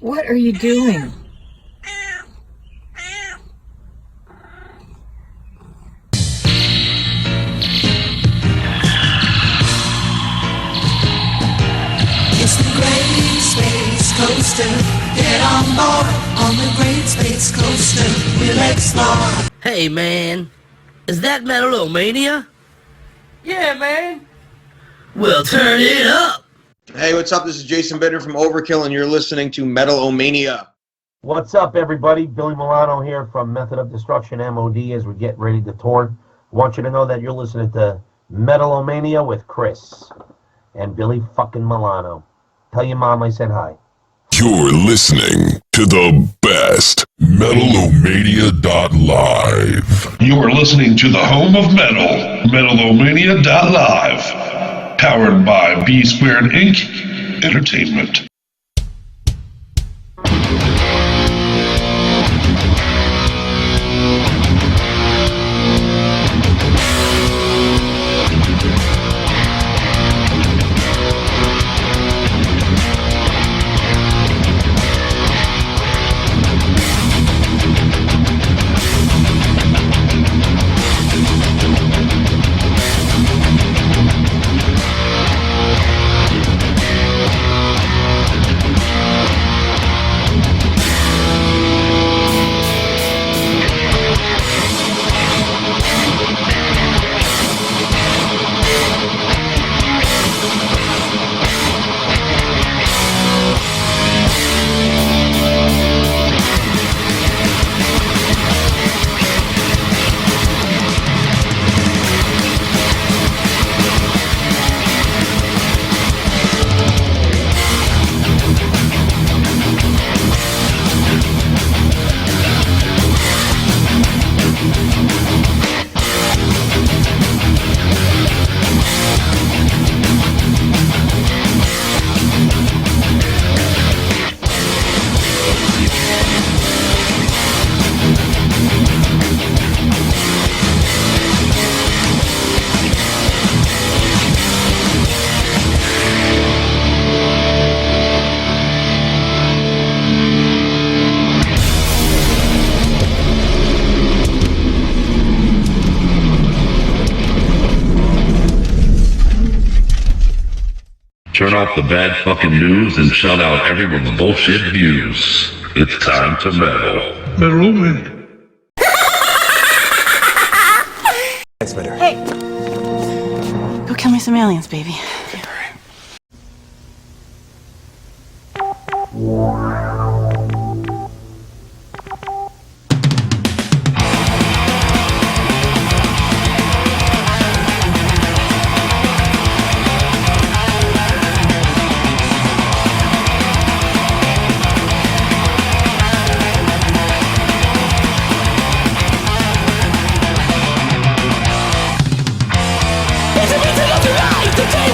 What are you doing? It's the Great Space Coaster. Get on board on the Great Space Coaster. We'll explore. Hey man, is that Metal-O-Mania? Yeah, man. Well, turn it up! Hey, what's up? This is Jason Bitter from Overkill, and you're listening to Metal-O-Mania. What's up, everybody? Billy Milano here from Method of Destruction MOD as we get ready to tour. I want you to know that you're listening to Metal-O-Mania with Chris and Billy fucking Milano. Tell your mom I said hi. You're listening to the best Metal-O-Mania.live. You are listening to the home of metal, Metal-O-Mania.live. Powered by B Squared Inc. Entertainment. Turn off the bad fucking news and shut out everyone's bullshit views. It's time to metal. Metal-O-Mania. Hey! Go kill me some aliens, baby.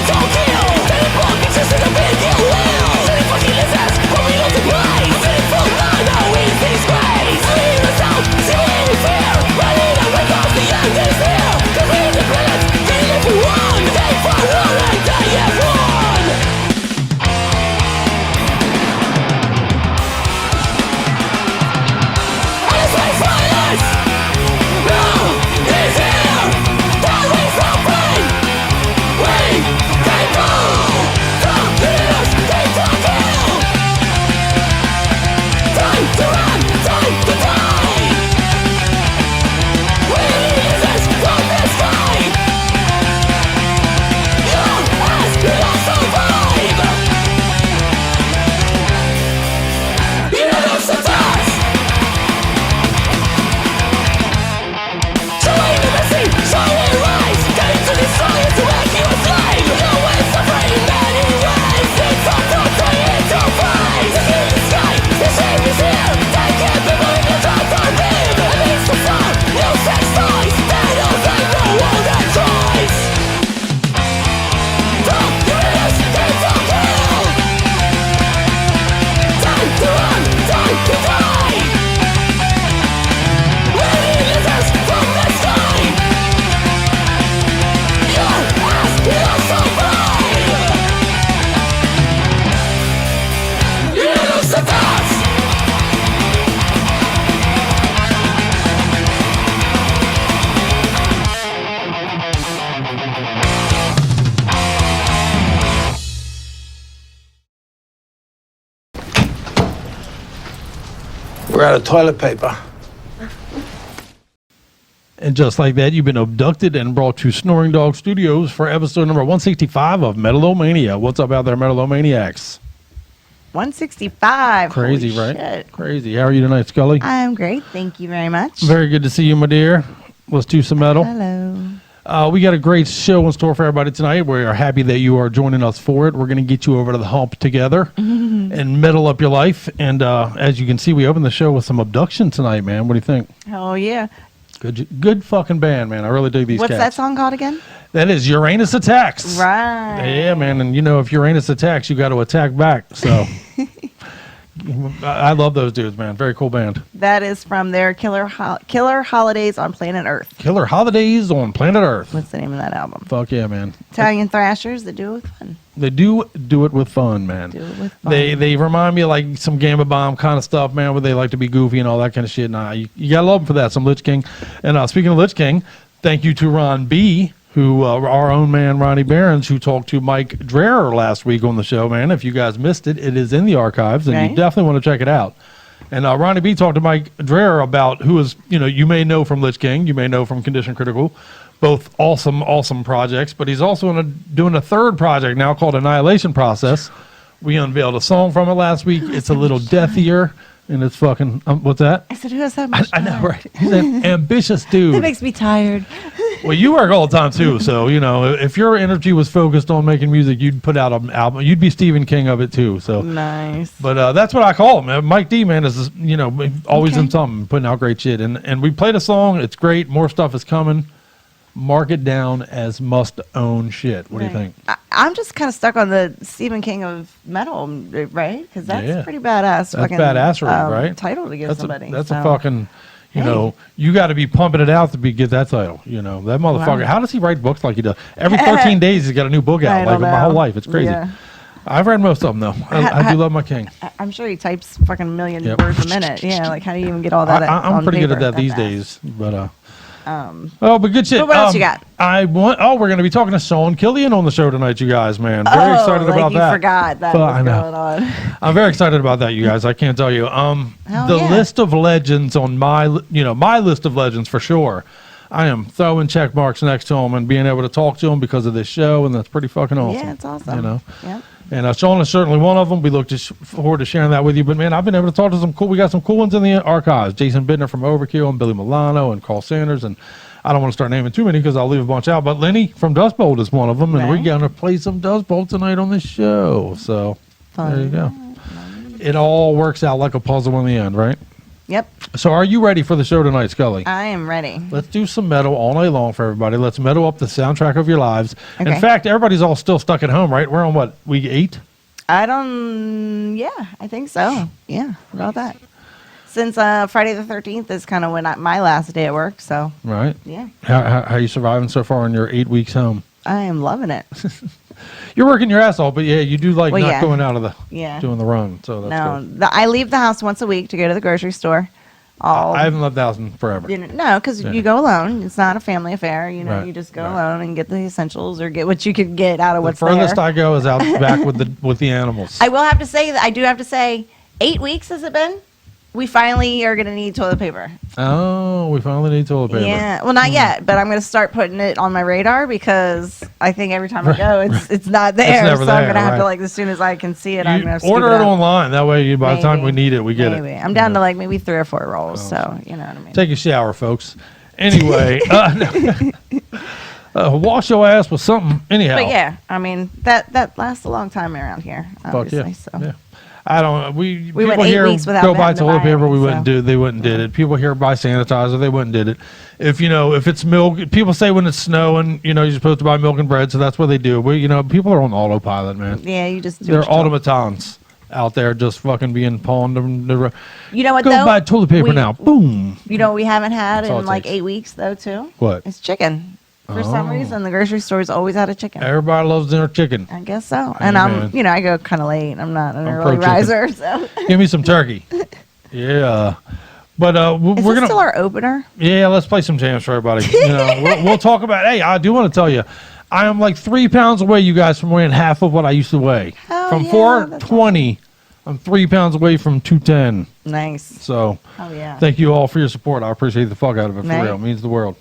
Don't kill! That book exists in a big deal. Any fucking lizards, but we don't supply. We're out of toilet paper. And just like that, you've been abducted and brought to Snoring Dog Studios for episode number 165 of Metal-O-Mania. What's up out there, Metal-O-Maniacs? 165. Crazy, Holy right? shit. Crazy. How are you tonight, Scully? I'm great. Thank you very much. Very good to see you, my dear. Let's do some metal. Hello. We got a great show in store for everybody tonight. We are happy that you are joining us for it. We're going to get you over to the hump together and metal up your life. And as you can see, we opened the show with some abduction tonight, man. What do you think? Oh, yeah. Good fucking band, man. I really dig these What's cats. that song called again? That is Uranus Attacks. Right. Yeah, man. And you know, if Uranus attacks, you got to attack back. So I love those dudes, man. Very cool band. That is from their Killer Holidays on Planet Earth. Killer Holidays on Planet Earth. What's the name of that album? Fuck yeah, man. Italian Thrashers that do it with fun. They do it with fun, man. Do it with fun. They remind me of like some Gamba Bomb kind of stuff, man, where they like to be goofy and all that kind of shit. Nah, you gotta love them for that. Some Lich King. And speaking of Lich King, thank you to Ron B., who our own man Ronnie Behrens, who talked to Mike Dreher last week on the show, man. If you guys missed it, it is in the archives, and right. You definitely want to check it out. And Ronnie B. talked to Mike Dreher about who is, you may know from Lich King, you may know from Condition Critical, both awesome projects, but he's also doing a third project now called Annihilation Process. We unveiled a song from it last week. It's a little deathier, and it's fucking, what's that? I said, who has that much I know, right? He's an ambitious dude. That makes me tired. Well, you work all the time, too, so, if your energy was focused on making music, you'd put out an album. You'd be Stephen King of it, too, so. Nice. But that's what I call him. Mike D, man, is, always Okay. in something, putting out great shit. And we played a song. It's great. More stuff is coming. Mark it down as must-own shit. What do you think? I'm just kind of stuck on the Stephen King of metal, right? Because that's pretty badass. That's fucking, badassery, right? Title to give somebody. That's so. a fucking, you got to be pumping it out to get that title. That motherfucker. Wow. How does he write books like he does? Every 13 days he's got a new book out. I Like don't my whole know. life. It's crazy. Yeah. I've read most of them, though. I do love my King. I'm sure he types fucking a million words a minute. Yeah, like how do you even get all that I'm on pretty good at paper that these fast? days. But but good shit. But what else you got? We're going to be talking to Sean Killian on the show tonight, you guys, man. Very excited about you that. forgot that was going on. I'm very excited about that, you guys. I can't tell you. The yeah. list of legends on my list of legends for sure. I am throwing check marks next to them and being able to talk to them because of this show, and that's pretty fucking awesome. Yeah, it's awesome. Yep. And Sean is certainly one of them. We look forward to sharing that with you. But, man, I've been able to talk to some cool. We got some cool ones in the archives. Jason Bittner from Overkill and Billy Milano and Carl Sanders. And I don't want to start naming too many because I'll leave a bunch out. But Lenny from Dust Bowl is one of them. And we're going to play some Dust Bowl tonight on this show. So there you go. It all works out like a puzzle in the end, right? Yep. So are you ready for the show tonight, Scully? I am ready. Let's do some metal all night long for everybody. Let's metal up the soundtrack of your lives. Okay. In fact, everybody's all still stuck at home, right? We're on what, week 8? I think so. Yeah, about that. Since Friday the 13th is kind of when my last day at work, so. Right. Yeah. How are you surviving so far in your 8 weeks home? I am loving it. You're working your ass off, but yeah, you do like not going out of doing the run. So that's good. I leave the house once a week to go to the grocery store. I haven't left the house in forever. No, because you go alone. It's not a family affair. Right, You just go alone and get the essentials or get what you can get out of what's there. The furthest I go is out back with the animals. I will have to say that I do have to say, 8 weeks has it been? We finally are going to need toilet paper. Oh, we finally need toilet paper. Yeah. Well, not yet, but I'm going to start putting it on my radar because I think every time I go, it's not there. It's never so I'm there, going to have to, right. as soon as I can see it, I'm going to order it online. That way, by the time we need it, we get it. I'm down to maybe 3 or 4 rolls. So, you know what I mean. Take a shower, folks. Anyway, wash your ass with something. Anyhow. But yeah, I mean, that lasts a long time around here, obviously. Fuck yeah. So. Yeah. I don't. We went people 8 here weeks without go buy having to toilet buy paper. any, We wouldn't do. They wouldn't did it. People here buy sanitizer. They wouldn't did it. If it's milk, people say when it's snowing, you're supposed to buy milk and bread. So that's what they do. People are on autopilot, man. Yeah, you just do. They're automatons out there just fucking being pawned. You know what? Go though? buy toilet paper now. Boom. You know what we haven't had That's all in it like takes. 8 weeks though too. What? It's chicken. For some reason, the grocery store's always out of chicken. Everybody loves their chicken. I guess so. And Amen. I go kind of late. I'm not an early pro-chicken. riser, so. Give me some turkey. Yeah. But we're Is this gonna still our opener? Yeah, let's play some jams for everybody. We'll talk about. Hey, I do want to tell you, I am like 3 pounds away, you guys, from weighing half of what I used to weigh. Hell From yeah, 420, I'm 3 pounds away from 210. Nice. So Oh yeah. thank you all for your support. I appreciate the fuck out of it, for Right. real. It means the world.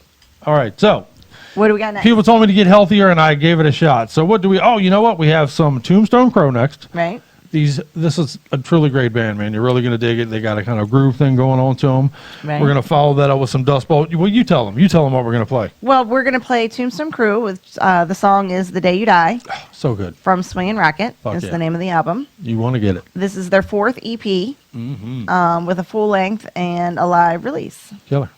All right, so What do we got next? people told me to get healthier, and I gave it a shot. So what do we? Oh, you know what? We have some Tombstone Crow next. Right. This is a truly great band, man. You're really gonna dig it. They got a kind of groove thing going on to them. Right. We're gonna follow that up with some Dust Bowl. Well, you tell them. You tell them what we're gonna play. Well, we're gonna play Tombstone Crew with the song is "The Day You Die" So good. from Swingin' Racket. Fuck Is yeah. the name of the album. You want to get it. This is their 4th EP with a full length and a live release. Killer.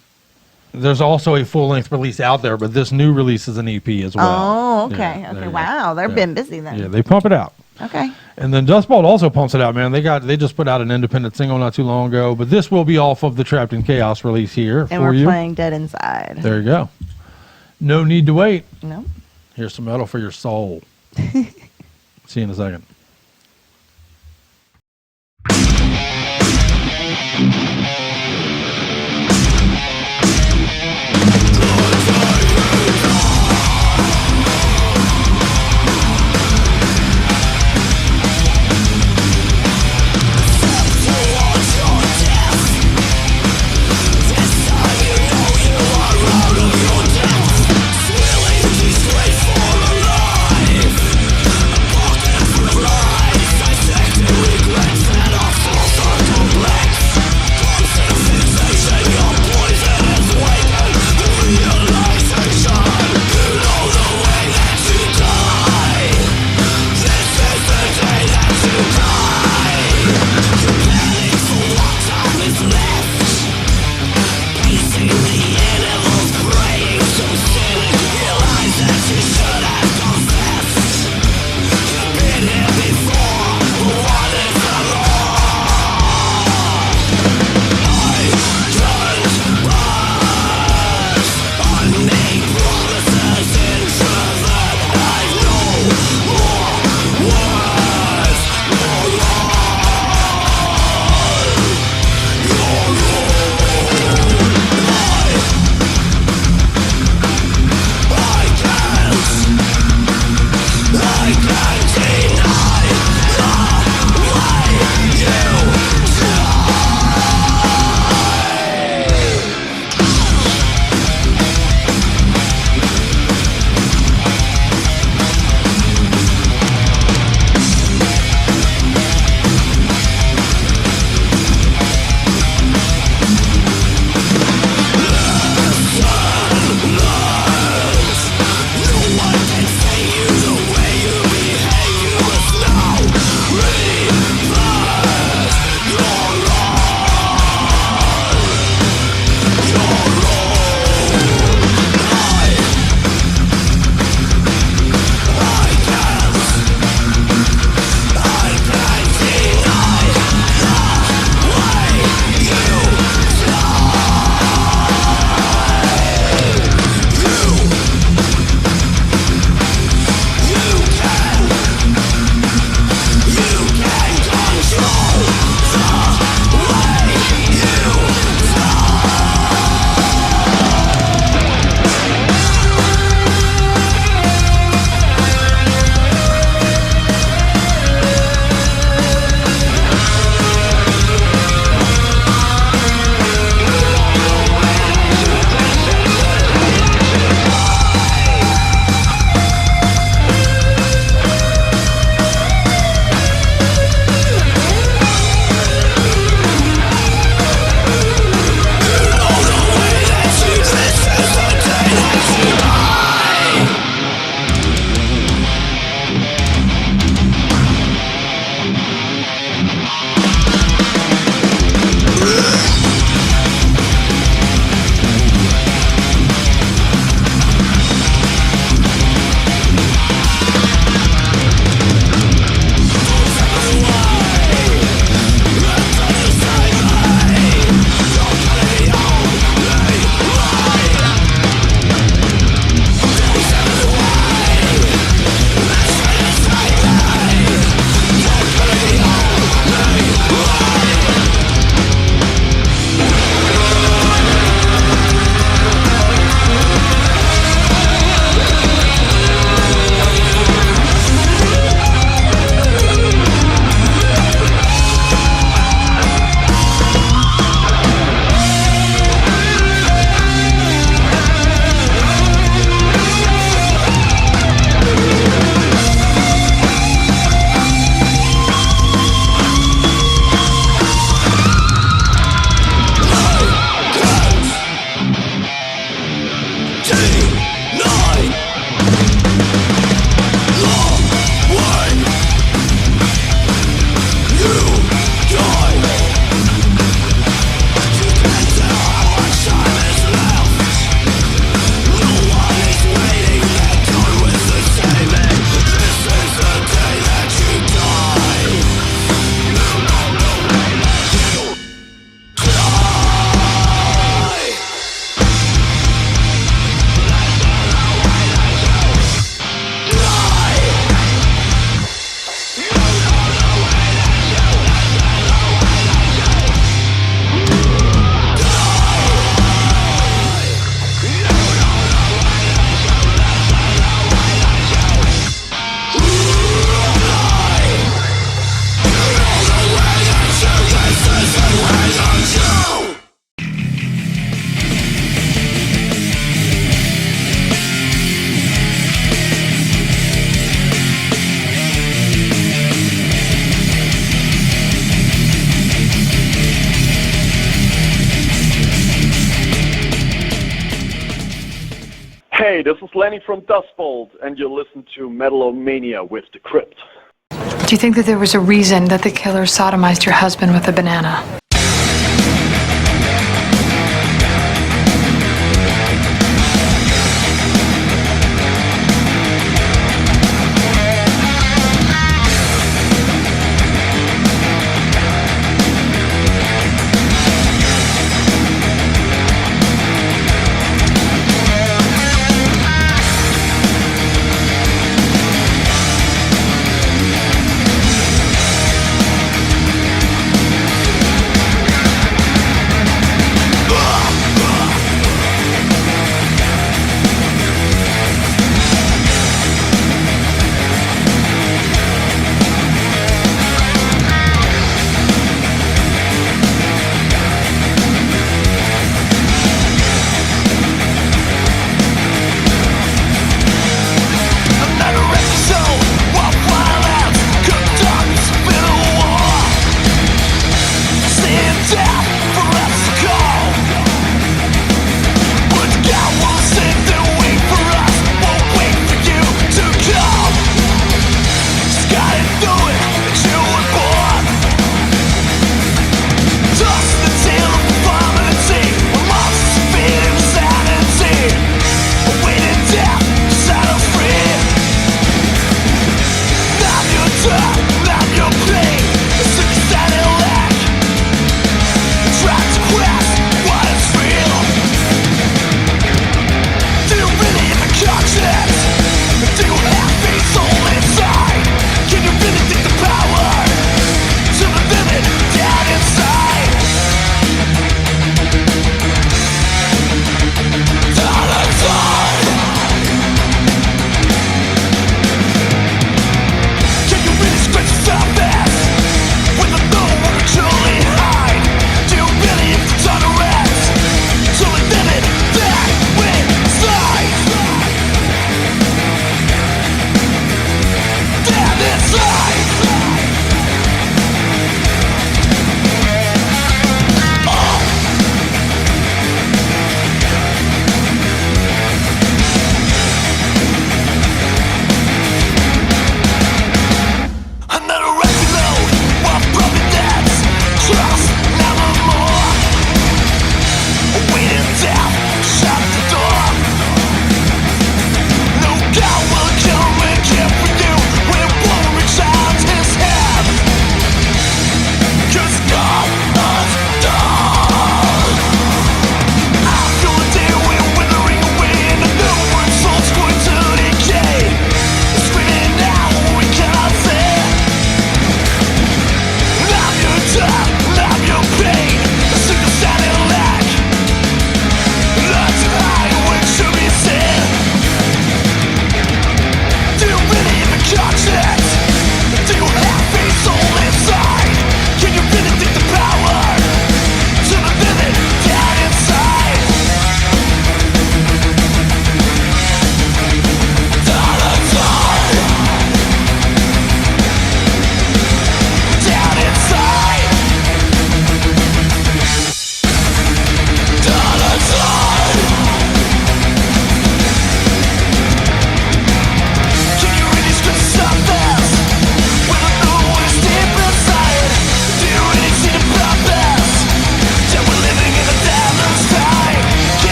There's also a full length release out there, but this new release is an EP as well. Oh, okay. Yeah, there Okay. you go. Wow. They've Yeah. been busy then. Yeah, they pump it out. Okay. And then Dust Bowl also pumps it out, man. They just put out an independent single not too long ago, but this will be off of the Trapped in Chaos release here And for we're you. playing Dead Inside. There you go. No need to wait. No. Here's some metal for your soul. See you in a second. Alive, a pocket of life. Hey, this is Lenny from Dustbolt, and you listen to Metal-O-Mania with the Crypt. Do you think that there was a reason that the killer sodomized your husband with a banana?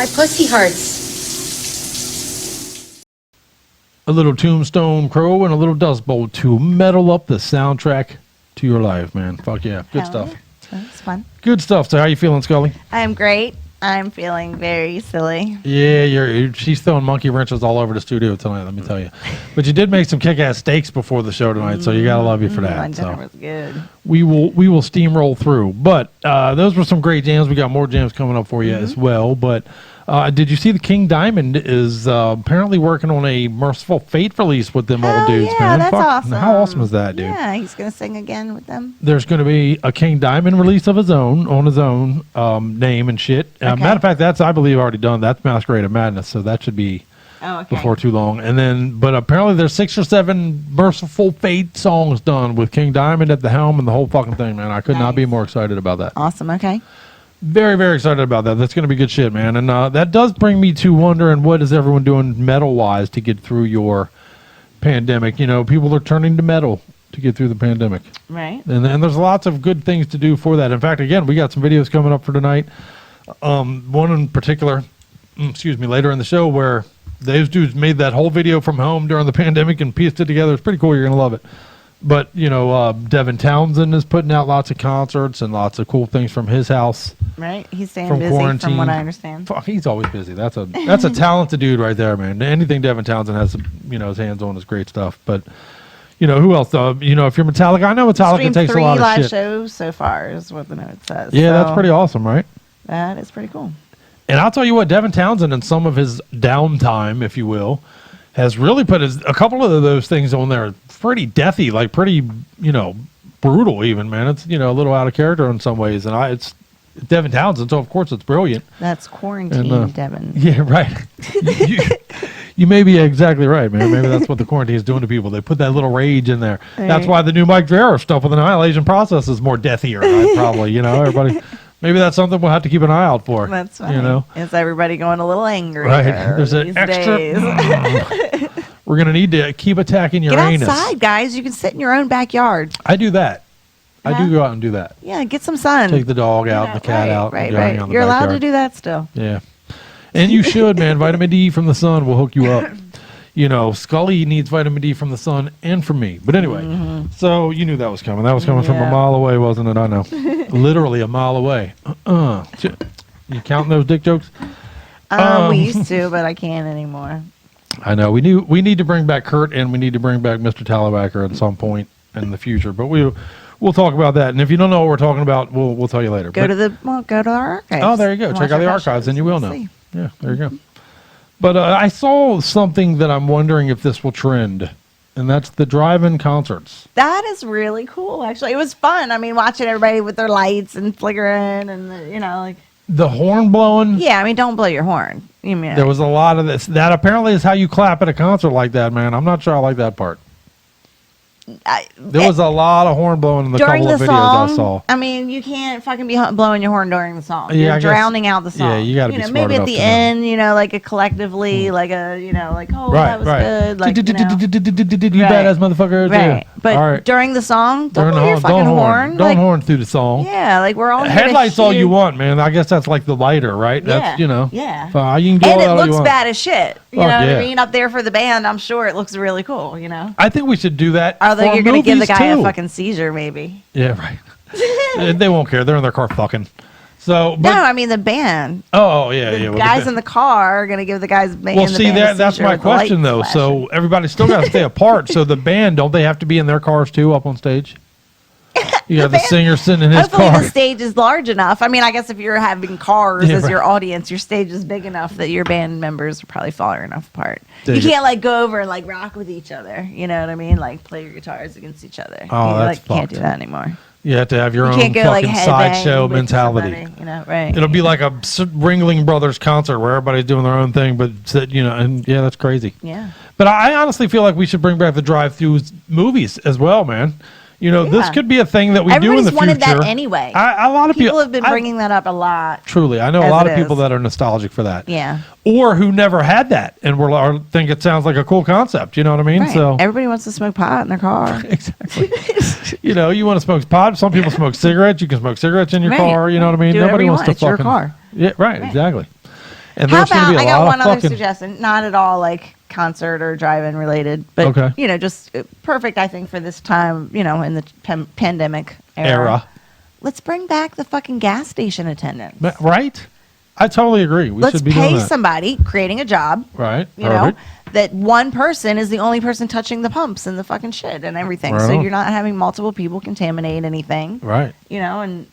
My pussy hurts. A little Tombstone Crow and a little Dust Bowl to metal up the soundtrack to your life, man. Fuck yeah. Good Hell stuff. yeah. That's fun. Good stuff. So how you feeling, Scully? I'm great. I'm feeling very silly. Yeah, she's throwing monkey wrenches all over the studio tonight, let me tell you. But you did make some kick-ass steaks before the show tonight, so you got to love you for that. My dinner So was good. we will steamroll through. But those were some great jams. We got more jams coming up for you as well. But did you see the King Diamond is apparently working on a Merciful Fate release with them old dudes, man? That's awesome. How awesome is that, dude? Yeah, he's going to sing again with them. There's going to be a King Diamond release of his own, on his own name and shit. Matter of fact, that's, I believe, already done. That's Masquerade of Madness, so that should be before too long. And then, but apparently there's 6 or 7 Merciful Fate songs done with King Diamond at the helm and the whole fucking thing, man. I could not be more excited about that. Awesome, okay. Very, very excited about that. That's going to be good shit, man. And that does bring me to wondering, what is everyone doing metal-wise to get through your pandemic? You know, people are turning to metal to get through the pandemic. Right. And there's lots of good things to do for that. In fact, again, we got some videos coming up for tonight. One in particular, later in the show, where those dudes made that whole video from home during the pandemic and pieced it together. It's pretty cool. You're going to love it. But, you know, Devin Townsend is putting out lots of concerts and lots of cool things from his house. Right. He's staying from busy quarantine. from what I understand. Fuck, he's always busy. That's a talented dude right there, man. Anything Devin Townsend has, his hands on is great stuff. But, you know, who else? You know, if you're Metallica, I know Metallica Streamed takes a lot of 3 live shit. shows so far is what the note says. Yeah, so that's pretty awesome, right? That is pretty cool. And I'll tell you what, Devin Townsend, in some of his downtime, if you will, has really put a couple of those things on there pretty deathy, like pretty, brutal even, man. It's, a little out of character in some ways. And it's Devin Townsend, so of course it's brilliant. That's quarantine, Devin. Yeah, right. You may be exactly right, man. Maybe that's what the quarantine is doing to people. They put that little rage in there. Right. That's why the new Mike Dreher stuff with Annihilation Process is more deathier, right? Probably, everybody. Maybe that's something we'll have to keep an eye out for. That's fine. Is everybody going a little angry? Right. There's an extra. We're going to need to keep attacking Uranus. Get outside, guys. You can sit in your own backyard. I do that. I do go out and do that. Yeah, get some sun. Take the dog out and the cat out. Right. You're allowed to do that still. Yeah. And you should, man. Vitamin D from the sun will hook you up. Scully needs vitamin D from the sun and from me. But anyway, so you knew that was coming. That was coming from a mile away, wasn't it? I know. Literally a mile away. You counting those dick jokes? We used to, but I can't anymore. I know. We need to bring back Kurt, and we need to bring back Mr. Tallebacker at some point in the future. But we'll talk about that. And if you don't know what we're talking about, we'll tell you later. Go to our archives. Oh, there you go. Check out the archives, and you will know. Yeah, there you go. But I saw something that I'm wondering if this will trend, and that's the drive-in concerts. That is really cool, actually. It was fun. I mean, watching everybody with their lights and flickering and, the horn blowing. Yeah, I mean, don't blow your horn. There was a lot of this. That apparently is how you clap at a concert like that, man. I'm not sure I like that part. There was a lot of horn blowing in the couple of videos I saw. I mean, you can't fucking be blowing your horn during the song. Yeah, You're drowning out the song. Yeah, you got to be smart maybe enough at the to end, like a collectively, like a, that was good. Like, you badass motherfucker. Right. But during the song, don't blow your fucking horn. Don't horn through the song. Yeah, like we're all headlights all you want, man. I guess that's like the lighter, right? That's, Yeah. You can do and it all looks you want. bad as shit. You know what I mean? Up there for the band, I'm sure it looks really cool, I think we should do that. Although for you're going to give the guy too. a fucking seizure, maybe. Yeah, right. They won't care. They're in their car fucking. So, no, I mean the band. Oh, yeah. The guys in the car are going to give the guys. Well, see, that's my question, though. So everybody's still got to stay apart. So the band, don't they have to be in their cars, too, up on stage? You got the singer sitting in his hopefully car. The stage is large enough. I mean, I guess if you're having cars as your audience, your stage is big enough that your band members are probably far enough apart. You can't go over and rock with each other. You know what I mean? Play your guitars against each other. Oh, you that's can't do that anymore. You have to have your own fucking sideshow mentality. Right? It'll be like a Ringling Brothers concert where everybody's doing their own thing, but and that's crazy. Yeah. But I honestly feel like we should bring back the drive-through movies as well, man. This could be a thing that we do in the future. Everybody's wanted that anyway. A lot of people have been bringing that up a lot. Truly, I know a lot of people that are nostalgic for that. Yeah. Or who never had that and or think it sounds like a cool concept. You know what I mean? Right. So everybody wants to smoke pot in their car. Exactly. You want to smoke pot. Some people smoke cigarettes. You can smoke cigarettes in your car. You know what I mean? Nobody wants to fucking. It's your car. Yeah. Right. Exactly. And how about I got one other suggestion? Not at all concert or drive-in related, but just perfect. I think for this time, in the pandemic era. Let's bring back the fucking gas station attendants. Right? I totally agree. We Let's should be doing pay that. somebody creating a job. Right. You know, that one person is the only person touching the pumps and the fucking shit and everything. Right So on. you're not having multiple people contaminate anything. Right. You know, and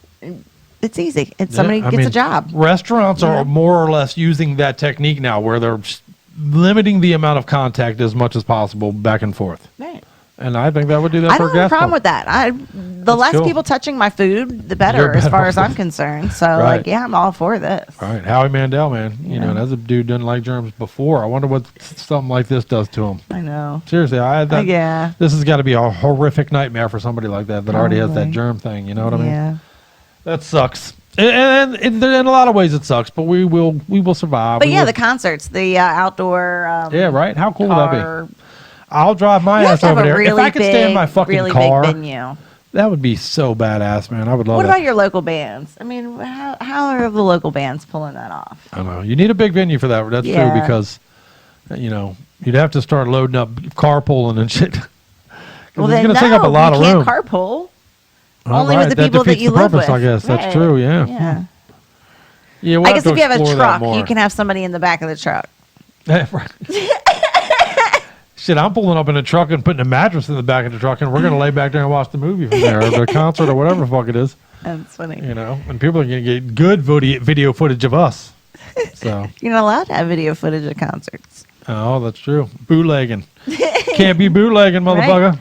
it's easy. It's somebody gets a job. Restaurants are more or less using that technique now where they're limiting the amount of contact as much as possible back and forth. Right. And I think that would do that I for don't a have a gas problem pump. with that. The less cool. people touching my food, the better, You're as better far as off. I'm concerned. So, Right. like, yeah, I'm all for this. Right. Howie Mandel, man. You know, that's a dude didn't like germs before. I wonder what something like this does to him. I know. Seriously, Yeah. This has got to be a horrific nightmare for somebody like that already has that Probably. germ thing. You know what I mean? Yeah. That sucks. And in a lot of ways it sucks, but we will survive. But We yeah, will- the concerts, the outdoor. Yeah, right. How cool would that car- be? I'll drive my You have ass to have over a there. If really I could stay in my big- fucking really car, big venue. that would be so badass, man. I would love What it. about your local bands? I mean, how are the local bands pulling that off? I don't know. You need a big venue for that. That's Yeah. true because, you know, you'd have to start loading up carpooling and shit. 'Cause Well, it's then going to take up a lot you of room. can't carpool. All Only with right, the people that defeats you the live purpose, with. I guess. That's Right. true, yeah. Yeah. Yeah, we'll I guess to if you have a explore that truck, more. you can have somebody in the back of the truck. Right. Shit, I'm pulling up in a truck and putting a mattress in the back of the truck, and we're going to lay back there and watch the movie from there, or the concert, or whatever the fuck it is. That's funny. You know, and people are going to get good video footage of us. So, You're not allowed to have video footage of concerts. oh, that's true. Bootlegging. Can't be bootlegging, motherfucker.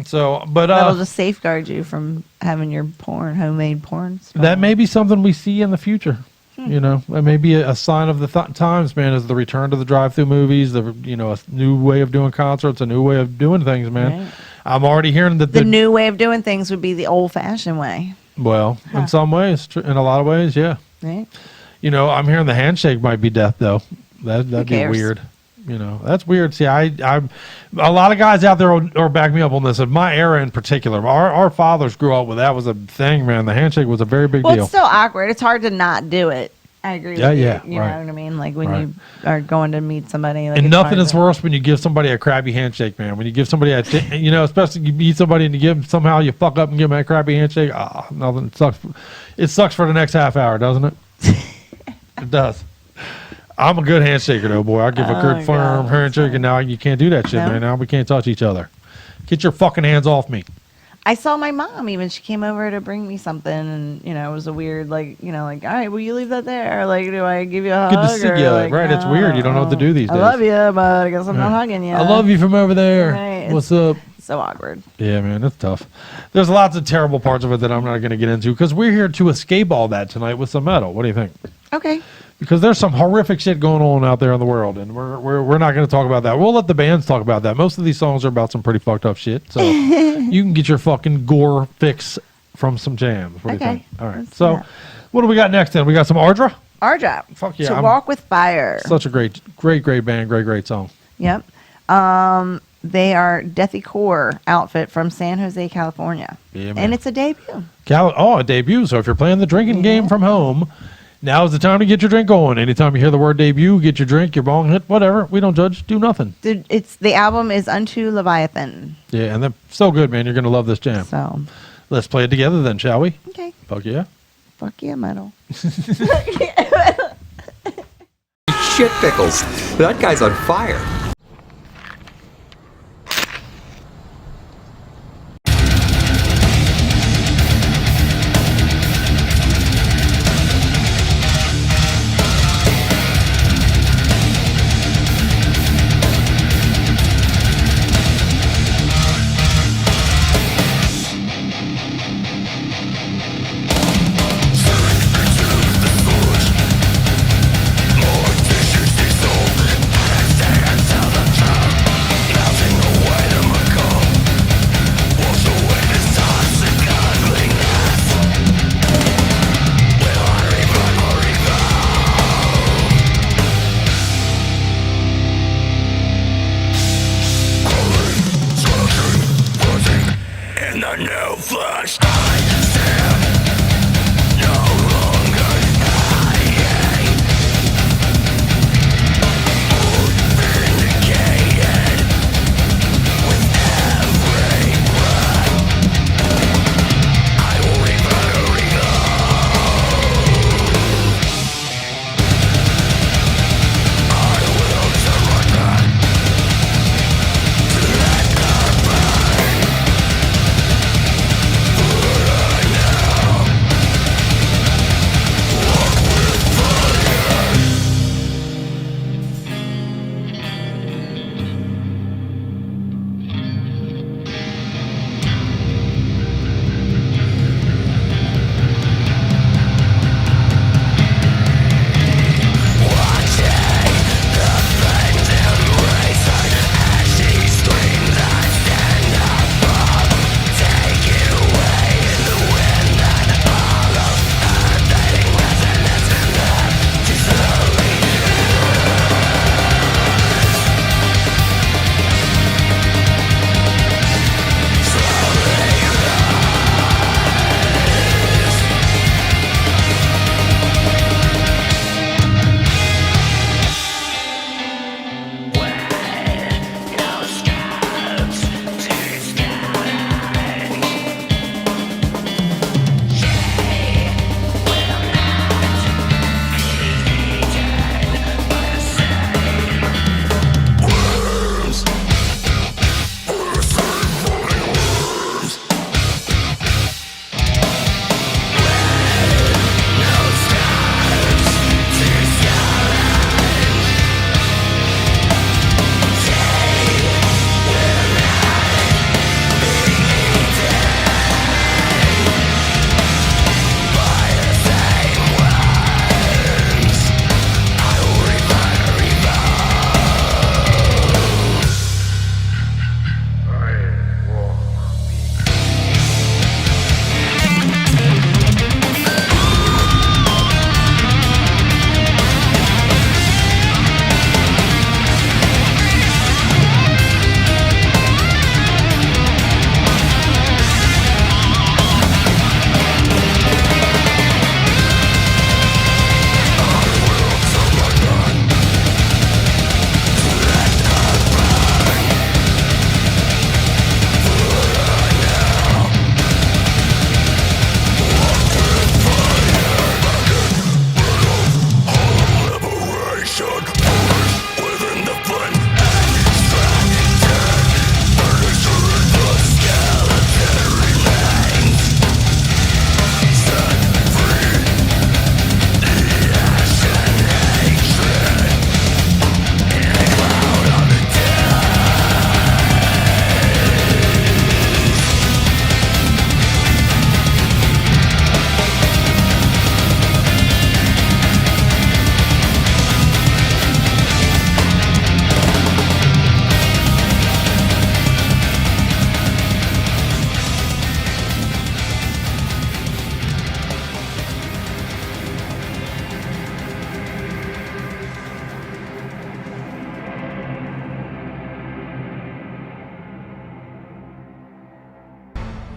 So, but That'll just safeguard you from having your homemade porn. that may be something we see in the future. You know, that may be a sign of the times, man, is the return to the drive-through movies, a new way of doing concerts, a new way of doing things, man. Right. I'm already hearing that The new way of doing things would be the old-fashioned way. well, in some ways, in a lot of ways, yeah. Right? You know, I'm hearing the handshake might be death, though. That'd be cares? weird. You know, that's weird. See, I'm a lot of guys out there will back me up on this. In my era in particular, our fathers grew up with that was a thing, man. The handshake was a very big Well, deal. it's still awkward. It's hard to not do it. I agree Yeah, with you. yeah, You right. know what I mean? Like when Right. you are going to meet somebody. Like And it's nothing hard is to- worse when you give somebody a crappy handshake, man. When you give somebody especially you meet somebody and you give somehow you fuck up and give them a crappy handshake. Nothing. It sucks. It sucks for the next half hour, doesn't it? It does. I'm a good handshaker, though, boy. I give a good firm handshake, and now you can't do that shit, No. man. Now we can't touch each other. Get your fucking hands off me. I saw my mom even. She came over to bring me something, and it was a weird, like, all right, will you leave that there? Like, do I give you a hug? Good to see or, you. like, Right? It's no, weird. You don't know what to do these I days. love you, but I guess I'm not Yeah. hugging you. I love you from over there. Right. What's up? So awkward. Yeah, man, it's tough. There's lots of terrible parts of it that I'm not going to get into because we're here to escape all that tonight with some metal. What do you think? Okay. Because there's some horrific shit going on out there in the world, and we're not going to talk about that. We'll let the bands talk about that. Most of these songs are about some pretty fucked up shit, so you can get your fucking gore fix from some jams. What do you think? All right. Let's So, do that. what do we got next? Then we got some Ardra. Our job. Fuck yeah! To Walk with Fire. Such a great band, great song. Yep. They are Deathcore outfit from San Jose, California. Yeah, man. And it's a debut. A debut. So if you're playing the drinking game from home, now's the time to get your drink going. Anytime you hear the word debut, get your drink, your bong hit, whatever. We don't judge. Do nothing. The album is Unto Leviathan. Yeah, and they're so good, man. You're going to love this jam. So let's play it together then, shall we? Okay. Fuck yeah. Fuck yeah, metal. Shit pickles. That guy's on fire.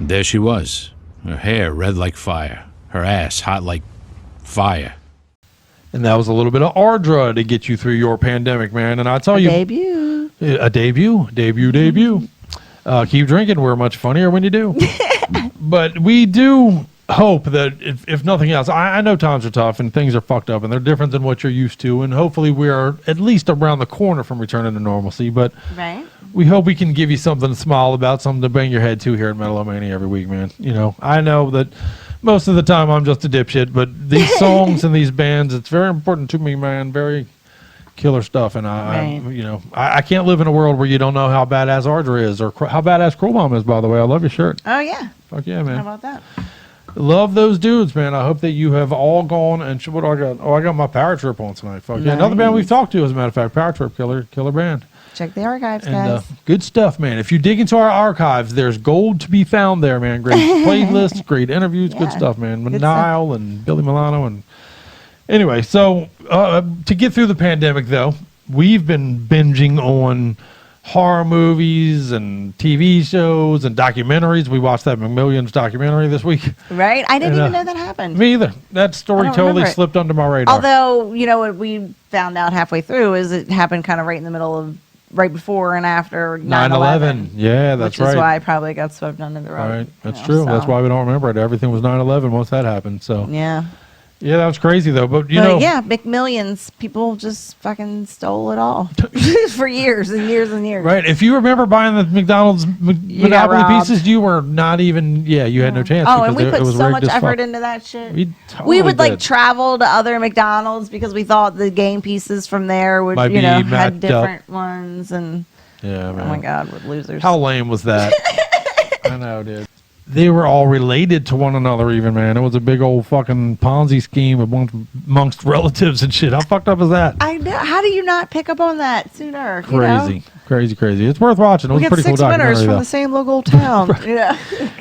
There she was, her hair red like fire, her ass hot like fire. And that was a little bit of Ardra to get you through your pandemic, man. And I tell you, Debut. A debut. Keep drinking. We're much funnier when you do. But we do hope that if nothing else, I know times are tough and things are fucked up and they're different than what you're used to. And hopefully we are at least around the corner from returning to normalcy. But right. We hope we can give you something to smile about, something to bang your head to here at Metal-O-Mania every week, man. You know, I know that most of the time I'm just a dipshit, but these songs and these bands, it's very important to me, man. Very killer stuff. And I can't live in a world where you don't know how badass Ardra is or how badass Cruel Bomb is, by the way. I love your shirt. Oh, yeah. Fuck yeah, man. How about that? Love those dudes, man. I hope that you have all gone and what do I got? Oh, I got my Power Trip on tonight. Fuck yeah. Another band we've talked to, as a matter of fact. Power Trip, killer band. Check the archives, And guys. good stuff, man. If you dig into our archives, there's gold to be found there, man. Great playlists, great interviews, good stuff, man. Niall and Billy Milano. And anyway, so to get through the pandemic, though, we've been binging on horror movies and TV shows and documentaries. We watched that McMillions documentary this week. Right? I didn't even know that happened. Me either. That story totally slipped under my radar. Although, you know, what we found out halfway through is it happened kind of right in the middle of, right before and after 9/11. Yeah, that's right. Which is why I probably got swept under the rug. Right. That's true. That's why we don't remember it. Everything was 9/11 once that happened. So yeah. Yeah, that was crazy though. But you know, yeah, McMillions, people just fucking stole it all for years and years and years. Right. If you remember buying the McDonald's Monopoly pieces, you were not even. Yeah, you had no chance. Oh, and we put so much effort into that shit. We would like travel to other McDonald's because we thought the game pieces from there would, you know, had different ones and. Yeah, man. Oh my God, what losers! How lame was that? I know, dude. They were all related to one another, even, man. It was a big old fucking Ponzi scheme amongst relatives and shit. How fucked up is that? I know. How do you not pick up on that sooner? Crazy, you know? crazy. It's worth watching. It was a pretty cool documentary. 6 winners from the same local town. Right. You know?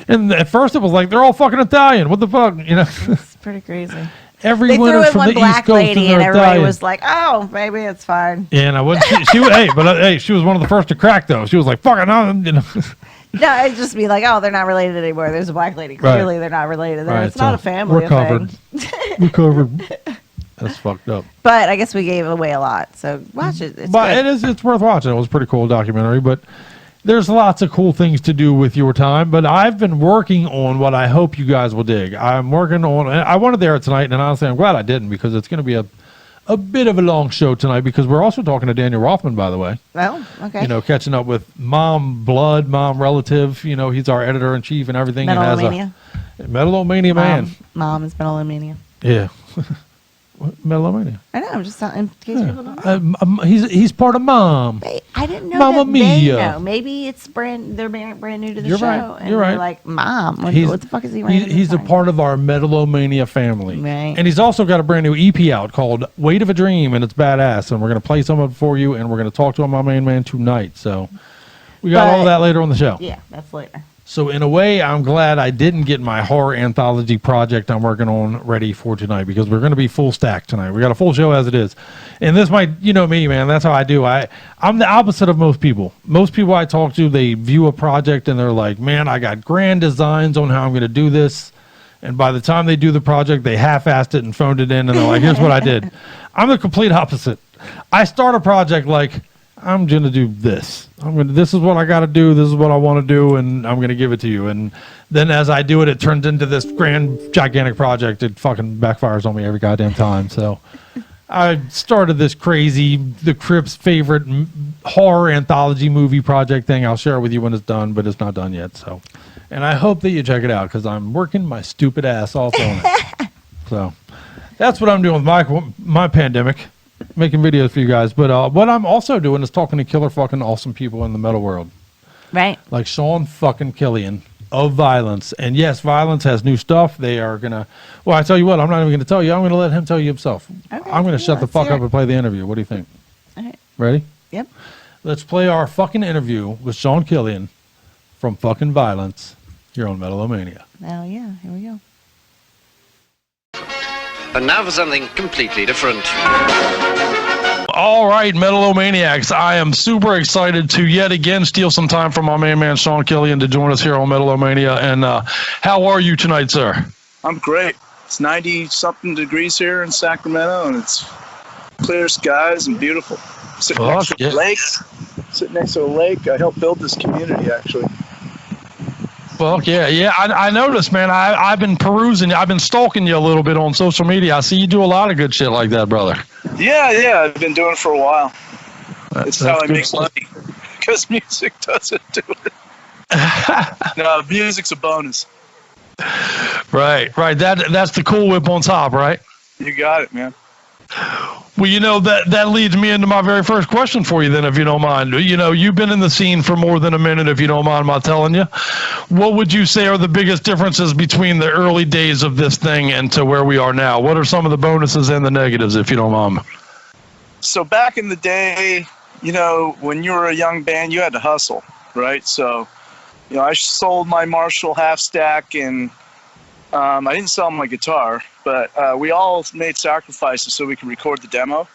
And at first it was like they're all fucking Italian. What the fuck? You know? It's pretty crazy. Every they winner threw in from one the black East Coast lady, and everybody Italian. was like, "Oh, maybe it's fine." Yeah, and I wouldn't. She was one of the first to crack though. She was like, "Fucking, you know." No, it'd just be like, "Oh, they're not related anymore." There's a black lady. Clearly, they're not related. Right, It's not a family. We're covered. We're covered. That's fucked up. But I guess we gave away a lot, so watch it. It's good. It's worth watching. It was a pretty cool documentary, but there's lots of cool things to do with your time. But I've been working on what I hope you guys will dig. I'm working on. I wanted to air it tonight, and honestly, I'm glad I didn't because it's going to be a bit of a long show tonight because we're also talking to Daniel Rothman, by the way. Oh, okay. You know, catching up with Mom Relative. You know, he's our editor-in-chief and everything. Metal-O-Mania. Metal-O-Mania man. Mom is Metal-O-Mania. Yeah. Metal-O-Mania. I know. I'm just in case people don't know. He's part of Mom. Wait, I didn't know Mamma that Mia. they know. Maybe it's they're brand new to the You're show. right. And You're they're right. like, Mom, what the fuck is he He's a part of our Metal-O-Mania family. Right. And he's also got a brand new EP out called Weight of a Dream, and it's badass. And we're going to play some of it for you, and we're going to talk to my main man tonight. So we got all that later on the show. Yeah, that's later. So in a way, I'm glad I didn't get my horror anthology project I'm working on ready for tonight because we're going to be full stack tonight. We got a full show as it is. And this might, you know me, man, that's how I do. I'm the opposite of most people. Most people I talk to, they view a project and they're like, man, I got grand designs on how I'm going to do this. And by the time they do the project, they half-assed it and phoned it in and they're like, here's what I did. I'm the complete opposite. I start a project like, I'm going to do this. This is what I got to do. This is what I want to do. And I'm going to give it to you. And then as I do it, it turns into this grand, gigantic project. It fucking backfires on me every goddamn time. So I started this crazy, the Crypt's favorite horror anthology movie project thing. I'll share it with you when it's done, but it's not done yet. So, and I hope that you check it out because I'm working my stupid ass off on it. So that's what I'm doing with my pandemic. Making videos for you guys, but what I'm also doing is talking to killer fucking awesome people in the metal world, right? Like Sean fucking Killian of Vio-Lence, and yes, Vio-Lence has new stuff. They are gonna. Well, I tell you what, I'm not even gonna tell you. I'm gonna let him tell you himself. Okay, I'm gonna shut the fuck up and play the interview. What do you think? All right. Ready? Yep. Let's play our fucking interview with Sean Killian from fucking Vio-Lence here on Metal-O-Mania. Oh yeah, here we go. And now for something completely different. All right, Metal-O-Maniacs, I am super excited to yet again steal some time from my main man, Sean Killian, to join us here on Metal-O-Mania. And how are you tonight, sir? I'm great. It's 90-something degrees here in Sacramento, and it's clear skies and beautiful. Sitting next to a lake. Sitting next to a lake. I helped build this community, actually. Well, yeah. I noticed, man. I've been perusing. I've been stalking you a little bit on social media. I see you do a lot of good shit like that, brother. Yeah. I've been doing it for a while. It's how I make money. Because music doesn't do it. No, music's a bonus. Right. That's the Cool Whip on top, right? You got it, man. Well, that leads me into my very first question for you then, if you don't mind. You've been in the scene for more than a minute, if you don't mind my telling you. What would you say are the biggest differences between the early days of this thing and to where we are now? What are some of the bonuses and the negatives, if you don't mind? So back in the day, when you were a young band, you had to hustle, right? So, I sold my Marshall half stack, and I didn't sell my guitar, but we all made sacrifices so we could record the demo.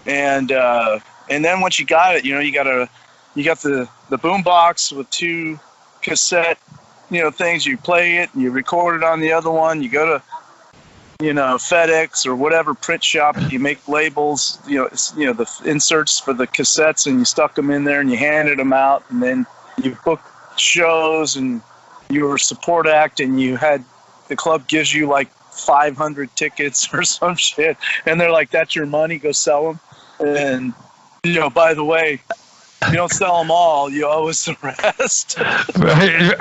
And then once you got it, you got the boom box with 2 cassette, things. You play it and you record it on the other one. You go to, FedEx or whatever print shop. You make labels, the inserts for the cassettes, and you stuck them in there and you handed them out. And then you booked shows, and you were a support act, and the club gives you like 500 tickets or some shit, and they're like, "That's your money. Go sell them." And by the way, you don't sell them all. You owe us the rest. Right.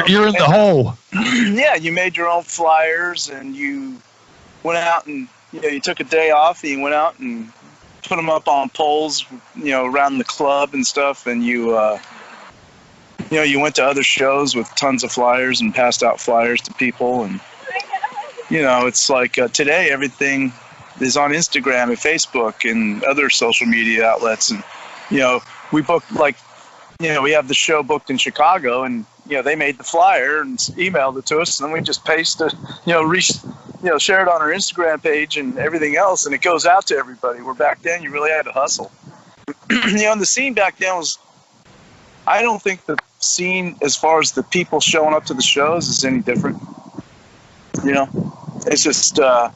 You're in the hole. Yeah, you made your own flyers, and you went out and you took a day off, and you went out and put them up on poles, around the club and stuff, and you went to other shows with tons of flyers and passed out flyers to people. And, it's like today everything is on Instagram and Facebook and other social media outlets. And, we booked we have the show booked in Chicago, and, they made the flyer and emailed it to us. And then we just pasted, share it on our Instagram page and everything else. And it goes out to everybody. Where back then you really had to hustle. And the scene back then was, I don't think the scene as far as the people showing up to the shows is any different. It's just a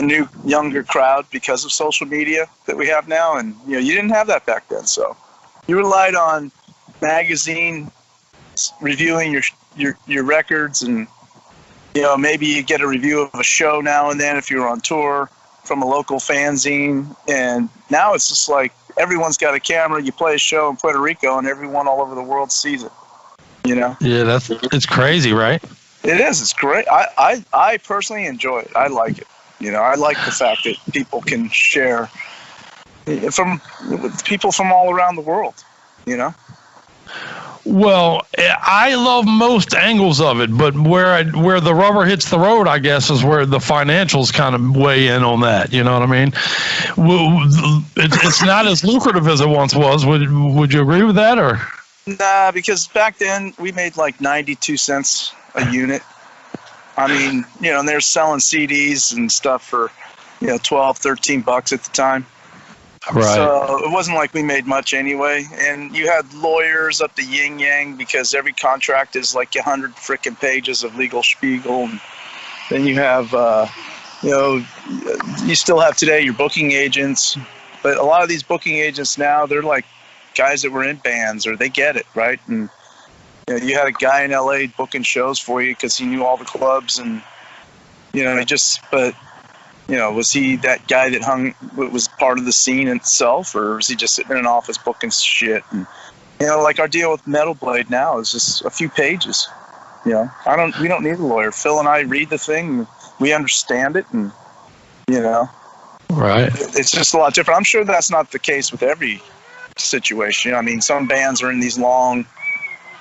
new, younger crowd because of social media that we have now. And, you didn't have that back then. So you relied on magazine reviewing your records, and, maybe you get a review of a show now and then if you're on tour from a local fanzine. And now it's just like everyone's got a camera. You play a show in Puerto Rico, and everyone all over the world sees it. Yeah, it's crazy, right? It is. It's great. I personally enjoy it. I like it. I like the fact that people can share with people from all around the world. Well, I love most angles of it, but where the rubber hits the road, I guess, is where the financials kind of weigh in on that. You know what I mean? It's not as lucrative as it once was. Would you agree with that, or? Nah, because back then we made like 92 cents a unit. I mean, and they're selling CDs and stuff for, $12, $13 at the time. Right. So it wasn't like we made much anyway. And you had lawyers up the yin yang because every contract is like 100 frickin' pages of legal spiegel. And then you have, you still have today your booking agents. But a lot of these booking agents now, they're like guys that were in bands, or they get it, right? And you had a guy in LA booking shows for you because he knew all the clubs, and was he that guy that was part of the scene itself, or was he just sitting in an office booking shit? And like our deal with Metal Blade now is just a few pages. We don't need a lawyer. Phil and I read the thing, we understand it, and right. It's just a lot different. I'm sure that's not the case with every situation. I mean, some bands are in these long,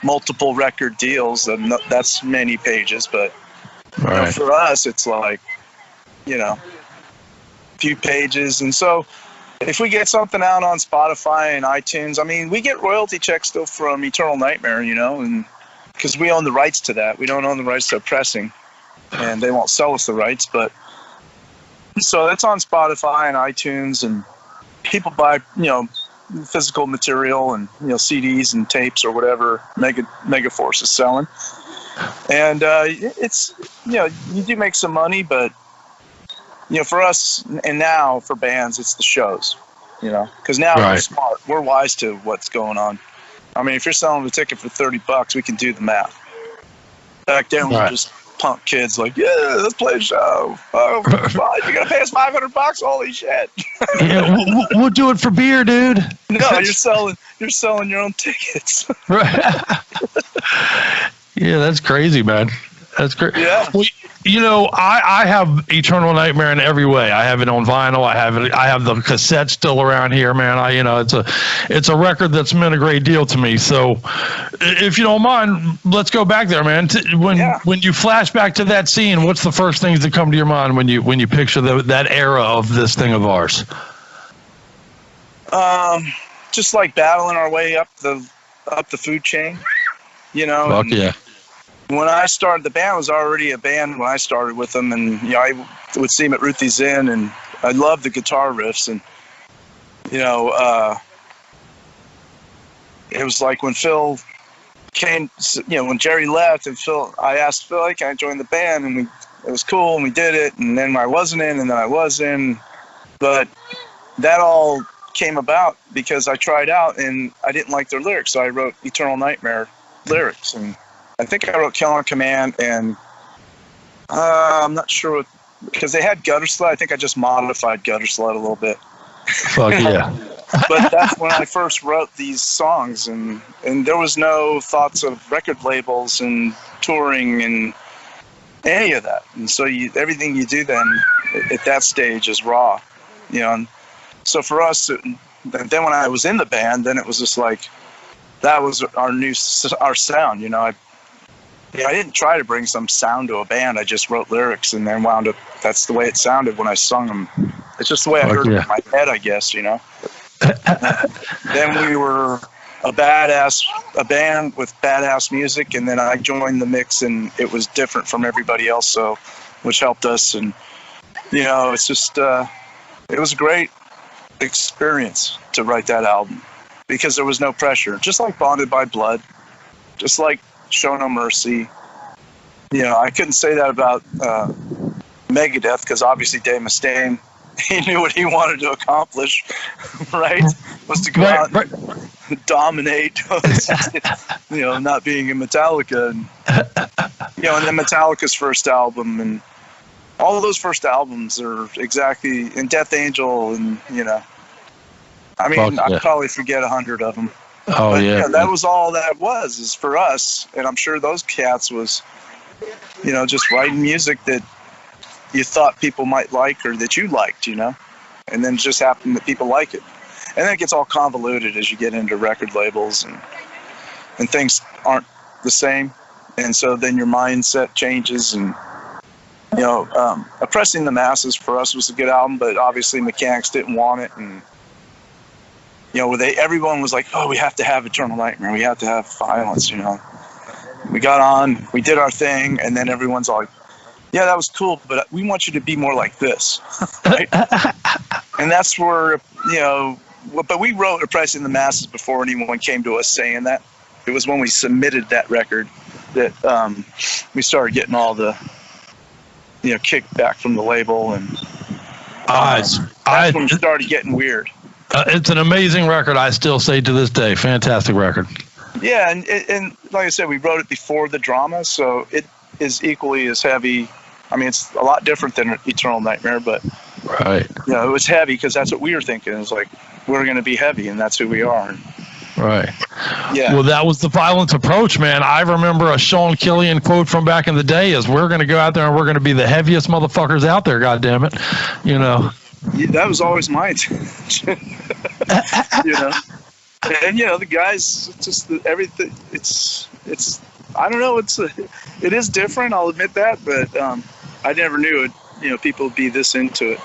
multiple record deals, and that's many pages. But right. For us, it's like, few pages. And so if we get something out on Spotify and iTunes, I mean, we get royalty checks still from Eternal Nightmare, and because we own the rights to that. We don't own the rights to pressing, and they won't sell us the rights. But so that's on Spotify and iTunes, and people buy, physical material and, CDs and tapes or whatever Megaforce is selling. And it's, you do make some money, but, for us and now for bands, it's the shows, because now we're smart. We're wise to what's going on. I mean, if you're selling a ticket for $30, we can do the math. Back then, we were just punk kids like, yeah, let's play a show. Oh, well, you're gonna pay us $500? Holy shit! Yeah, we'll do it for beer, dude. No, you're selling your own tickets. Right. Yeah, that's crazy, man. That's great. Yeah. Well, I have Eternal Nightmare in every way. I have it on vinyl. I have the cassette still around here, man. It's a record that's meant a great deal to me. So, if you don't mind, let's go back there, man. When you flash back to that scene, what's the first things that come to your mind when you picture that era of this thing of ours? Just like battling our way up the food chain, Fuck yeah. When I started, the band was already a band when I started with them, and I would see them at Ruthie's Inn, and I loved the guitar riffs, and it was like when Phil came, when Jerry left, and I asked Phil, hey, can I join the band, and it was cool, and we did it, and then I wasn't in, and then I was in, but that all came about because I tried out, and I didn't like their lyrics, so I wrote Eternal Nightmare lyrics, and I think I wrote Kill on Command, and I'm not sure because they had Gutter Slut. I think I just modified Gutter Slut a little bit. Fuck yeah. But that's when I first wrote these songs, and there was no thoughts of record labels and touring and any of that. And so everything you do then at that stage is raw, And so for us, then when I was in the band, then it was just like, that was our sound, I didn't try to bring some sound to a band. I just wrote lyrics and then wound up. That's the way it sounded when I sung them. It's just the way I heard it in my head, I guess, Then we were a band with badass music, and then I joined the mix, and it was different from everybody else, so which helped us. And it's just it was a great experience to write that album because there was no pressure, just like Bonded by Blood, just like Show No Mercy. I couldn't say that about Megadeth because obviously Dave Mustaine, he knew what he wanted to accomplish, right? Was to go out and dominate, not being in Metallica. And, and then Metallica's first album and all of those first albums are exactly, and Death Angel and, I'd probably forget 100 of them. Oh, but, yeah. That was all that is for us. And I'm sure those cats was, just writing music that you thought people might like or that you liked, and then it just happened that people like it. And then it gets all convoluted as you get into record labels and things aren't the same. And so then your mindset changes and, Oppressing the Masses for us was a good album, but obviously Mechanics didn't want it. And, everyone was like, oh, we have to have Eternal Nightmare. We have to have Violence, We got on, we did our thing, and then everyone's all like, yeah, that was cool, but we want you to be more like this, right? And that's where, but we wrote Oppressing the Masses before anyone came to us saying that. It was when we submitted that record that we started getting all the, kickback from the label, and that's when it started getting weird. It's an amazing record. I still say to this day, fantastic record. Yeah, and like I said, we wrote it before the drama, so it is equally as heavy. I mean, it's a lot different than Eternal Nightmare, but right. It was heavy because that's what we were thinking. It was like, we're going to be heavy, and that's who we are. Right. Yeah. Well, that was the Violence approach, man. I remember a Sean Killian quote from back in the day is, we're going to go out there and we're going to be the heaviest motherfuckers out there, goddammit. Yeah, that was always my intention. And the guys, just everything. It's. I don't know. It is different. I'll admit that, but I never knew it. People would be this into it,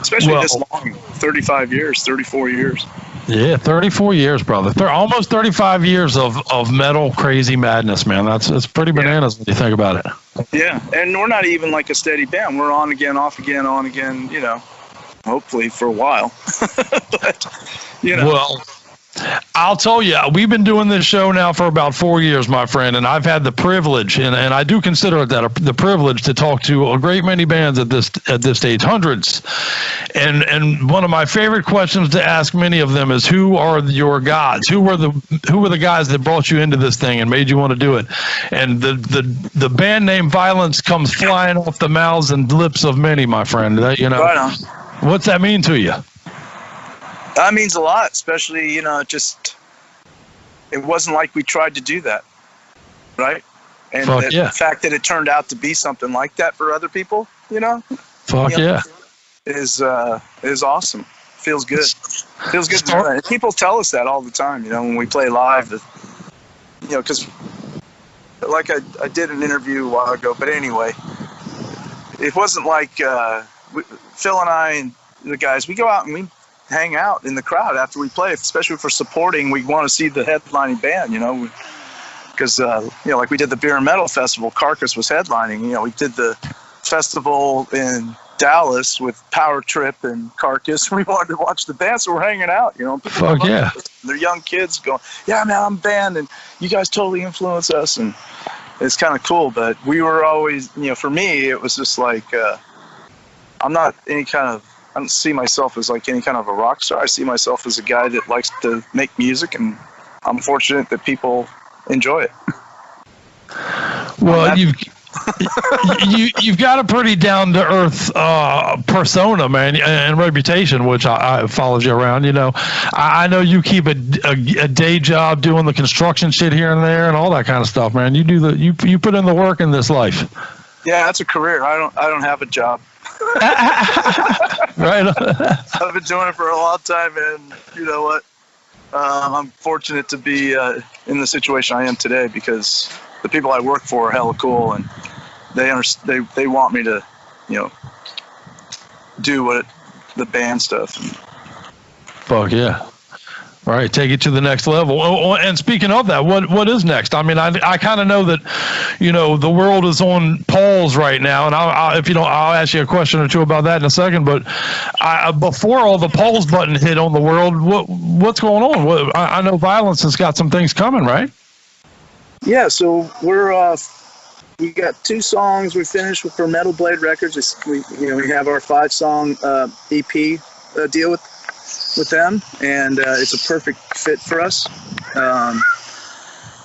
especially this long. 35 years, 34 years. Yeah, 34 years, brother. Almost 35 years of metal crazy madness, man. That's pretty bananas when you think about it. Yeah, and we're not even like a steady band. We're on again, off again, on again. hopefully for a while. But, you know. Well, I'll tell you, we've been doing this show now for about 4 years, my friend, and I've had the privilege, and I do consider it that the privilege to talk to a great many bands at this stage, hundreds. And one of my favorite questions to ask many of them is, who are your gods? Who were the guys that brought you into this thing and made you want to do it? And the band name Vio-Lence comes flying off the mouths and lips of many, my friend. You know, right on. What's that mean to you? That means a lot, especially, you know, it wasn't like we tried to do that, right? And the fact that it turned out to be something like that for other people, you know? Is awesome. Feels good. Feels good. People tell us that all the time, you know, when we play live, that, you know, because like I did an interview a while ago, but anyway, it wasn't like Phil and I and the guys, we go out and we hang out in the crowd after we play, especially for supporting. We want to see the headlining band, you know, because, you know, like we did the Beer and Metal Festival, Carcass was headlining. You know, we did the festival in Dallas with Power Trip and Carcass. We wanted to watch the band, so we're hanging out, you know. Fuck yeah. They're young kids going, yeah, man, I'm a band, and you guys totally influence us, and it's kind of cool. But we were always, you know, for me, it was just like, I'm not any kind of, I don't see myself as like any kind of a rock star. I see myself as a guy that likes to make music, and I'm fortunate that people enjoy it. Well, you've got a pretty down to earth persona, man, and reputation, which I followed you around. You know, I know you keep a day job doing the construction shit here and there and all that kind of stuff, man. You do you put in the work in this life. Yeah, that's a career. I don't have a job. Right. I've been doing it for a long time, and you know what? I'm fortunate to be in the situation I am today, because the people I work for are hella cool, and they want me to, you know, do the band stuff. Fuck yeah. All right, take it to the next level. Oh, and speaking of that, what is next? I mean, I kind of know that, you know, the world is on pause right now, and if you don't, I'll ask you a question or two about that in a second. But before all the pause button hit on the world, what's going on? I know Vio-Lence has got some things coming, right? Yeah, so we got 2 songs we finished for Metal Blade Records. We have our 5-song EP deal with them, and it's a perfect fit for us.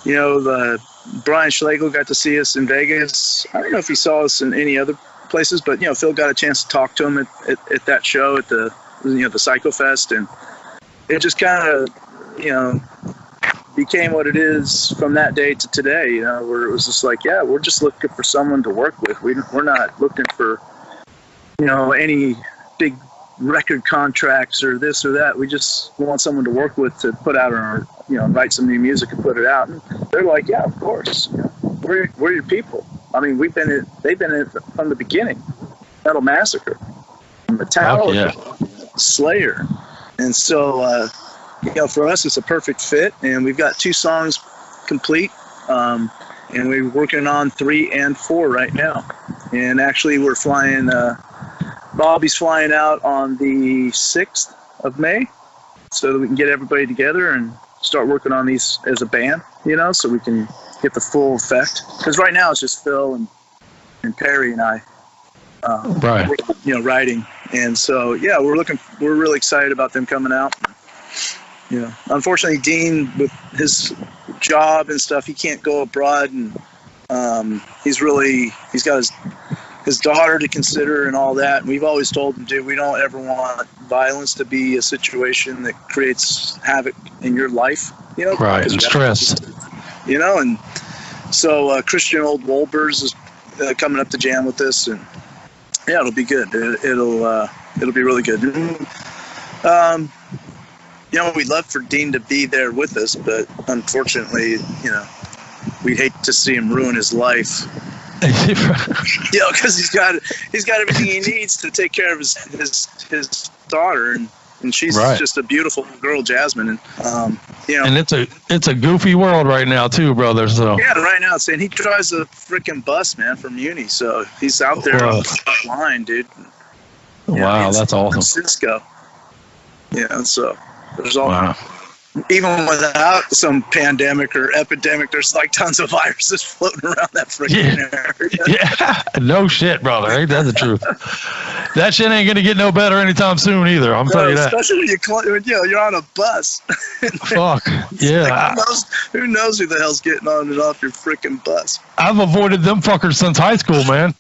You know, Brian Schlegel got to see us in Vegas. I don't know if he saw us in any other places, but, you know, Phil got a chance to talk to him at that show at the Psycho Fest, and it just kind of, you know, became what it is from that day to today, you know, where it was just like, yeah, we're just looking for someone to work with. We're not looking for, you know, any big record contracts or this or that. We just want someone to work with to put out our, you know, write some new music and put it out. And they're like, yeah, of course, you know, we're your people. I mean, they've been in it from the beginning. Metal Massacre, Metallica, Slayer, and so you know, for us it's a perfect fit. And we've got 2 songs complete, and we're working on 3 and 4 right now. And actually, we're flying. Bobby's flying out on the 6th of May, so that we can get everybody together and start working on these as a band, you know, so we can get the full effect. Because right now it's just Phil and Perry and I, right, you know, writing. And so, yeah, we're really excited about them coming out. You know, unfortunately, Dean, with his job and stuff, he can't go abroad, and he's got his daughter to consider and all that. And we've always told him, dude, we don't ever want Vio-Lence to be a situation that creates havoc in your life, you know? Right, and stress. You know, and so Christian Old Wolbers is coming up to jam with us, and yeah, it'll be good. It'll be really good. You know, we'd love for Dean to be there with us, but unfortunately, you know, we'd hate to see him ruin his life. You know, because he's got everything he needs to take care of his daughter, and she's just a beautiful girl, Jasmine, and you know, and it's a goofy world right now too, brother. So yeah, right now, and he drives a freaking bus, man, from uni, so he's out there on the line, dude. Wow, that's awesome. Francisco. Yeah, so there's all. Wow. Even without some pandemic or epidemic, there's like tons of viruses floating around that freaking area. Yeah, no shit, brother. Ain't that the truth? That shit ain't gonna get no better anytime soon either. I'm telling you that. Especially when you're on a bus. Fuck yeah. Like, who knows who the hell's getting on and off your freaking bus? I've avoided them fuckers since high school, man.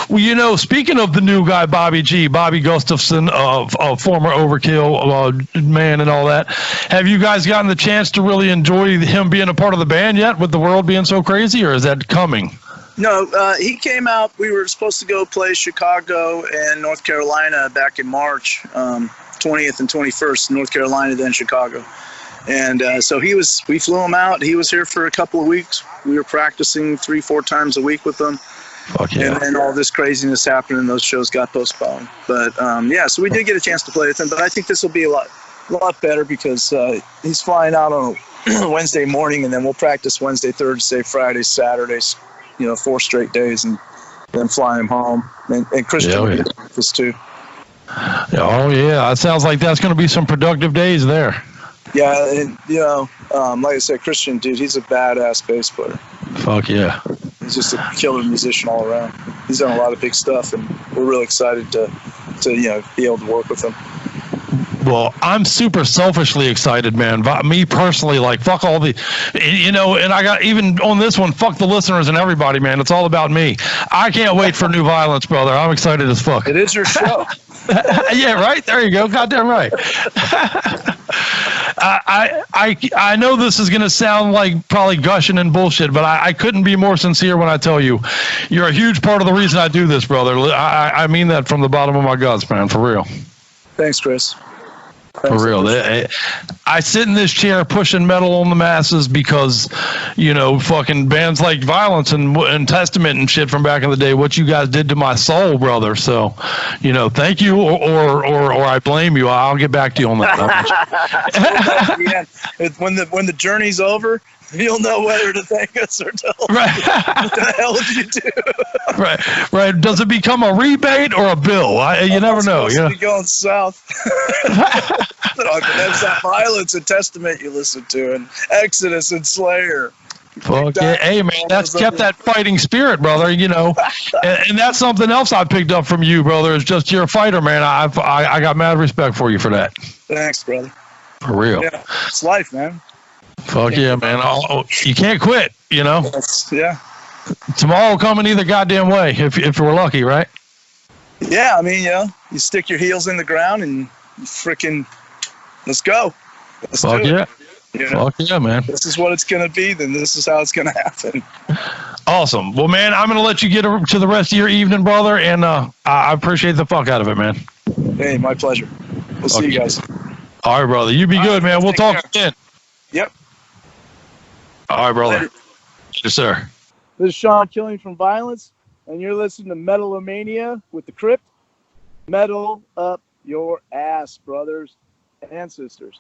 Well, speaking of the new guy, Bobby Gustafson, former Overkill man and all that, have you guys gotten the chance to really enjoy him being a part of the band yet, with the world being so crazy, or is that coming? No, he came out. We were supposed to go play Chicago and North Carolina back in March, 20th and 21st, North Carolina, then Chicago. And so we flew him out. He was here for a couple of weeks. We were practicing 3-4 times a week with him. Fuck yeah. And then all this craziness happened and those shows got postponed. But so we did get a chance to play with him. But I think this will be a lot better because he's flying out on a Wednesday morning, and then we'll practice Wednesday, Thursday, Friday, Saturdays, 4 straight days, and then fly him home. And Christian will be with us too. Oh yeah, it sounds like that's going to be some productive days there. Yeah, and like I said, Christian, dude, he's a badass bass player. Fuck yeah. He's just a killer musician all around. He's done a lot of big stuff, and we're really excited to be able to work with him. Well, I'm super selfishly excited, man. Me personally, like, fuck all the, and I got, even on this one, fuck the listeners and everybody, man. It's all about me. I can't wait for new Vio-Lence, brother. I'm excited as fuck. It is your show. Yeah, right? There you go. Goddamn right. I know this is going to sound like probably gushing and bullshit, but I couldn't be more sincere when I tell you, you're a huge part of the reason I do this, brother. I mean that from the bottom of my guts, man, for real. Thanks, Chris. For real. I sit in this chair pushing metal on the masses because, fucking bands like Vio-Lence and Testament and shit from back in the day, what you guys did to my soul, brother. So, thank you or I blame you. I'll get back to you on that. Yeah. When the journey's over, you'll know whether to thank us or tell us. Right. What the hell did you do? Right. Does it become a rebate or a bill? You never know. Be going south. That's that Vio-Lence and Testament you listen to, and Exodus and Slayer. Fuck yeah. Hey, man, that's kept that fighting spirit, brother, and that's something else I picked up from you, brother, is just you're a fighter, man. I got mad respect for you for that. Thanks, brother. For real. Yeah, it's life, man. Fuck yeah, man. You can't quit, Yeah. Tomorrow will come in either goddamn way if we're lucky, right? Yeah, I mean, you stick your heels in the ground and you freaking, let's go. Let's Fuck do yeah. it. Fuck yeah, man. This is what it's going to be, then this is how it's going to happen. Awesome. Well, man, I'm going to let you get to the rest of your evening, brother, and I appreciate the fuck out of it, man. Hey, my pleasure. We'll see you guys. All right, brother. You be good, man. We'll talk again. Yep. All right, brother. Later. Yes, sir. This is Sean Killian from Vio-Lence, and you're listening to Metal-O-Mania with the Crypt. Metal up your ass, brothers and sisters.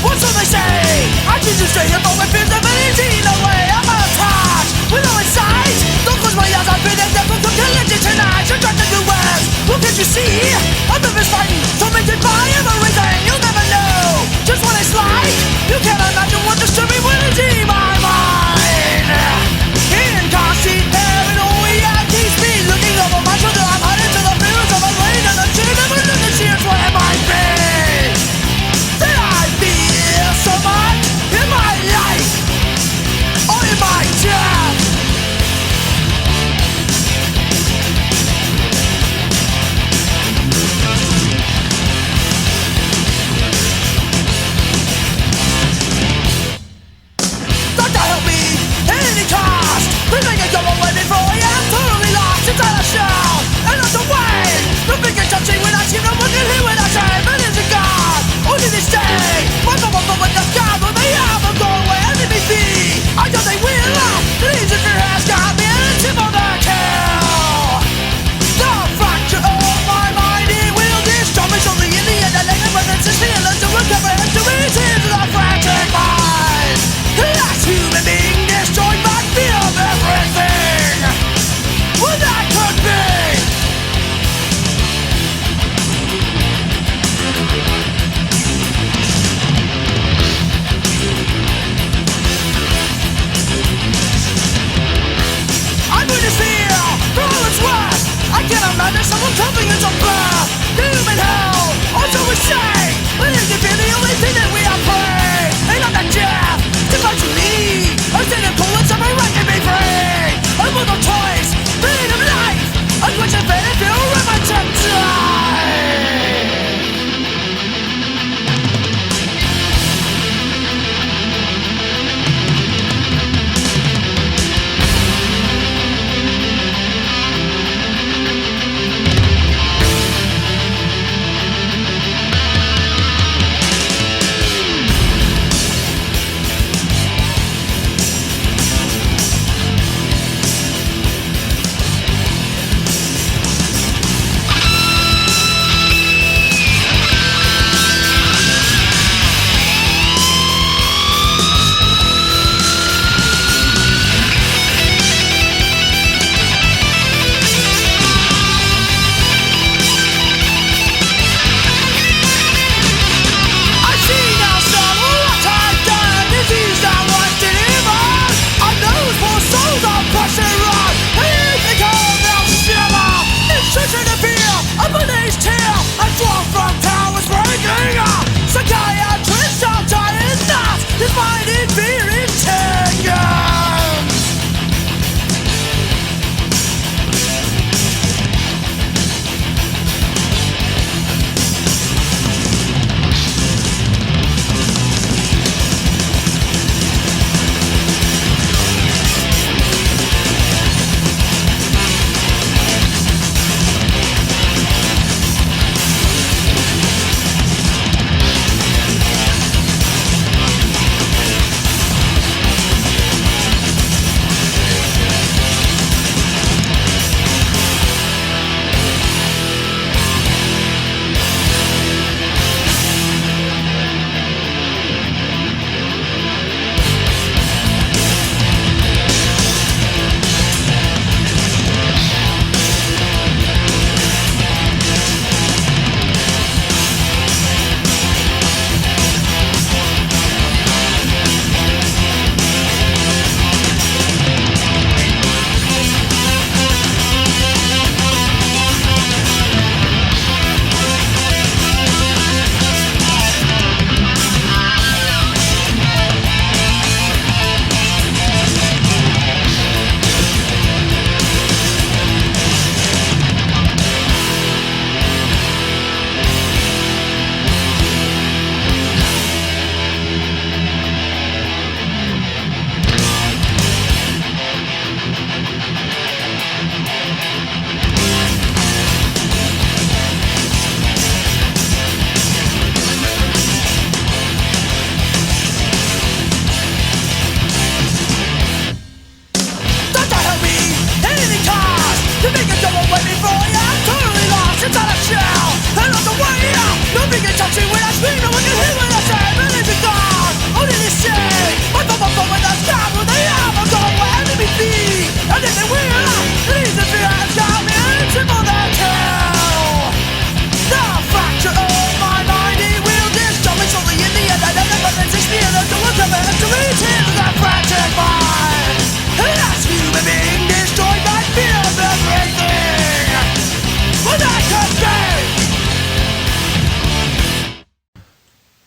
What's all they say? I choose to stay here for my feasibility. No way, I'm out of touch with all inside. Don't close my eyes, I've been at death from totality tonight. You're trying to do west, what can't you see? I'm nervous fighting, tormented by everything. You'll never know just what it's like. You can't imagine what disturbing will achieve my mind. In constant paranoia keeps me looking over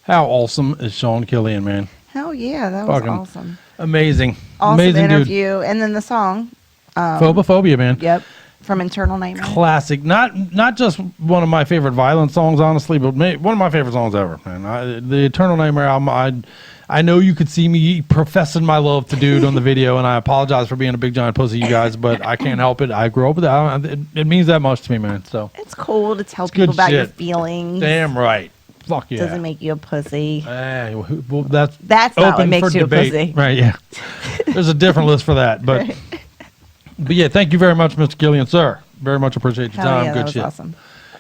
How awesome is Sean Killian, man? Hell yeah, that was Fucking awesome. Amazing. Awesome Amazing interview. And then the song. Phobophobia, man. Yep. From Internal Nightmare. Classic. Not just one of my favorite violent songs, honestly, but one of my favorite songs ever, man. The Eternal Nightmare album, I know you could see me professing my love to Dude on the video, and I apologize for being a big giant pussy, you guys, but I can't help it. I grew up with that. It means that much to me, man. So it's cool to tell people about your feelings. Damn right. Fuck yeah. Doesn't make you a pussy. Well, that's not open what makes for you debate. a pussy. Right, yeah. There's a different list for that. But Right. but yeah, thank you very much, Mr. Killian, sir. Very much appreciate your Hell time. yeah, Good that was shit. awesome.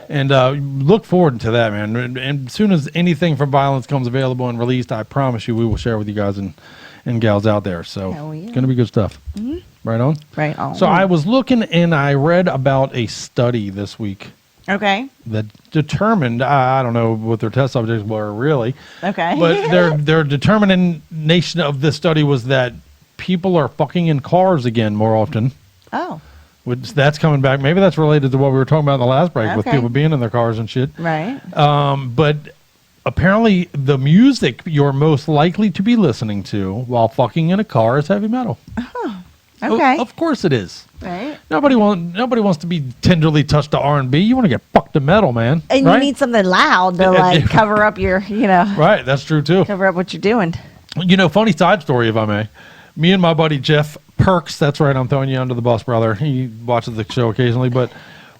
And look forward to that, man. And as soon as anything from Violence comes available and released, I promise you we will share with you guys and gals out there. So it's going to be good stuff. Mm-hmm. Right on? Right on. So I was looking and I read about a study this week Okay. that determined, I don't know what their test subjects were really, Okay. but their determination of this study was that people are fucking in cars again more often. Oh. Which that's coming back. Maybe that's related to what we were talking about in the last break with Okay. people being in their cars and shit. Right. But apparently the music you're most likely to be listening to while fucking in a car is heavy metal. Oh. Okay. Of course it is. Right. Nobody wants to be tenderly touched to R&B. You want to get fucked to metal, man. And right? you need something loud to like cover up your, Right, that's true too. cover up what you're doing. Funny side story, if I may. Me and my buddy Jeff Perks, that's right, I'm throwing you under the bus, brother. He watches the show occasionally, but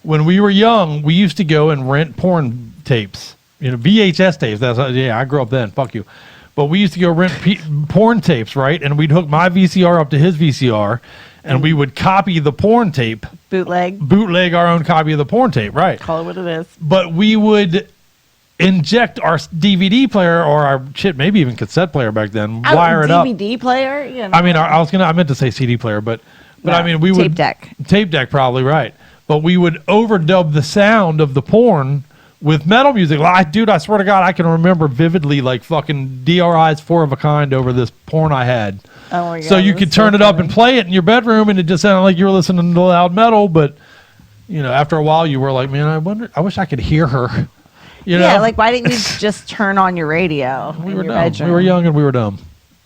when we were young, we used to go and rent porn tapes, VHS tapes. I grew up then. Fuck you. But we used to go rent porn tapes, right? And we'd hook my VCR up to his VCR, and we would copy the porn tape. Bootleg our own copy of the porn tape, right? Call it what it is. But we would inject our DVD player or our maybe even cassette player back then, wire it up. DVD player? I mean, I meant to say CD player, but I mean, we would tape deck, probably right. But we would overdub the sound of the porn with metal music. Dude, I swear to God, I can remember vividly like fucking DRI's Four of a Kind over this porn I had. Oh my God. So you could turn it up and play it in your bedroom, and it just sounded like you were listening to loud metal. But after a while, you were like, man, I wish I could hear her. Yeah, like why didn't you just turn on your radio in your bedroom? We were young and we were dumb.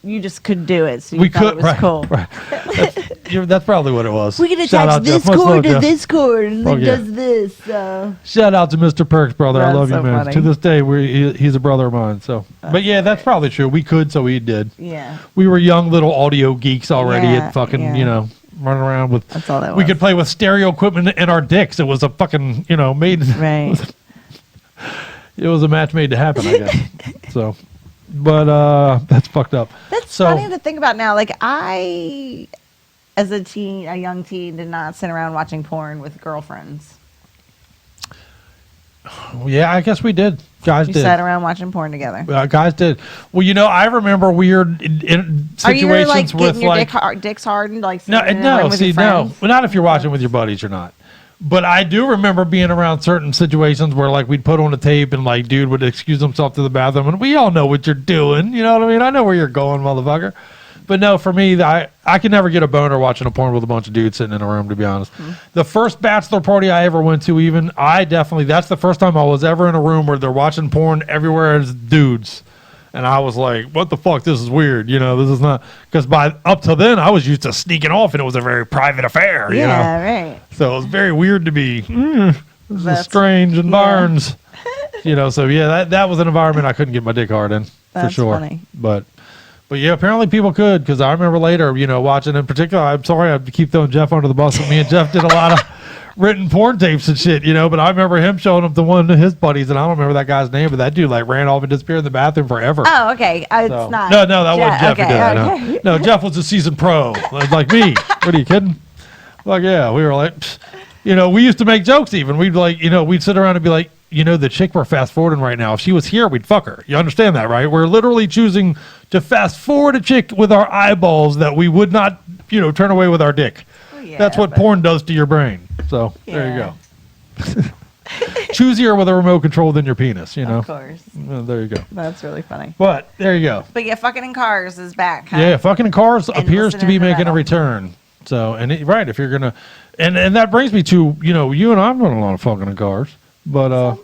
You just couldn't do it, so you We thought could, it was cool. Right. That's probably what it was. We can Shout attach out, this Jeff. Much cord love, to Jeff. this cord, and Oh, it yeah. does this. So. Shout out to Mr. Perks, brother. I That's love you, so man. funny. To this day, he's a brother of mine. So, but yeah, that's probably true. We could, so we did. Yeah. We were young little audio geeks already. Yeah, At fucking, yeah. running around with. That's all that We was. could play with stereo equipment in our dicks. It was a fucking, made. Right. It was a match made to happen, I guess. So, but that's fucked up. That's funny to think about now. Like I, as a young teen, did not sit around watching porn with girlfriends. Yeah, I guess we did. Guys You did. sat around watching porn together. Guys did. Well, I remember weird in Are you situations like with getting your like dicks hardened, like no, sitting in a room no. with See, your no. friends? Well, not if you're watching with your buddies or not. But I do remember being around certain situations where like we'd put on a tape and like dude would excuse himself to the bathroom, and we all know what you're doing. You know what I mean? I know where you're going, motherfucker. But no, for me, I could never get a boner watching a porn with a bunch of dudes sitting in a room, to be honest. The first bachelor party I ever went to, that's the first time I was ever in a room where they're watching porn everywhere as dudes. And I was like, what the fuck? This is weird. This is not, because up till then, I was used to sneaking off and it was a very private affair. Right. So it was very weird to be, this is strange and Barnes. So yeah, that was an environment I couldn't get my dick hard in, for sure. Funny. But yeah, apparently people could, because I remember later, watching in particular, I'm sorry I keep throwing Jeff under the bus, but me and Jeff did a lot of written porn tapes and shit, but I remember him showing them to one of his buddies, and I don't remember that guy's name, but that dude like ran off and disappeared in the bathroom forever. Oh, okay. It's So- not. No, that wasn't Jeff who did that. Okay. No, Jeff was a seasoned pro, like me. What are you kidding? Like, yeah, we were like, we used to make jokes even. We'd like, we'd sit around and be like, the chick we're fast forwarding right now, if she was here, we'd fuck her. You understand that, right? We're literally choosing to fast forward a chick with our eyeballs that we would not, turn away with our dick. Yeah, That's what porn does to your brain. So there you go. Choosier with a remote control than your penis, Of course. Well, there you go. That's really funny. But there you go. But yeah, fucking in cars is back. Huh? Yeah, fucking in cars And appears to listening be to making a metal. return. So, right, if you're gonna, and that brings me to, you and I've done a lot of fucking in cars, but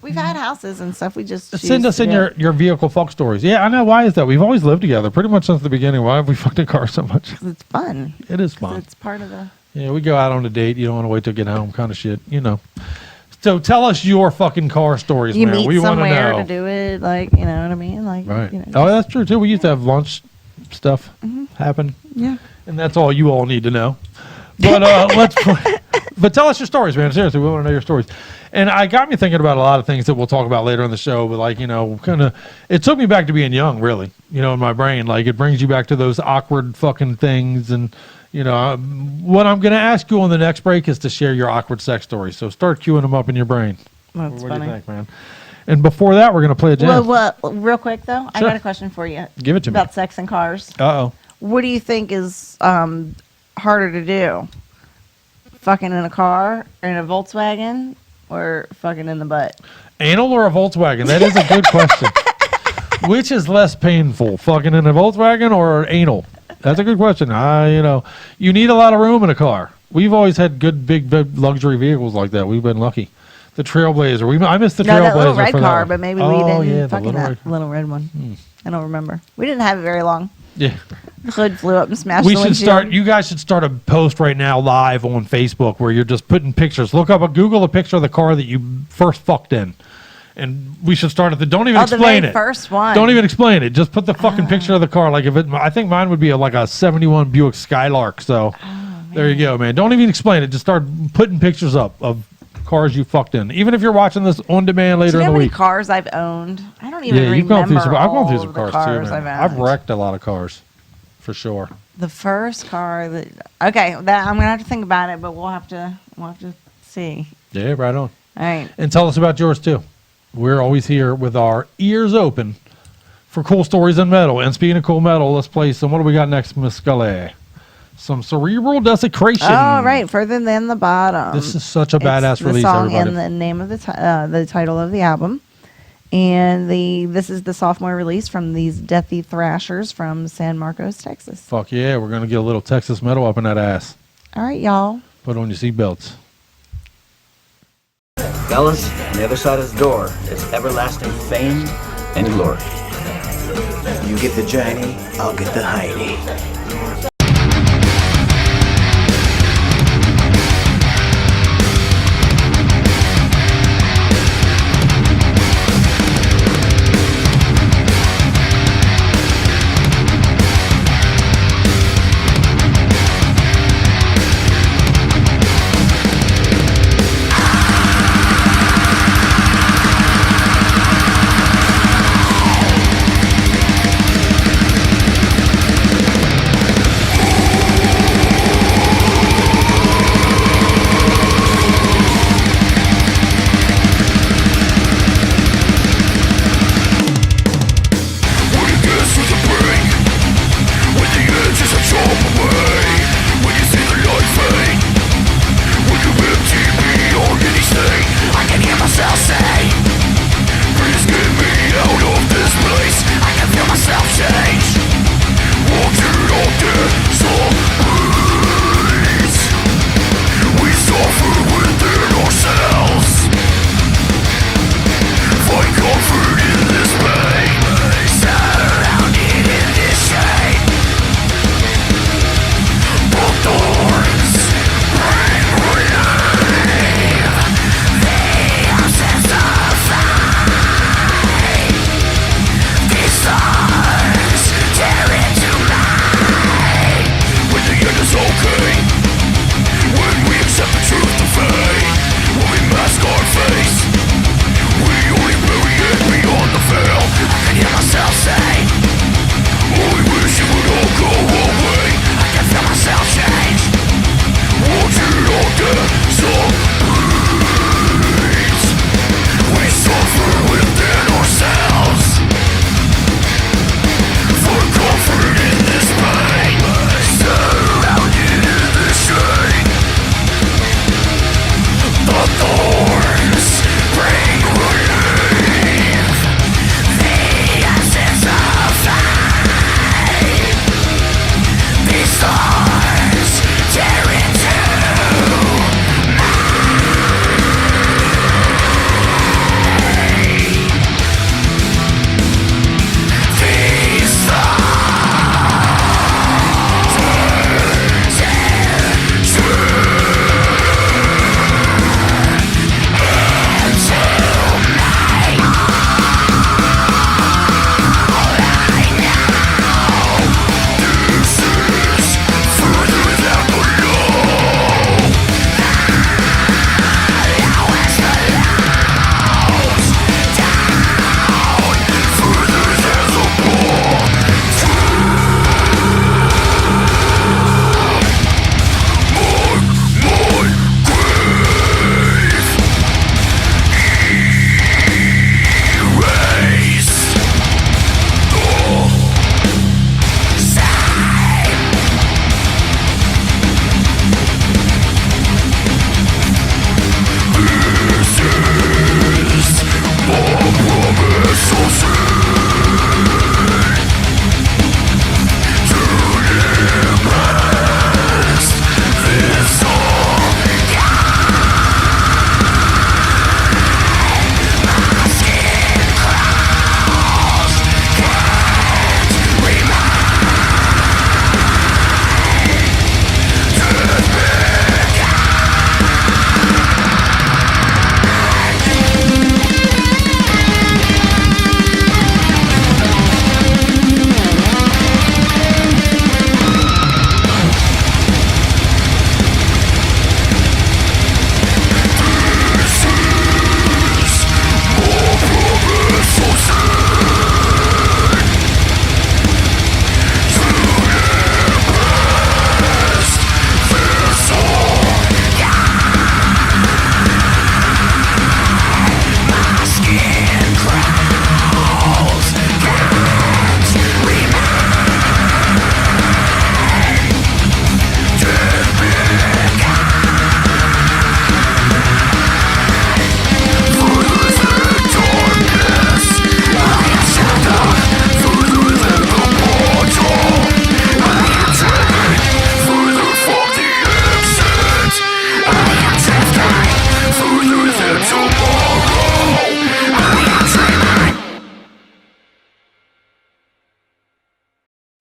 We've had houses and stuff. We just Send us in your vehicle fuck stories. Yeah, I know. Why is that? We've always lived together pretty much since the beginning. Why have we fucked in cars so much? It's fun. It is fun. It's part of the... Yeah, we go out on a date. You don't want to wait till get home kind of shit, you know. So tell us your fucking car stories, You man. meet We want to somewhere know. to do it, like, you know what I mean? Like, Right. you know, Oh, that's true, too. We used to have lunch stuff happen. Yeah. And that's all you all need to know. But but tell us your stories, man. Seriously, we want to know your stories. And I got me thinking about a lot of things that we'll talk about later in the show. But like, you know, kind of, it took me back to being young, really. You know, in my brain, like it brings you back to those awkward fucking things. And you know, what I'm going to ask you on the next break is to share your awkward sex stories. So start queuing them up in your brain. That's what funny. do you think, man? And before that, we're going to play a jam. Well, real quick, though, I Sure. got a question for you. Give it to me. About sex and cars. Uh-oh. What do you think is harder to do? Fucking in a car, in a Volkswagen, or fucking in the butt? Anal or a Volkswagen? That is a good question. Which is less painful, fucking in a Volkswagen or anal? That's a good question. You know, you need a lot of room in a car. We've always had good, big luxury vehicles like that. We've been lucky. The Trailblazer. I missed the Trailblazer. That little red for that car, one. but maybe we didn't Yeah, fucking that little red one. I don't remember. We didn't have it very long. Yeah. The hood flew up and smashed We the should windshield. start. You guys should start a post right now live on Facebook where you're just putting pictures. Google a picture of the car that you first fucked in, and we should start at the. Don't even explain the very it. first one. Don't even explain it. Just put the fucking picture of the car. Like if it, I think mine would be like a '71 Buick Skylark. So there you go, man. Don't even explain it. Just start putting pictures up of cars you fucked in. Even if you're watching this on demand later Do you know in how the many week. cars I've owned? I don't even Yeah, you've remember. gone through some. I've gone through all some of the cars too, I've man. I've owned. wrecked a lot of cars, for sure. The first car that I'm gonna have to think about it, but we'll have to see. Yeah, right on. All right. And tell us about yours too. We're always here with our ears open for cool stories in metal. And speaking of cool metal, let's play some. What do we got next, Miss Scully? Some Cerebral Desecration. Oh, right, Further Than the Bottom. This is such a badass It's release, the song everybody. and the name of the title of the album. And this is the sophomore release from these Deathy Thrashers from San Marcos, Texas. Fuck yeah, we're going to get a little Texas metal up in that ass. All right, y'all. Put on your seatbelts. Fellas, on the other side of the door is everlasting fame and glory. You get the Johnny, I'll get the Heidi.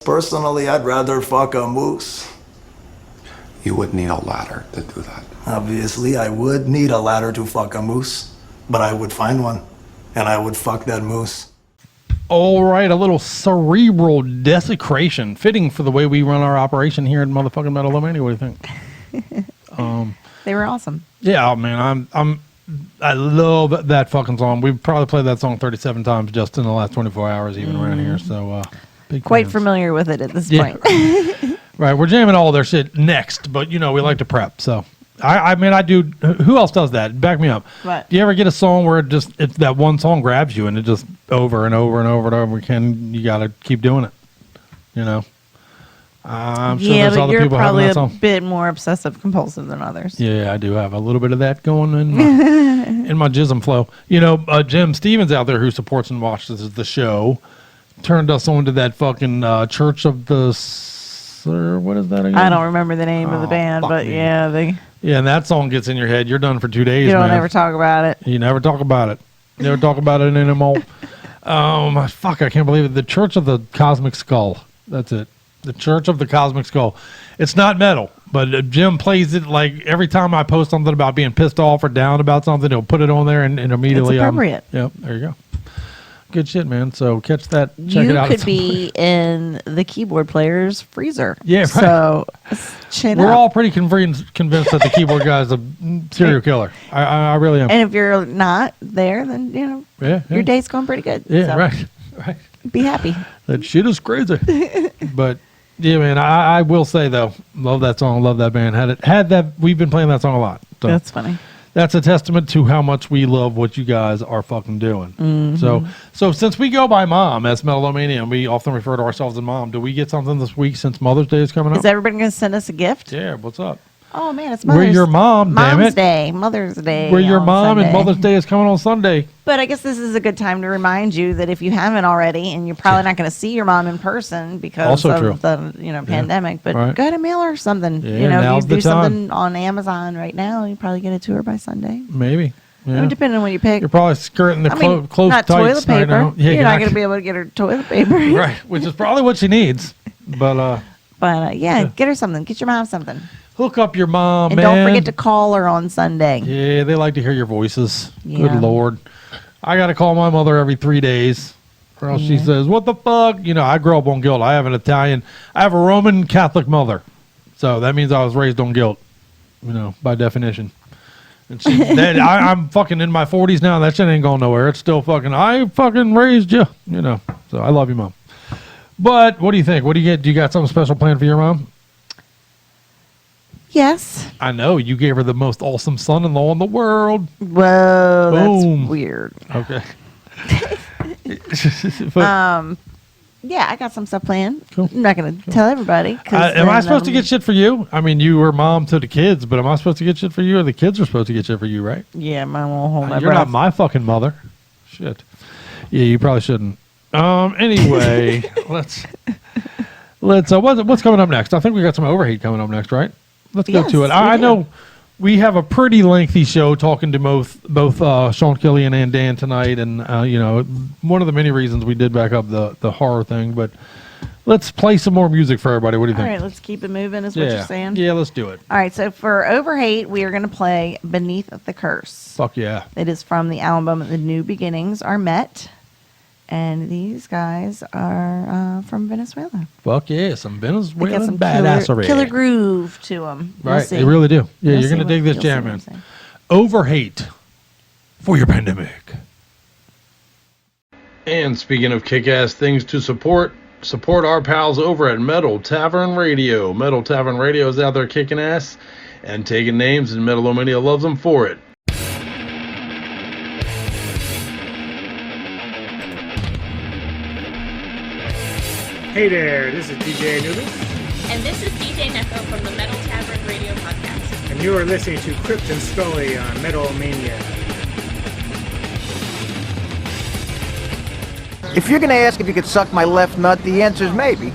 Personally, I'd rather fuck a moose. You would need a ladder to do that. Obviously, I would need a ladder to fuck a moose, but I would find one, and I would fuck that moose. All right, a little cerebral desecration, fitting for the way we run our operation here in motherfucking Metal-O-Mania. What do you think? They were awesome. Yeah, man, I love that fucking song. We've probably played that song 37 times just in the last 24 hours, even around here. So, big Quite fans. familiar with it at this point. Right, we're jamming all their shit next, but we like to prep. So, I mean, I do. Who else does that? Back me up. What? Do you ever get a song where if that one song grabs you and it just over and over and over and over again, you got to keep doing it? I'm sure there's but other you're people having probably that a song. bit more obsessive compulsive than others. Yeah, I do have a little bit of that going in my jism flow. Jim Stevens out there who supports and watches the show turned us on to that fucking Church of the what is that again? I don't remember the name of the band, but yeah, and that song gets in your head. You're done for 2 days. You don't man. ever talk about it. You never talk about it. You never talk about it anymore. Fuck! I can't believe it. The Church of the Cosmic Skull. That's it. The Church of the Cosmic Skull. It's not metal, but Jim plays it like every time I post something about being pissed off or down about something, he'll put it on there and immediately. It's appropriate. Yep, there you go. Good shit, man. So catch that. Check it out. You could be in the keyboard player's freezer. Yeah, right. So we're all pretty convinced that the keyboard guy's a serial killer. I really am. And if you're not there, then your day's going pretty good. Yeah, so right. Be happy. That shit is crazy. But yeah, man, I will say though, love that song, love that band. Had that. We've been playing that song a lot. So that's funny. That's a testament to how much we love what you guys are fucking doing. Mm-hmm. So since we go by Mom as Metal-O-Mania, and we often refer to ourselves as Mom, do we get something this week since Mother's Day is coming up? Is everybody going to send us a gift? Yeah, what's up? Oh man, it's We're your mom, damn Mom's it. Day, Mother's Day. We're your on mom, Sunday. and Mother's Day is coming on Sunday. But I guess this is a good time to remind you that if you haven't already, and you're probably not going to see your mom in person because Also of true. the pandemic, but Right. go ahead and mail her something. Yeah, if now's you the do time. something on Amazon right now, you probably get it to her by Sunday. Maybe. Yeah. Depending on what you pick. You're probably skirting the close not tights toilet paper. right now. Yeah, you're not going to be able to get her toilet paper. Right, which is probably what she needs. But get her something. Get your mom something. Hook up your mom, And man. don't forget to call her on Sunday. Yeah, they like to hear your voices. Yeah. Good Lord. I got to call my mother every 3 days. Or else she says, what the fuck? I grew up on guilt. I have a Roman Catholic mother. So that means I was raised on guilt, by definition. And I'm fucking in my 40s now. That shit ain't going nowhere. It's still fucking, I fucking raised you, So I love you, Mom. But what do you think? What do you get? Do you got something special planned for your mom? Yes. I know. You gave her the most awesome son-in-law in the world. Whoa, Boom. that's weird. Okay. Yeah, I got some stuff planned. Cool. I'm not going to tell everybody. Am I supposed to get shit for you? I mean, you were mom to the kids, but am I supposed to get shit for you, or the kids are supposed to get shit for you, right? Yeah, mine won't hold my You're breath. not my fucking mother. Shit. Yeah, you probably shouldn't. Anyway, let's what's coming up next? I think we got some overheat coming up next, right? Let's go to it. I know we have a pretty lengthy show talking to both Sean Killian and Dan tonight, and one of the many reasons we did back up the horror thing. But let's play some more music for everybody. What do you think? All right, let's keep it moving. Is what you're saying? Yeah, let's do it. All right, so for overhate, we are going to play "Beneath the Curse." Fuck yeah! It is from the album "The New Beginnings Are Met." And these guys are from Venezuela. Fuck yeah, some Venezuelan They got some badassery. killer groove to them. Right, they really do. Yeah, you're going to dig this jam, man. Overhate for your pandemic. And speaking of kick-ass things to support our pals over at Metal Tavern Radio. Metal Tavern Radio is out there kicking ass and taking names, and Metal-O-Mania loves them for it. Hey there, this is DJ Noodle. And this is DJ Neko from the Metal Tavern Radio Podcast. And you are listening to Crypt and Scully on Metal-O-Mania. If you're gonna ask if you could suck my left nut, the answer is maybe.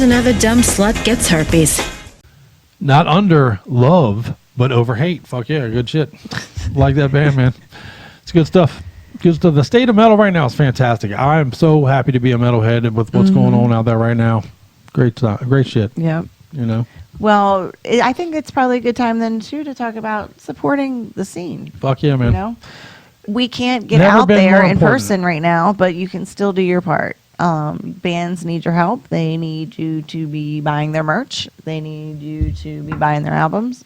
another dumb slut gets herpes. Not under love, but over hate. Fuck yeah, good shit. Like that band, man. It's good stuff. Good stuff. The state of metal right now is fantastic. I am so happy to be a metalhead with what's going on out there right now. Great shit. Yep. You know? Well, I think it's probably a good time then, too, to talk about supporting the scene. Fuck yeah, man. You know? We can't get Never out been there more in important. person right now, but you can still do your part. Bands need your help. They need you to be buying their merch. They need you to be buying their albums.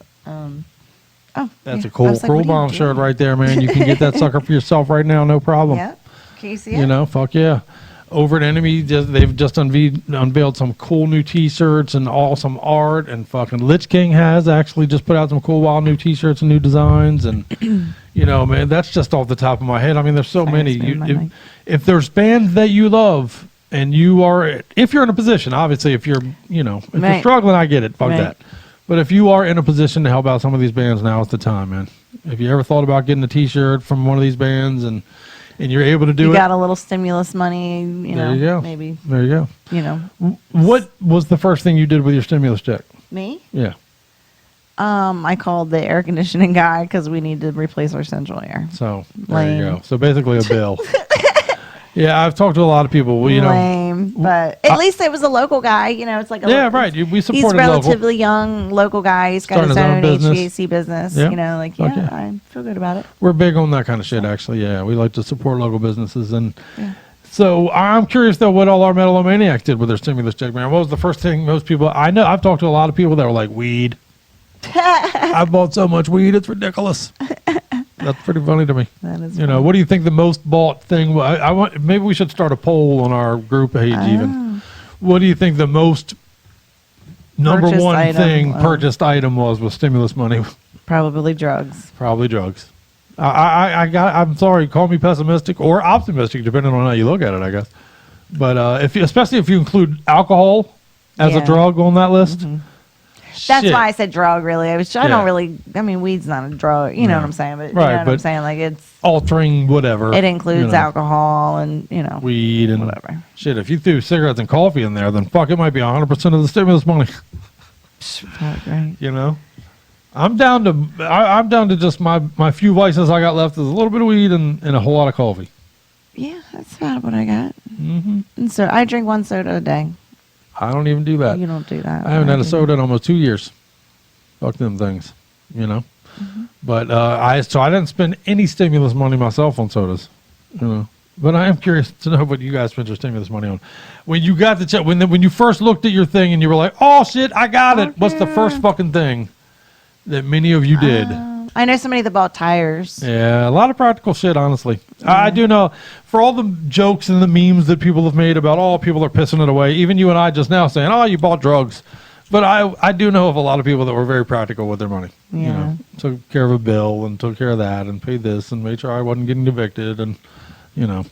That's a cool bomb shirt right there, man. You can get that sucker for yourself right now, no problem. Yeah. Can you see it? You know, fuck yeah. Over at Enemy, they've just unveiled some cool new T-shirts and awesome art, and fucking Lich King has actually just put out some cool, wild new T-shirts and new designs, and you know, man, that's just off the top of my head. I mean, there's so many. If there's bands that you love, and if you're in a position, obviously, if you're struggling, I get it. Fuck that. But if you are in a position to help out some of these bands, now is the time, man. If you ever thought about getting a T-shirt from one of these bands and you're able to do it. You got a little stimulus money, There you go. maybe. There you go. You know. What was the first thing you did with your stimulus check? Me? Yeah. I called the air conditioning guy because we need to replace our central air. So there you go. So basically a bill. Yeah, I've talked to a lot of people. Well, Lame, but at least it was a local guy. You know, it's like right. We supported he's local. relatively young local guy. He's got his own HVAC business. Yeah. You know, like Okay. I feel good about it. We're big on that kind of shit, actually. Yeah, we like to support local businesses, and so I'm curious though what all our Metal-O-Maniacs did with their stimulus check, man. What was the first thing most people? I know I've talked to a lot of people that were like weed. I bought so much weed, it's ridiculous. That's pretty funny to me. That is. You know, what do you think the most bought thing? I want. Maybe we should start a poll on our group page. Even. What do you think the most number Purchased one item, thing purchased item was with stimulus money? Probably drugs. Probably drugs. I'm sorry. Call me pessimistic or optimistic, depending on how you look at it, I guess. But especially if you include alcohol as a drug on that list. That's why I said drug. Really, I don't really. I mean, weed's not a drug. You know what I'm saying? But you know what I'm saying? Like it's altering whatever. It includes alcohol and weed and whatever. Shit, if you threw cigarettes and coffee in there, then fuck, it might be 100% of the stimulus money. Right. You know, I'm down to just my few vices I got left is a little bit of weed and a whole lot of coffee. Yeah, that's about what I got. Mm-hmm. And so I drink one soda a day. I don't even do that. You don't do that. I haven't had a soda in almost 2 years. Fuck them things, you know. But I didn't spend any stimulus money myself on sodas, you know. But I am curious to know what you guys spent your stimulus money on. When you got the check, when you first looked at your thing and you were like, "Oh shit, I got it." What's the first fucking thing that many of you did? I know somebody that bought tires. Yeah, a lot of practical shit, honestly. I do know, for all the jokes and the memes that people have made about, oh, people are pissing it away, even you and I just now saying, oh, you bought drugs. But I do know of a lot of people that were very practical with their money. Yeah. You know, took care of a bill and took care of that and paid this and made sure I wasn't getting evicted and, you know.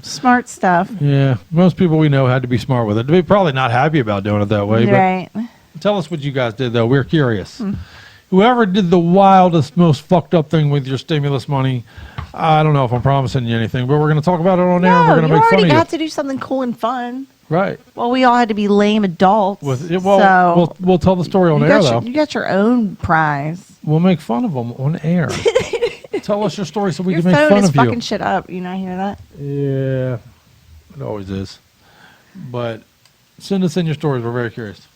Smart stuff. Yeah, most people we know had to be smart with it. They're probably not happy about doing it that way. Right. But tell us what you guys did, though. We're curious. Whoever did the wildest, most fucked up thing with your stimulus money, I don't know if I'm promising you anything, but we're going to talk about it on air. And we're going to make fun of you. You already got to do something cool and fun. Right. Well, we all had to be lame adults. We'll tell the story on air, though. You got your own prize. We'll make fun of them on air. Tell us your story so we can Your make fun phone is of you. fucking shit up. You not hear that? Yeah, it always is. But send us in your stories. We're very curious.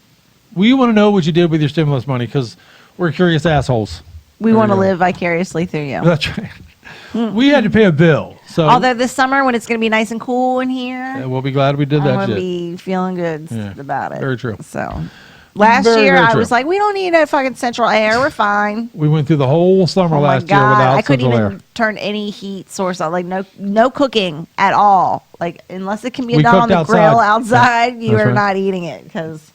We want to know what you did with your stimulus money because we're curious assholes. We want to live vicariously through you. That's right. We had to pay a bill. So although this summer when it's going to be nice and cool in here, we'll be glad we did that I'm going to shit. be feeling good about it. Very true. So last year I was like, we don't need a fucking central air. We're fine. We went through the whole summer last year without I couldn't central even turn any heat source on. Like no cooking at all. Like unless it can be done on the grill outside, you are not eating it because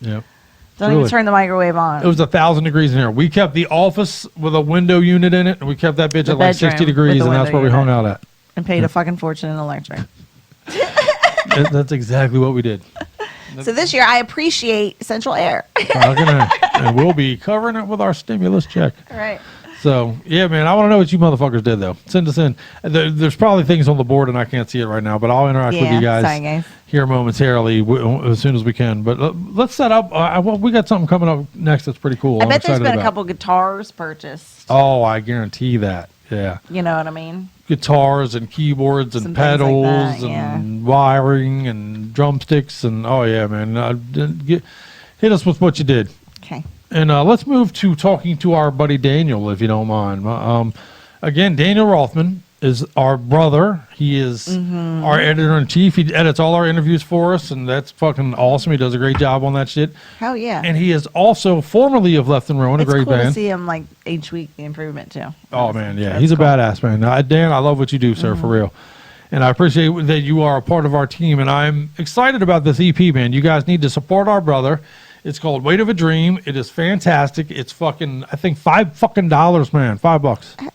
don't even turn the microwave on. It was 1,000 degrees in here. We kept the office with a window unit in it, and we kept that bitch at like 60 degrees, and that's where we hung out at. And paid a fucking fortune in electric. That's exactly what we did. So this year, I appreciate central air. And we'll be covering it with our stimulus check. All right. So, yeah, man, I want to know what you motherfuckers did, though. Send us in. There's probably things on the board, and I can't see it right now, but I'll interact with you guys, sorry, guys. here momentarily as soon as we can. But let's set up. Well, we got something coming up next that's pretty cool. I bet there's been a couple guitars purchased. Oh, I guarantee that. Yeah. You know what I mean? Guitars and keyboards and pedals like that, and wiring and drumsticks and oh yeah, man. Hit us with what you did. Okay. And let's move to talking to our buddy Daniel, if you don't mind. Again, Daniel Rothman is our brother. He is our editor-in-chief. He edits all our interviews for us, and that's fucking awesome. He does a great job on that shit. Hell yeah. And he is also formerly of Left and Ruin, a great cool band. to see him like each week, the improvement too. Oh, man, yeah. He's a badass, man. Dan, I love what you do, sir, for real. And I appreciate that you are a part of our team, and I'm excited about this EP, man. You guys need to support our brother. It's called Weight of a Dream. It is fantastic. It's fucking, I think, $5, man. $5.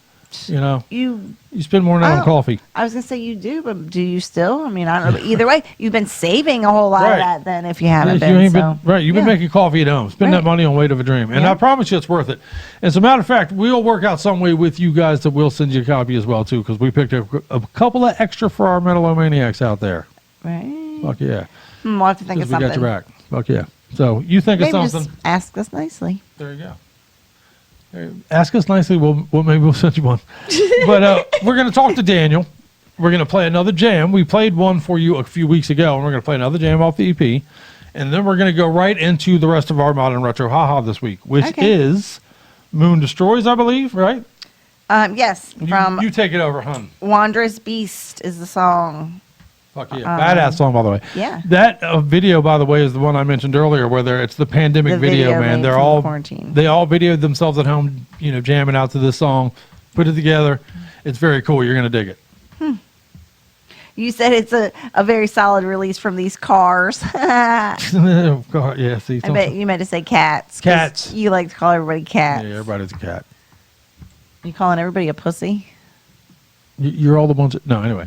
You know, you spend more than that on coffee. I was gonna say you do, but do you still? I mean, I don't know. But either way, you've been saving a whole lot of that. Then, if you haven't You've been making coffee at home. Spend that money on Weight of a Dream, and I promise you, it's worth it. As a matter of fact, we'll work out some way with you guys that we'll send you a copy as well too, because we picked up a couple of extra for our Metal-O-Maniacs out there. Right. Fuck yeah. We'll have to think of something. We got your back. Fuck yeah. So you think of something? Just ask us nicely. There you go. Ask us nicely. Maybe we'll send you one. But we're going to talk to Daniel. We're going to play another jam. We played one for you a few weeks ago, and we're going to play another jam off the EP. And then we're going to go right into the rest of our Modern Retro Haha this week, which is Moon Destroys, I believe, right? Yes. You take it over, hun. Wondrous Beast is the song. Fuck yeah. Badass song, by the way. Yeah. That video, by the way, is the one I mentioned earlier, where it's the pandemic video, man. They're all quarantine. They all videoed themselves at home, jamming out to this song, put it together. It's very cool. You're going to dig it. You said it's a very solid release from these cars. Oh, God, yeah. See, I bet you meant to say cats. Cats. You like to call everybody cats. Yeah, everybody's a cat. You calling everybody a pussy? You're all the ones no, anyway.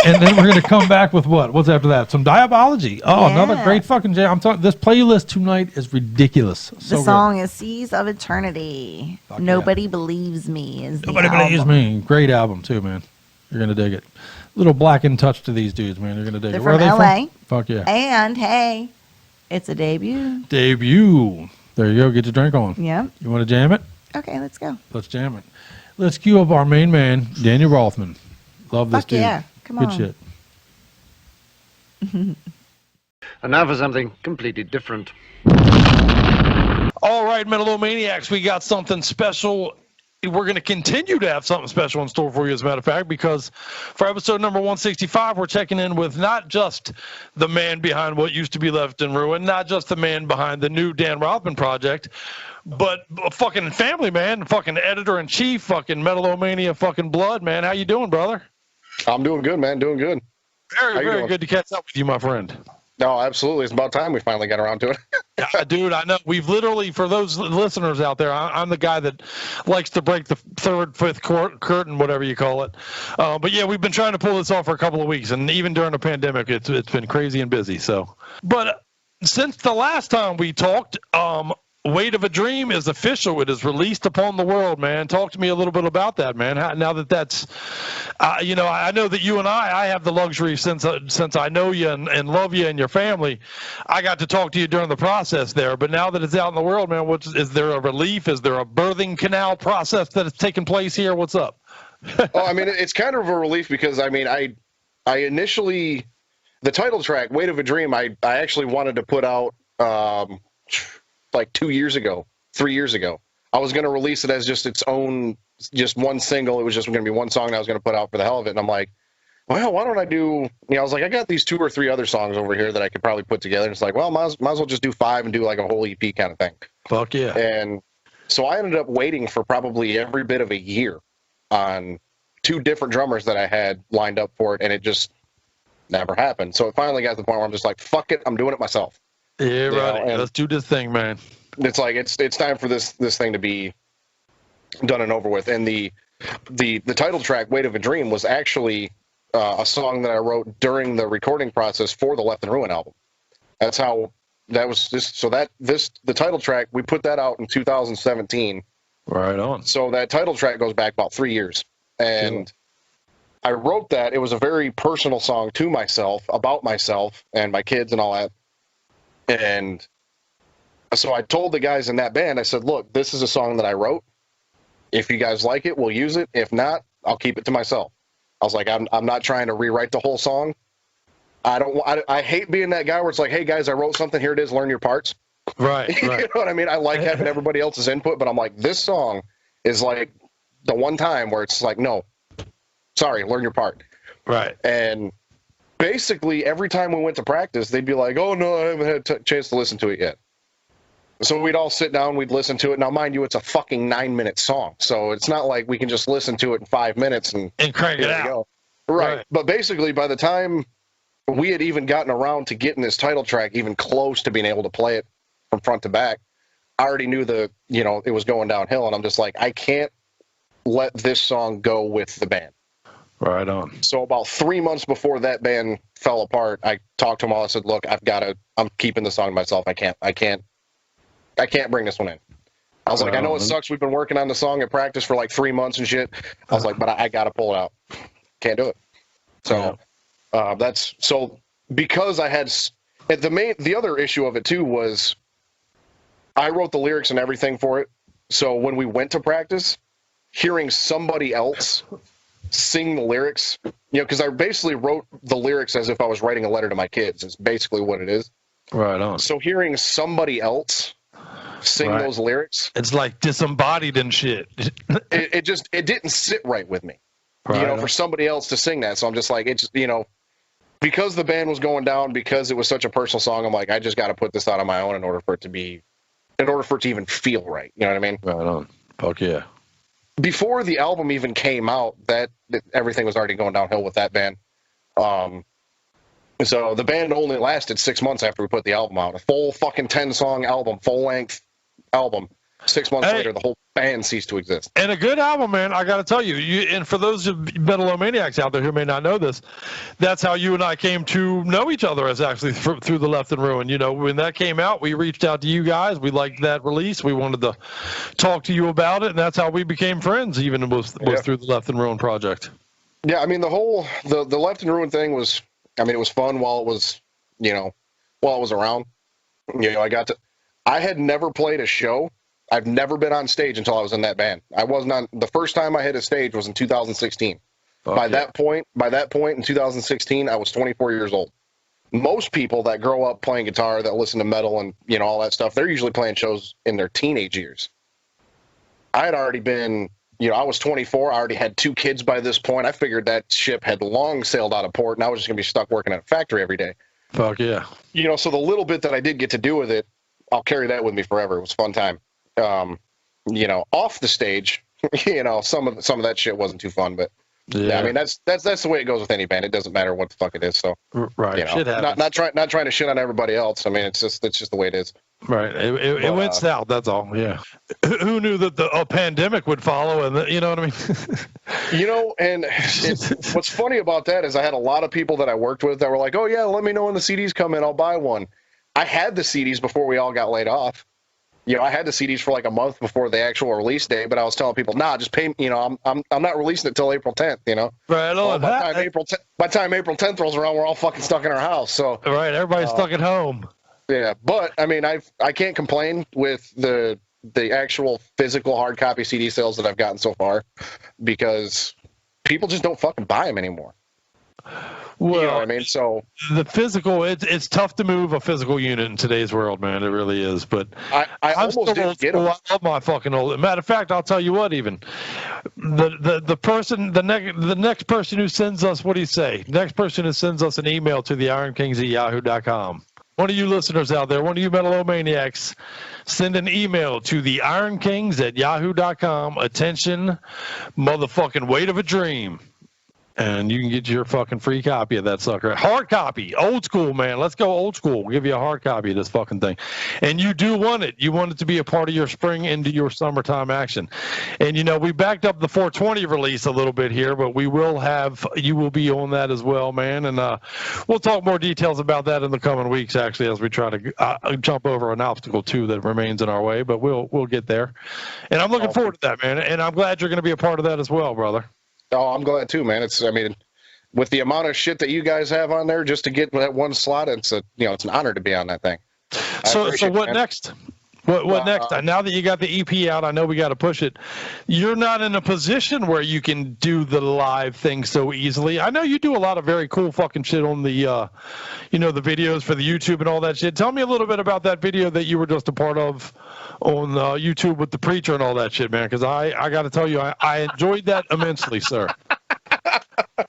And then we're going to come back with what? What's after that? Some Diabology. Oh, another great fucking jam. I'm talking. This playlist tonight is ridiculous. The song is Seas of Eternity. Nobody Believes Me is the Nobody Believes Me. Great album, too, man. You're going to dig it. Little Black in touch to these dudes, man. You're going to dig They're it. Where from are they LA. from? Fuck yeah. And, hey, it's a debut. Debut. There you go. Get your drink on. Yep. You want to jam it? Okay, let's go. Let's jam it. Let's cue up our main man, Daniel Rothman. Love this dude. Yeah. Come Good on. shit. And now for something completely different. All right, Metal-O-Maniacs, we got something special. We're going to continue to have something special in store for you, as a matter of fact, because for episode number 165, we're checking in with not just the man behind what used to be Left in Ruin, not just the man behind the new Dan Rothman project, but a fucking family man, fucking editor-in-chief, fucking Metal-O-Mania, fucking blood, man. How you doing, brother? I'm doing good, man. Doing good. Very good to catch up with you, my friend. No, absolutely. It's about time we finally got around to it. Yeah, dude, I know. We've literally, for those listeners out there, I'm the guy that likes to break the third, fifth curtain, whatever you call it. But yeah, we've been trying to pull this off for a couple of weeks, and even during the pandemic, it's been crazy and busy. So, but since the last time we talked, Weight of a Dream is official. It is released upon the world, man. Talk to me a little bit about that, man. Now that's, I know that you and I have the luxury since I know you and love you and your family. I got to talk to you during the process there. But now that it's out in the world, man, is there a relief? Is there a birthing canal process that is taking place here? What's up? Oh, I mean, it's kind of a relief because, I mean, I initially, the title track, Weight of a Dream, I actually wanted to put out like 3 years ago. I was going to release it as just its own, just one single. It was just going to be one song that I was going to put out for the hell of it. And I'm like, well, why don't I do, I was like, I got these 2 or 3 other songs over here that I could probably put together. And it's like, well, might as well just do 5 and do like a whole EP kind of thing. Fuck yeah. And so I ended up waiting for probably every bit of a year on 2 different drummers that I had lined up for it. And it just never happened. So it finally got to the point where I'm just like, fuck it. I'm doing it myself. Yeah, right. Let's do this thing, man. It's like it's time for this thing to be done and over with. And the title track, Weight of a Dream, was actually a song that I wrote during the recording process for the Left in Ruin album. That's how that was. The title track, we put that out in 2017. Right on. So that title track goes back about 3 years, and I wrote that. It was a very personal song to myself, about myself and my kids and all that. And so I told the guys in that band, I said, look, this is a song that I wrote. If you guys like it, we'll use it. If not, I'll keep it to myself. I was like, I'm not trying to rewrite the whole song. I hate being that guy where it's like, hey guys, I wrote something, here it is, learn your parts. Right. You know what I mean? I like having everybody else's input, but I'm like, this song is like the one time where it's like, no, sorry, learn your part. Right. And basically every time we went to practice, they'd be like, oh no, I haven't had a chance to listen to it yet. So we'd all sit down, we'd listen to it. Now, mind you, it's a fucking 9-minute song. So it's not like we can just listen to it in 5 minutes and crank it out. Go. Right. But basically, by the time we had even gotten around to getting this title track even close to being able to play it from front to back, I already knew it was going downhill. And I'm just like, I can't let this song go with the band. Right on. So about 3 months before that band fell apart, I talked to them all. I said, look, I'm keeping the song to myself. I can't bring this one in. I was like, I know it sucks. We've been working on the song at practice for like 3 months and shit. I was like, but I got to pull it out. Can't do it. So because I had the other issue of it too was I wrote the lyrics and everything for it. So when we went to practice, hearing somebody else sing the lyrics, because I basically wrote the lyrics as if I was writing a letter to my kids. Is basically what it is. Right on. So hearing somebody else sing those lyrics, it's like disembodied and shit. it didn't sit right with me, for somebody else to sing that. So I'm just like, it's because the band was going down, because it was such a personal song. I'm like, I just got to put this out on my own in order for it to even feel right. You know what I mean? Right on. Fuck yeah. Before the album even came out, that everything was already going downhill with that band. So the band only lasted 6 months after we put the album out. A full fucking 10-song album, full-length album. 6 months later, the whole band ceased to exist. And a good album, man. I got to tell you, and for those Metal-O-Maniacs out there who may not know this, that's how you and I came to know each other, as actually through the Left in Ruin. When that came out, we reached out to you guys. We liked that release. We wanted to talk to you about it, and that's how we became friends. Even was through the Left in Ruin project. Yeah, I mean the Left in Ruin thing was. I mean, it was fun while it was, around. I had never played a show. I've never been on stage until I was in that band. I wasn't on. The first time I hit a stage was in 2016. By that point in 2016, I was 24 years old. Most people that grow up playing guitar, that listen to metal and all that stuff, they're usually playing shows in their teenage years. I had already been. I was 24. I already had 2 kids by this point. I figured that ship had long sailed out of port, and I was just going to be stuck working at a factory every day. Fuck yeah. So the little bit that I did get to do with it, I'll carry that with me forever. It was a fun time. Off the stage, some of that shit wasn't too fun, but yeah, I mean that's the way it goes with any band. It doesn't matter what the fuck it is. So right, shit happens. Not trying to shit on everybody else. I mean, it's just the way it is. Right. It went south. That's all. Yeah. Who knew that a pandemic would follow? And you know what I mean? And what's funny about that is I had a lot of people that I worked with that were like, "Oh yeah, let me know when the CDs come in. I'll buy one." I had the CDs before we all got laid off. I had the CDs for like a month before the actual release date, but I was telling people, nah, just pay me. I'm not releasing it till April 10th. Right on. By the time April 10th rolls around, we're all fucking stuck in our house. So everybody's stuck at home. Yeah, but I mean, I can't complain with the actual physical hard copy CD sales that I've gotten so far, because people just don't fucking buy them anymore. Well, you know what I mean? So the physical, it's tough to move a physical unit in today's world, man. It really is. But I almost didn't get them. I love my fucking old. Matter of fact, I'll tell you what. Even the next person who sends us, what do you say? Next person who sends us an email to the IronKings@yahoo.com. One of you listeners out there, one of you Metal-O-Maniacs, send an email to the IronKings@yahoo.com. Attention, motherfucking weight of a dream. And you can get your fucking free copy of that sucker. Hard copy. Old school, man. Let's go old school. We'll give you a hard copy of this fucking thing. And you do want it. You want it to be a part of your spring into your summertime action. And, we backed up the 420 release a little bit here, but you will be on that as well, man. And we'll talk more details about that in the coming weeks, actually, as we try to jump over an obstacle, too, that remains in our way. But we'll get there. And I'm looking forward to that, man. And I'm glad you're going to be a part of that as well, brother. Oh, I'm glad too, man. I mean, with the amount of shit that you guys have on there, just to get that one slot, it's an honor to be on that thing. So what next? What next? Now that you got the EP out, I know we got to push it. You're not in a position where you can do the live thing so easily. I know you do a lot of very cool fucking shit on the, the videos for the YouTube and all that shit. Tell me a little bit about that video that you were just a part of on YouTube with the preacher and all that shit, man. Because I got to tell you, I enjoyed that immensely, sir.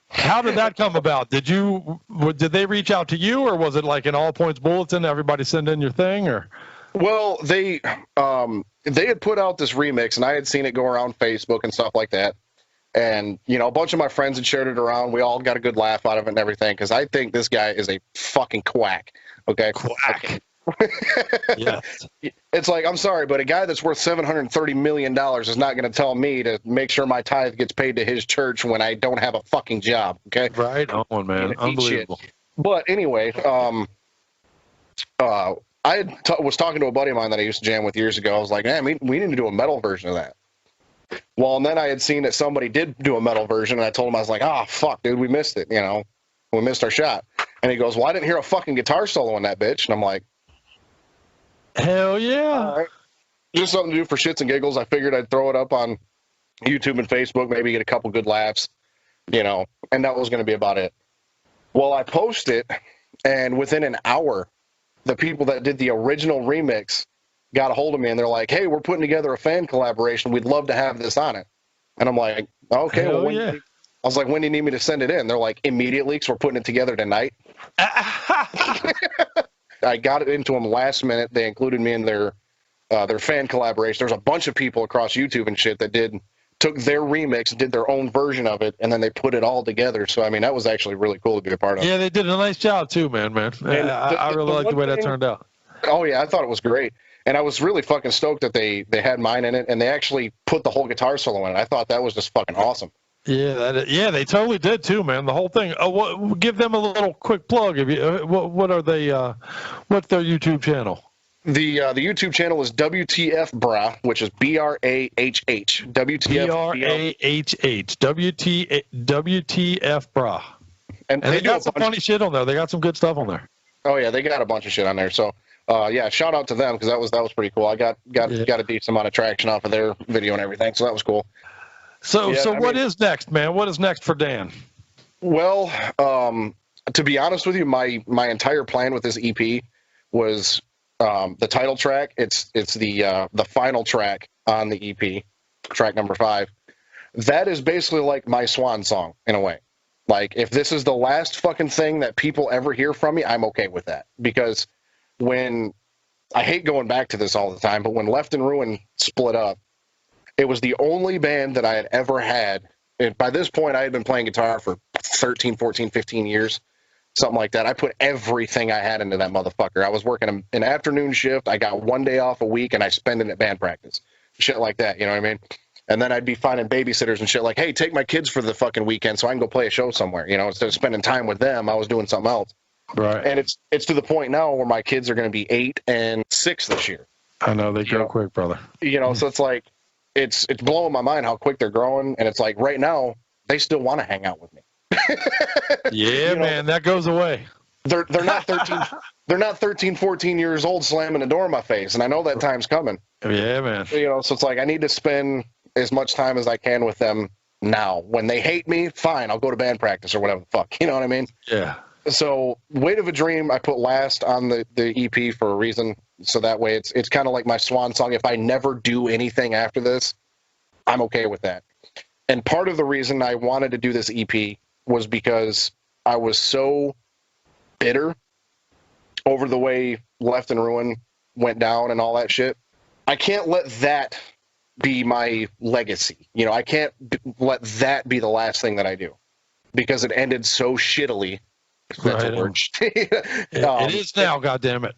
How did that come about? Did they reach out to you, or was it like an all points bulletin? Everybody send in your thing, or? Well, they had put out this remix, and I had seen it go around Facebook and stuff like that. And, a bunch of my friends had shared it around. We all got a good laugh out of it and everything, because I think this guy is a fucking quack. Okay? Quack. Yes. It's like, I'm sorry, but a guy that's worth $730 million is not going to tell me to make sure my tithe gets paid to his church when I don't have a fucking job. Okay? Right on, man. Unbelievable. But anyway, I was talking to a buddy of mine that I used to jam with years ago. I was like, man, we need to do a metal version of that. Well, and then I had seen that somebody did do a metal version, and I told him, I was like, oh, fuck, dude, we missed it, we missed our shot. And he goes, well, I didn't hear a fucking guitar solo in that bitch. And I'm like, hell yeah. All right. Just something to do for shits and giggles. I figured I'd throw it up on YouTube and Facebook, maybe get a couple good laughs, and that was going to be about it. Well, I post it, and within an hour, the people that did the original remix got a hold of me, and they're like, hey, we're putting together a fan collaboration. We'd love to have this on it. And I'm like, okay. Hell well, yeah. I was like, when do you need me to send it in? They're like, immediately, because we're putting it together tonight. I got it into them last minute. They included me in their fan collaboration. There's a bunch of people across YouTube and shit that took their remix, did their own version of it, and then they put it all together. So, I mean, that was actually really cool to be a part of. Yeah, they did a nice job too, man. I really like the way that turned out. Oh, yeah, I thought it was great. And I was really fucking stoked that they had mine in it, and they actually put the whole guitar solo in it. I thought that was just fucking awesome. Yeah, they totally did too, man. The whole thing. Give them a little quick plug. If you, what are they? What's their YouTube channel? The YouTube channel is WTF Brah, which is BRAHH. WTF BRAHH. WTF Brah. And they got some funny shit on there. They got some good stuff on there. Oh yeah, they got a bunch of shit on there. So yeah, shout out to them, because that was pretty cool. I got a decent amount of traction off of their video and everything, so that was cool. So what is next, man? What is next for Dan? Well, to be honest with you, my entire plan with this EP was the title track. It's the final track on the EP, track number 5. That is basically like my swan song in a way. Like, if this is the last fucking thing that people ever hear from me, I'm okay with that. Because when I hate going back to this all the time, but when Left in Ruin split up, it was the only band that I had ever had. And by this point, I had been playing guitar for 13, 14, 15 years, something like that. I put everything I had into that motherfucker. I was working an afternoon shift. I got one day off a week, and I spend it at band practice. Shit like that, you know what I mean? And then I'd be finding babysitters and shit like, hey, take my kids for the fucking weekend so I can go play a show somewhere. Instead of spending time with them, I was doing something else. Right. And it's to the point now where my kids are going to be 8 and 6 this year. I know, they grow quick, brother. So it's like, it's blowing my mind how quick they're growing, and it's like right now they still want to hang out with me. Yeah, man, that goes away. They're not 13 they're not 13, 14 years old slamming the door in my face, and I know that time's coming. Yeah, man. So it's like I need to spend as much time as I can with them now. When they hate me, fine, I'll go to band practice or whatever the fuck. You know what I mean? Yeah. So Weight of a Dream I put last on the EP for a reason. So that way it's kind of like my swan song. If I never do anything after this, I'm okay with that. And part of the reason I wanted to do this EP was because I was so bitter over the way Left in Ruin went down and all that shit. I can't let that be my legacy. I can't let that be the last thing that I do, because it ended so shittily. That's a word. It is now, goddammit.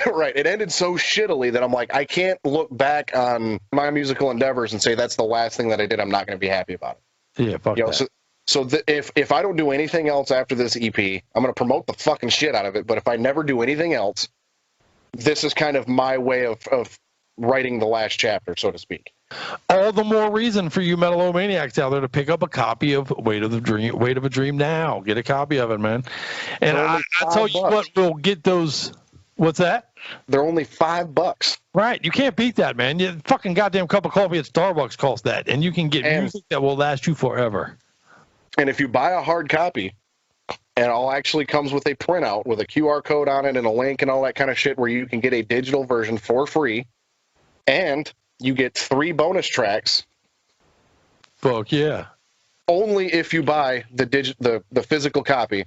Right. It ended so shittily that I'm like, I can't look back on my musical endeavors and say that's the last thing that I did. I'm not going to be happy about it. Yeah, fuck that. So if I don't do anything else after this EP, I'm going to promote the fucking shit out of it. But if I never do anything else, this is kind of my way of writing the last chapter, so to speak. All the more reason for you Metal-O-Maniacs out there to pick up a copy of Weight of a Dream now. Get a copy of it, man. And I tell you what, we'll get those. What's that? They're only $5. Right. You can't beat that, man. You fucking goddamn cup of coffee at Starbucks costs that, and you can get music that will last you forever. And if you buy a hard copy, and it all actually comes with a printout with a QR code on it and a link and all that kind of shit where you can get a digital version for free, and you get 3 bonus tracks. Fuck yeah. Only if you buy the physical copy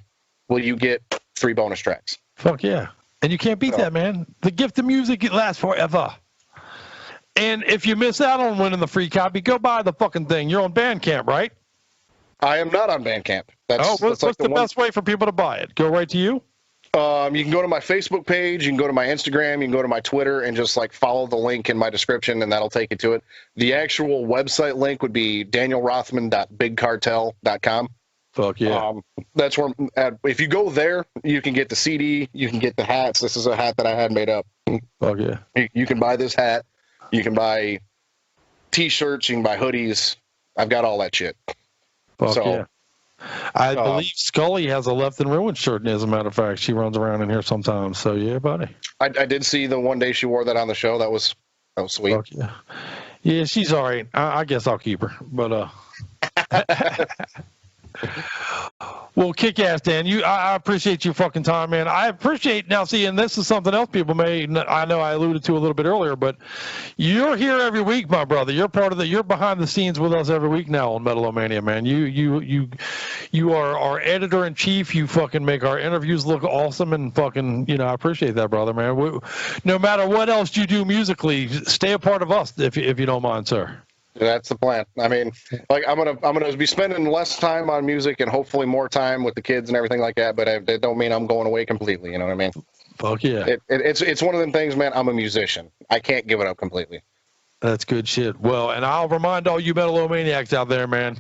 will you get 3 bonus tracks. Fuck yeah. And you can't beat that, man. The gift of music, it lasts forever. And if you miss out on winning the free copy, go buy the fucking thing. You're on Bandcamp, right? I am not on Bandcamp. What's the best way for people to buy it? Go right to you? You can go to my Facebook page, you can go to my Instagram, you can go to my Twitter, and just like follow the link in my description, and that'll take you to it. The actual website link would be danielrothman.bigcartel.com. Fuck yeah. That's where, if you go there, you can get the CD, you can get the hats. This is a hat that I had made up. Fuck yeah. You can buy this hat, you can buy T-shirts, you can buy hoodies. I've got all that shit. Fuck yeah. I believe Scully has a Left and Ruined shirt, as a matter of fact. She runs around in here sometimes. So, yeah, buddy. I did see the one day she wore that on the show. That was sweet. Fuck yeah. Yeah, she's all right. I guess I'll keep her. But, well, kick ass, Dan. I appreciate your fucking time, man. I appreciate now. See, and this is something else people I know I alluded to a little bit earlier, but you're here every week, my brother. You're you're behind the scenes with us every week now on Metal-O-Mania, man. You are our editor in chief. You fucking make our interviews look awesome, and fucking, I appreciate that, brother, man. No matter what else you do musically, stay a part of us if you don't mind, sir. That's the plan. I mean, like I'm gonna be spending less time on music and hopefully more time with the kids and everything like that. But it don't mean I'm going away completely. You know what I mean? Fuck yeah. It's one of them things, man. I'm a musician. I can't give it up completely. That's good shit. Well, and I'll remind all you Metal-O-Maniacs out there, man,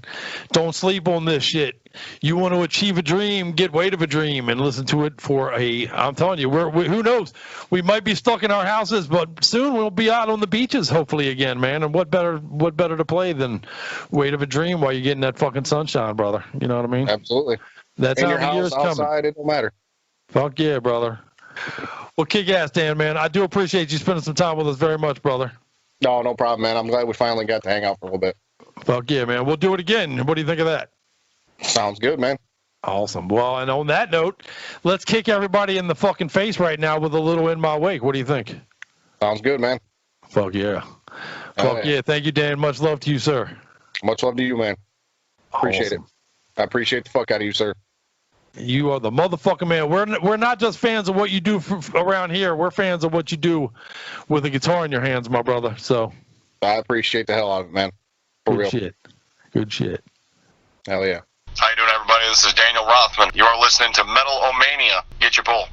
don't sleep on this shit. You want to achieve a dream, get Weight of a Dream and listen to it I'm telling you, who knows? We might be stuck in our houses, but soon we'll be out on the beaches, hopefully again, man. And what better to play than Weight of a Dream while you're getting that fucking sunshine, brother? You know what I mean? Absolutely. That's in how your house, the year's outside, coming. it don't matter. Fuck yeah, brother. Well, kick ass, Dan, man. I do appreciate you spending some time with us very much, brother. No problem, man. I'm glad we finally got to hang out for a little bit. Fuck yeah, man. We'll do it again. What do you think of that? Sounds good, man. Awesome. Well, and on that note, let's kick everybody in the fucking face right now with a little In My Wake. What do you think? Sounds good, man. Fuck yeah. Fuck yeah. Thank you, Dan. Much love to you, sir. Much love to you, man. Appreciate it. I appreciate the fuck out of you, sir. You are the motherfucking man. We're not just fans of what you do around here. We're fans of what you do with a guitar in your hands, my brother. So I appreciate the hell out of it, man. For real. Good shit. Hell yeah. How you doing, everybody? This is Daniel Rothman. You are listening to Metal-O-Mania. Get your pull.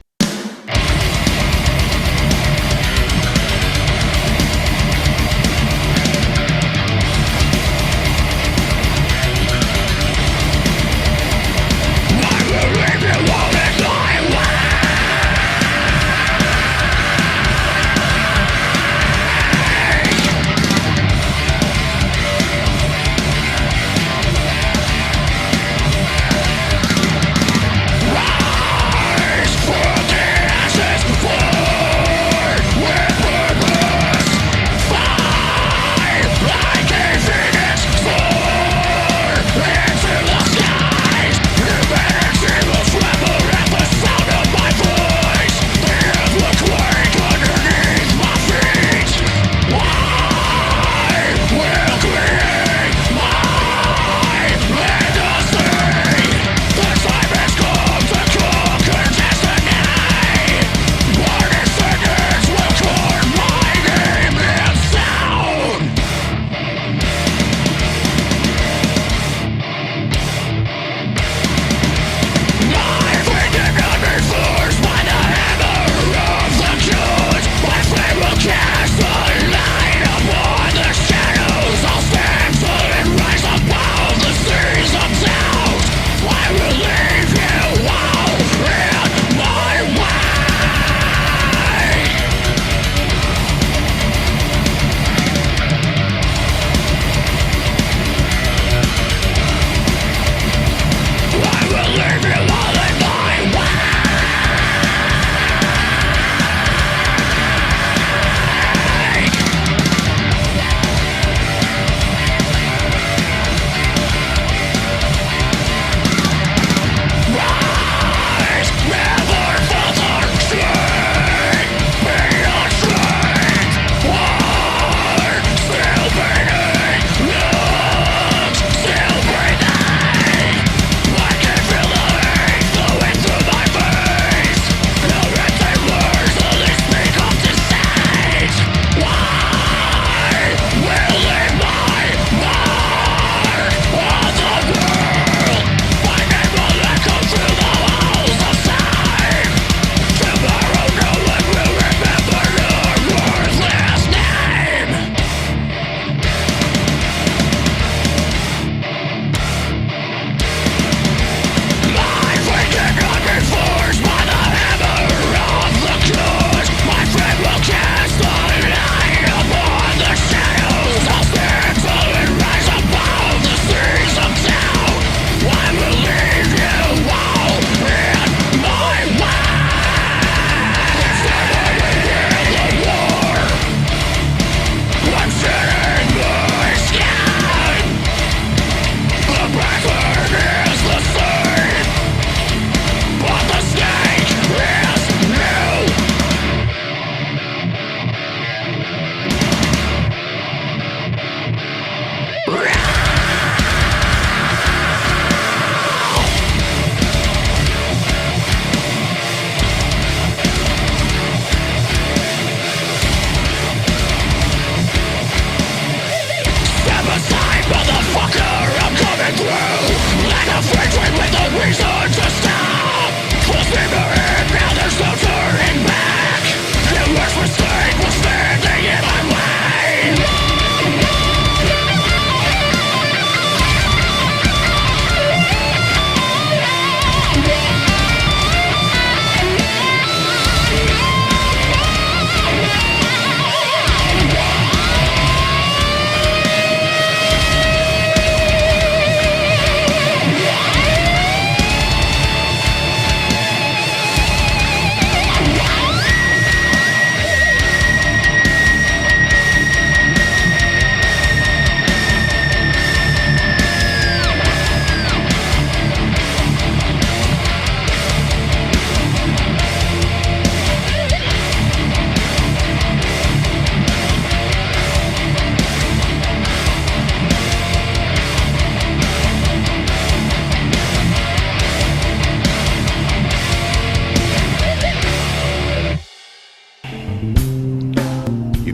Rise from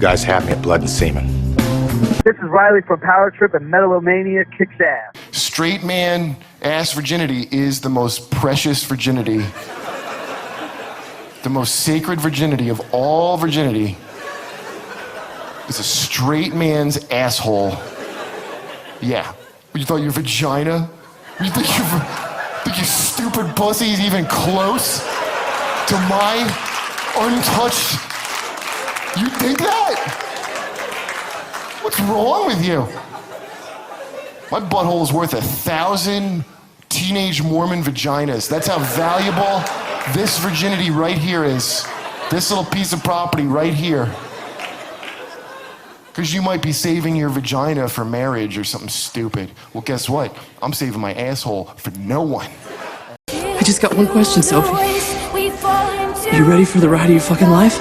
guys have me at blood and semen. This is Riley from Power Trip, and Metal-O-Mania kicks ass. Straight man ass virginity is the most precious virginity. The most sacred virginity of all virginity is a straight man's asshole. Yeah. You thought your vagina? You think your stupid pussy is even close to my untouched? You think that? What's wrong with you? My butthole is worth 1,000 teenage Mormon vaginas. That's how valuable this virginity right here is. This little piece of property right here. Because you might be saving your vagina for marriage or something stupid. Well, guess what? I'm saving my asshole for no one. I just got one question, Sophie. You ready for the ride of your fucking life?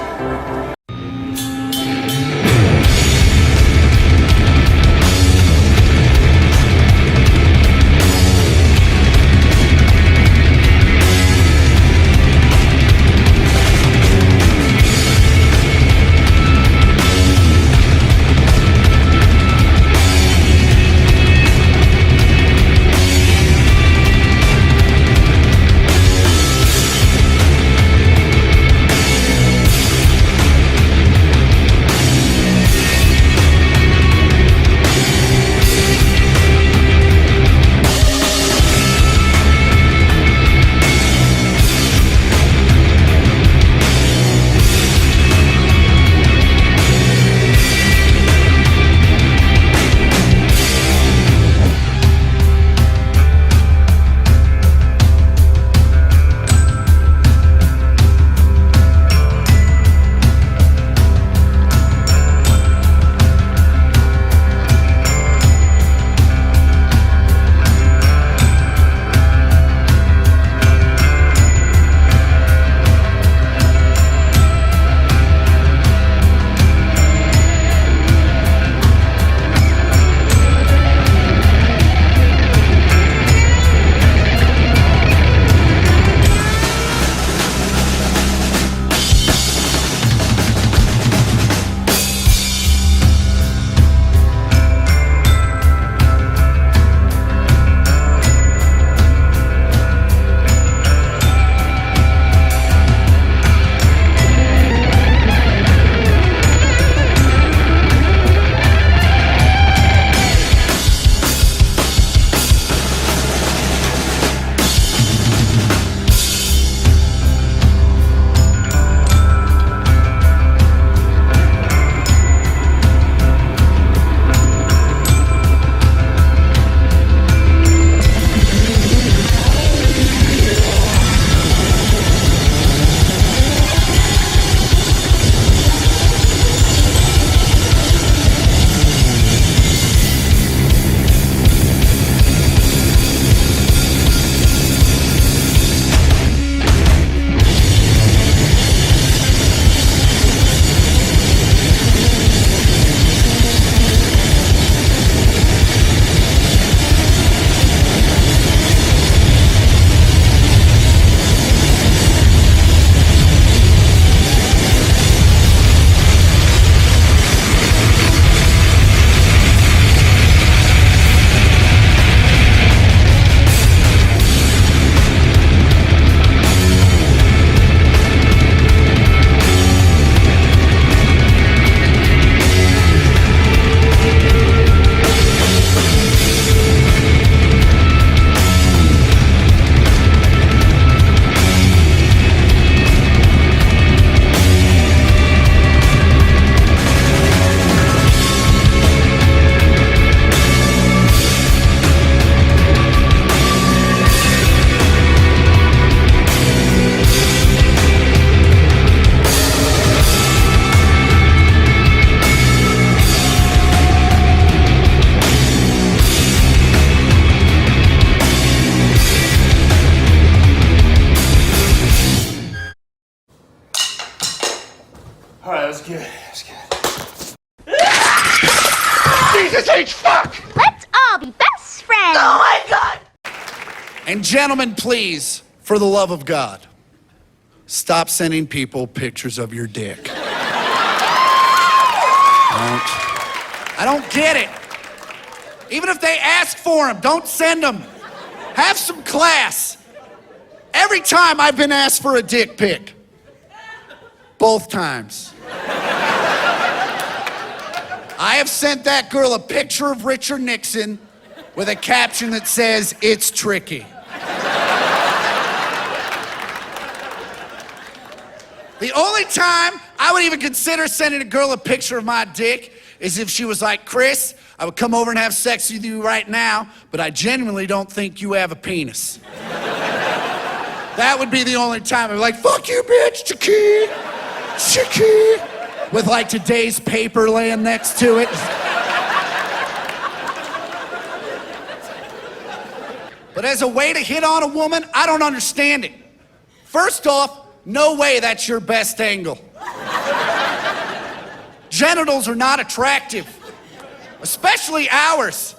was good. That was good. Jesus H. Fuck! Let's all be best friends. Oh my God! And gentlemen, please, for the love of God, stop sending people pictures of your dick. I don't get it. Even if they ask for them, don't send them. Have some class. Every time I've been asked for a dick pic. Both times. I have sent that girl a picture of Richard Nixon with a caption that says, "It's tricky." The only time I would even consider sending a girl a picture of my dick is if she was like, "Chris, I would come over and have sex with you right now, but I genuinely don't think you have a penis." That would be the only time I'd be like, "Fuck you, bitch, Chicky, Chicky," with like today's paper laying next to it. But as a way to hit on a woman, I don't understand it. First off, no way that's your best angle. Genitals are not attractive, especially ours.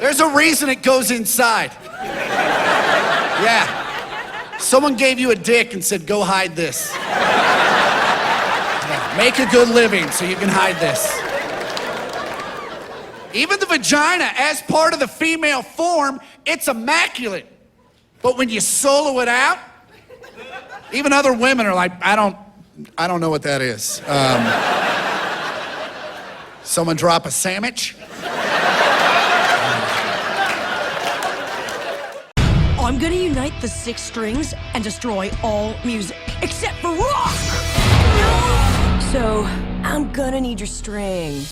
There's a reason it goes inside. Yeah. Someone gave you a dick and said, "Go hide this. Yeah, make a good living so you can hide this." Even the vagina, as part of the female form, it's immaculate. But when you solo it out, even other women are like, I don't know what that is. Someone drop a sandwich? I'm gonna unite the 6 strings and destroy all music, except for rock! So, I'm gonna need your string.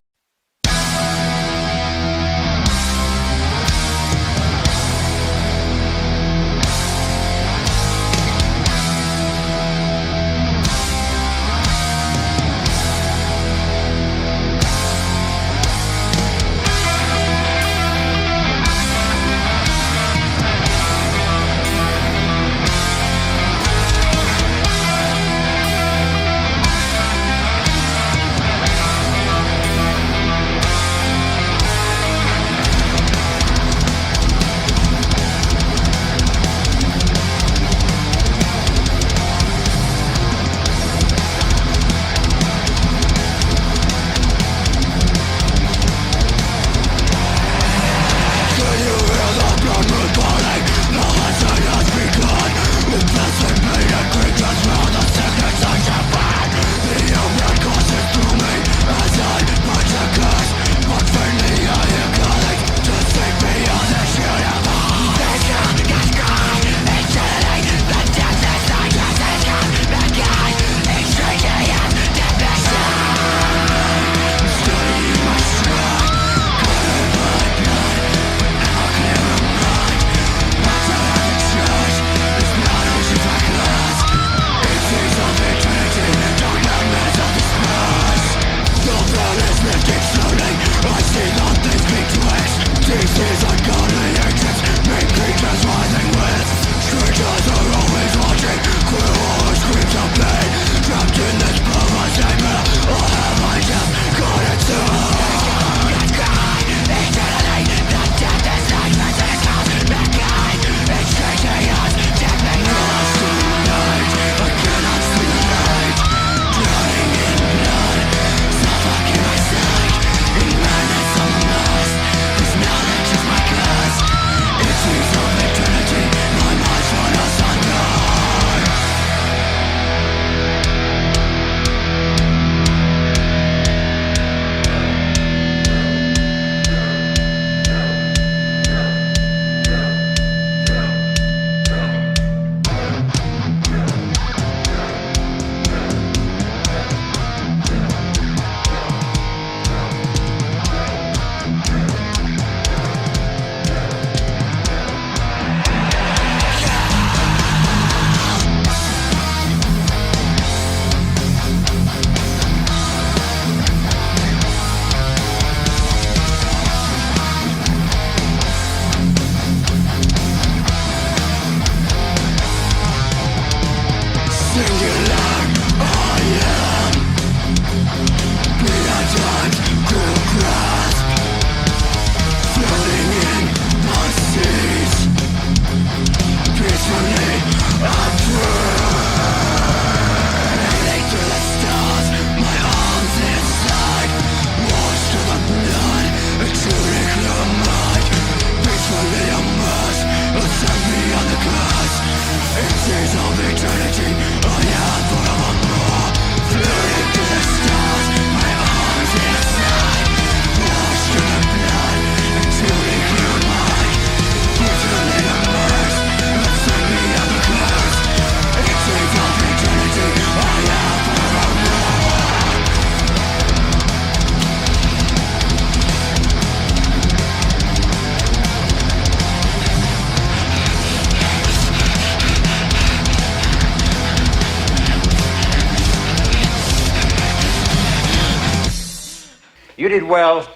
You did well.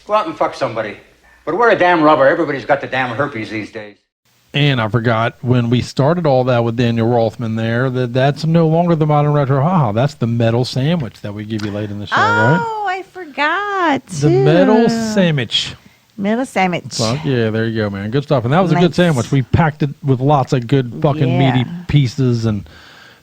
Go out and fuck somebody. But wear a damn rubber. Everybody's got the damn herpes these days. And I forgot when we started all that with Daniel Rothman there, that's no longer the Modern Retro Haha. That's the metal sandwich that we give you late in the show, right? Oh, I forgot. The metal sandwich. Metal sandwich. Fuck yeah, there you go, man. Good stuff. And that was a good sandwich. We packed it with lots of good fucking meaty pieces. And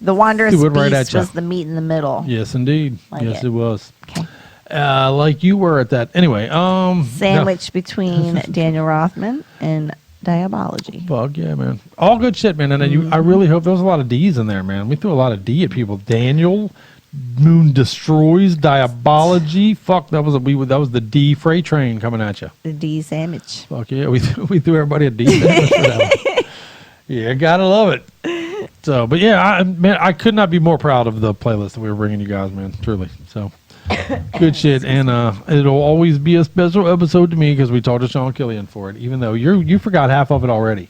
the Wondrous threw it right Beast at ya. was the meat in the middle. Yes, indeed. Like yes, it. it was. Okay. Like you were at that. Anyway, Sandwich between Daniel Rothman and Diabology. Fuck yeah, man. All good shit, man. And I really hope there was a lot of D's in there, man. We threw a lot of D at people. Daniel, Moon Destroys, Diabology. Fuck, that was the D freight train coming at you. The D sandwich. Fuck yeah, we threw everybody a D sandwich for that one. Yeah, gotta love it. So, but yeah, I could not be more proud of the playlist that we were bringing you guys, man. Truly. So. Good shit, and it'll always be a special episode to me because we talked to Sean Killian for it. Even though you forgot half of it already.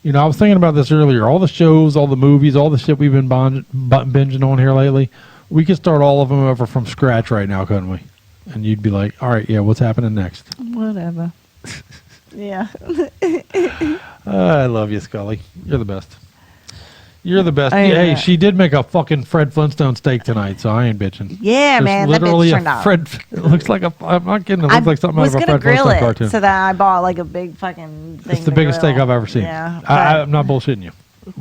You know, I was thinking about this earlier. All the shows, all the movies, all the shit we've been binging on here lately. We could start all of them over from scratch right now, couldn't we? And you'd be like, "All right, yeah, what's happening next?" Whatever. Yeah. I love you, Scully. You're the best. You're the best. Hey, she did make a fucking Fred Flintstone steak tonight, so I ain't bitching. Yeah, Just man, literally that bitch turned out. Fred. It looks like I'm not kidding. It looks like something out of a Fred grill Flintstone it cartoon. so that I bought like a big fucking thing. It's the biggest steak I've ever seen. Yeah, I'm not bullshitting you.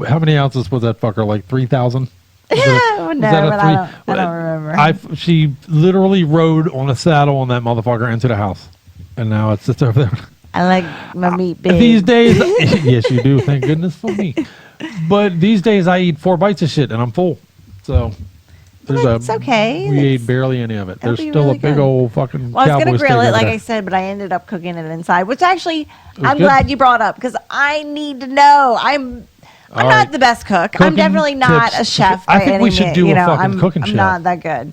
How many ounces was that fucker? Like 3,000? No, but I don't remember. She literally rode on a saddle on that motherfucker into the house, and now it sits over there. I like my meat big. These days, yes, you do. Thank goodness for me. But these days, I eat 4 bites of shit, and I'm full. So it's okay. We ate barely any of it. There's still really a big good. old fucking. Well, I was gonna cowboy grill steak it, over like there. I said, but I ended up cooking it inside, which actually I'm good. glad you brought up because I need to know. I'm All not right. the best cook. Cooking I'm definitely not tips. a chef. I by think we any should means, do you a know, fucking cooking I'm show. not that good.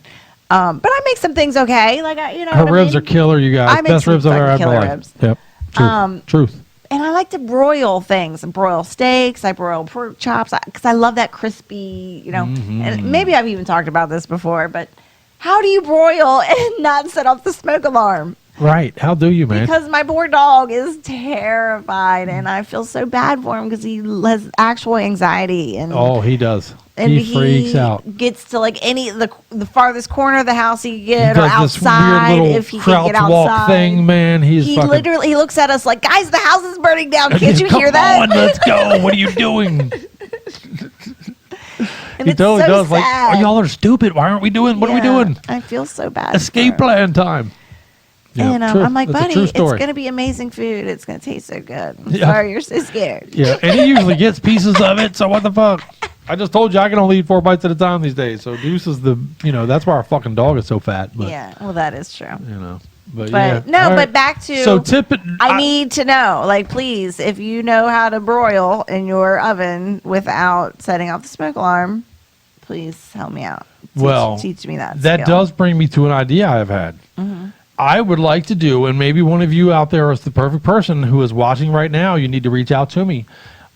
But I make some things okay. Like Her ribs are killer, you guys. I make Best some ribs I've ever had in my killer life. ribs. Yep. Truth. Truth. And I like to broil things. I broil steaks. I broil pork chops because I love that crispy, you know. Mm-hmm. And maybe I've even talked about this before, but how do you broil and not set off the smoke alarm? Right. How do you, man? Because my poor dog is terrified, and I feel so bad for him because he has actual anxiety. And Oh, he does. and He freaks out. Gets to like the farthest corner of the house he can get, He or does this outside weird little if he can get crouch walk outside. thing, man. He fucking. Literally he looks at us like, guys, the house is burning down. Can't you hear that? Come on, let's go. What are you doing? And He it's totally so does. Like, sad. oh, y'all are stupid. Why aren't we doing? What are we Yeah, doing? I feel so bad. Escape plan time. Yeah, And true. I'm like, That's a buddy, true it's story. going to be amazing food. It's going to taste so good. I'm Yeah. sorry you're so scared. Yeah, and he usually gets pieces of it. So what the fuck? I just told you I can only eat 4 bites at a time these days. So Deuce is that's why our fucking dog is so fat. But, Yeah, well, that is true. But But yeah. All right. but back to So tip it. I need to know, like, please, if you know how to broil in your oven without setting off the smoke alarm, please help me out. Teach me that. That skill. does bring me to an idea I've had. I would like to do, and maybe one of you out there is the perfect person who is watching right now. You need to reach out to me.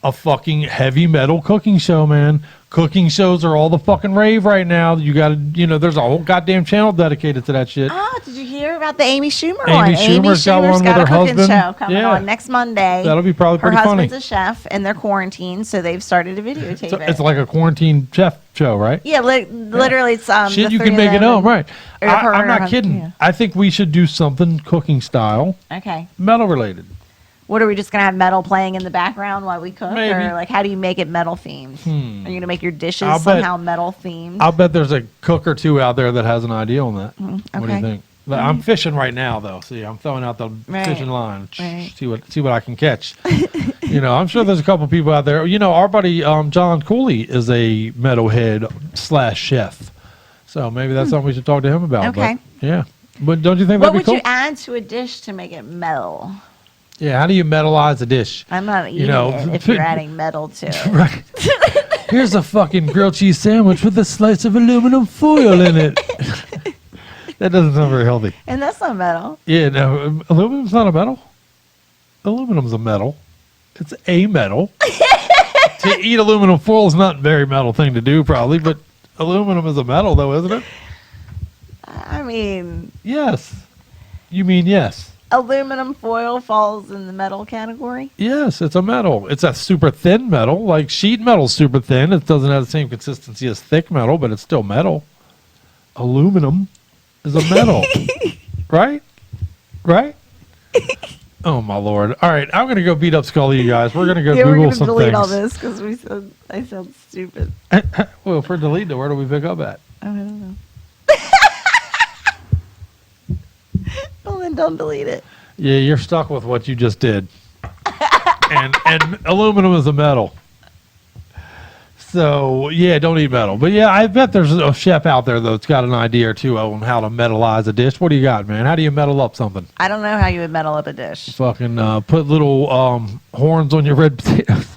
A fucking heavy metal cooking show, man. Cooking shows are all the fucking rave right now. You got to, there's a whole goddamn channel dedicated to that shit. Oh, did you hear about the Amy Schumer Amy one? Schumer's got one with got her a cooking husband. show coming Yeah. on next Monday. That'll be probably pretty Her funny. husband's a chef, and they're quarantined, so they've started to videotape So it. it's like a quarantine chef show, right? Yeah, literally, it's Shit, the you three can of make it them up, and- right? or her I'm and her not husband, kidding. yeah. I think we should do something cooking style, Okay. metal related. What are we just gonna have metal playing in the background while we cook, Maybe. or like how do you make it metal themed? Are you gonna make your dishes I'll bet- somehow metal themed? I'll bet there's a cook or two out there that has an idea on that. What do you okay. think? But I'm fishing right now, though. See, I'm throwing out the Right. fishing line. Right. See what I can catch. I'm sure there's a couple people out there. Our buddy John Cooley is a metalhead / chef, so maybe that's something we should talk to him about. Okay. But, yeah, but don't you think What that'd be would cool? you add to a dish to make it metal? Yeah, how do you metalize a dish? I'm not eating it if you're adding metal to it. Right. Here's a fucking grilled cheese sandwich with a slice of aluminum foil in it. That doesn't sound very healthy. And that's not metal. Yeah, no, aluminum's not a metal. Aluminum's a metal. It's a metal. To eat aluminum foil is not a very metal thing to do, probably, but aluminum is a metal, though, isn't it? I mean, Yes. You mean yes? aluminum foil falls in the metal category. Yes, it's a metal. It's a super thin metal. Like sheet metal's super thin. It doesn't have the same consistency as thick metal, but it's still metal. Aluminum is a metal. Right? Right? Oh my lord! All right, I'm gonna go beat up Scully, you guys. We're gonna go Yeah, Google we're gonna some delete things. all this because I sound stupid. Well, if we're deleting it, where do we pick up at? I don't know. Well, then don't delete it. Yeah, you're stuck with what you just did. and aluminum is a metal. So yeah, don't eat metal. But yeah, I bet there's a chef out there that's got an idea or two on how to metalize a dish. What do you got, man? How do you metal up something? I don't know how you would metal up a dish. Fucking put little horns on your red potatoes.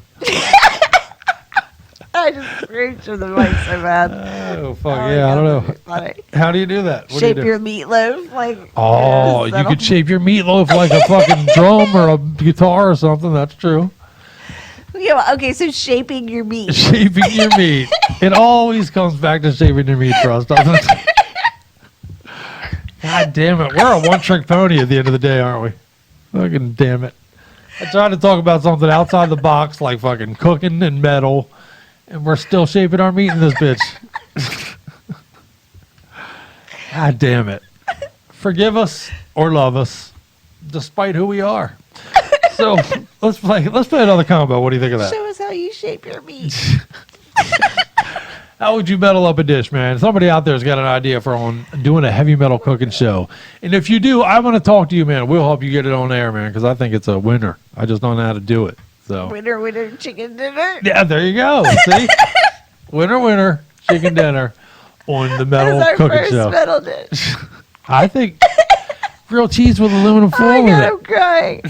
I just screamed through the mic so bad. Oh fuck yeah! I don't know. How do you do that? What do you Shape do? your meatloaf like. Oh, you could shape your meatloaf like a fucking drum or a guitar or something. That's true. Yeah, okay, so shaping your meat. Shaping your meat. It always comes back to shaping your meat for us, doesn't it? God damn it. We're a one-trick pony at the end of the day, aren't we? Fucking damn it. I tried to talk about something outside the box, like fucking cooking and metal, and we're still shaping our meat in this bitch. God damn it. Forgive us or love us, despite who we are. So let's play another combo. What do you think of that? Show us how you shape your meat. How would you metal up a dish, man? Somebody out there's got an idea for doing a heavy metal cooking show. And if you do, I want to talk to you, man. We'll help you get it on air, man, because I think it's a winner. I just don't know how to do it. So Winner, chicken dinner. yeah, there you go. See? winner, chicken dinner on the metal That's our cooking first show. metal dish. I think grilled cheese with aluminum Oh foil my in God, it. I'm crying.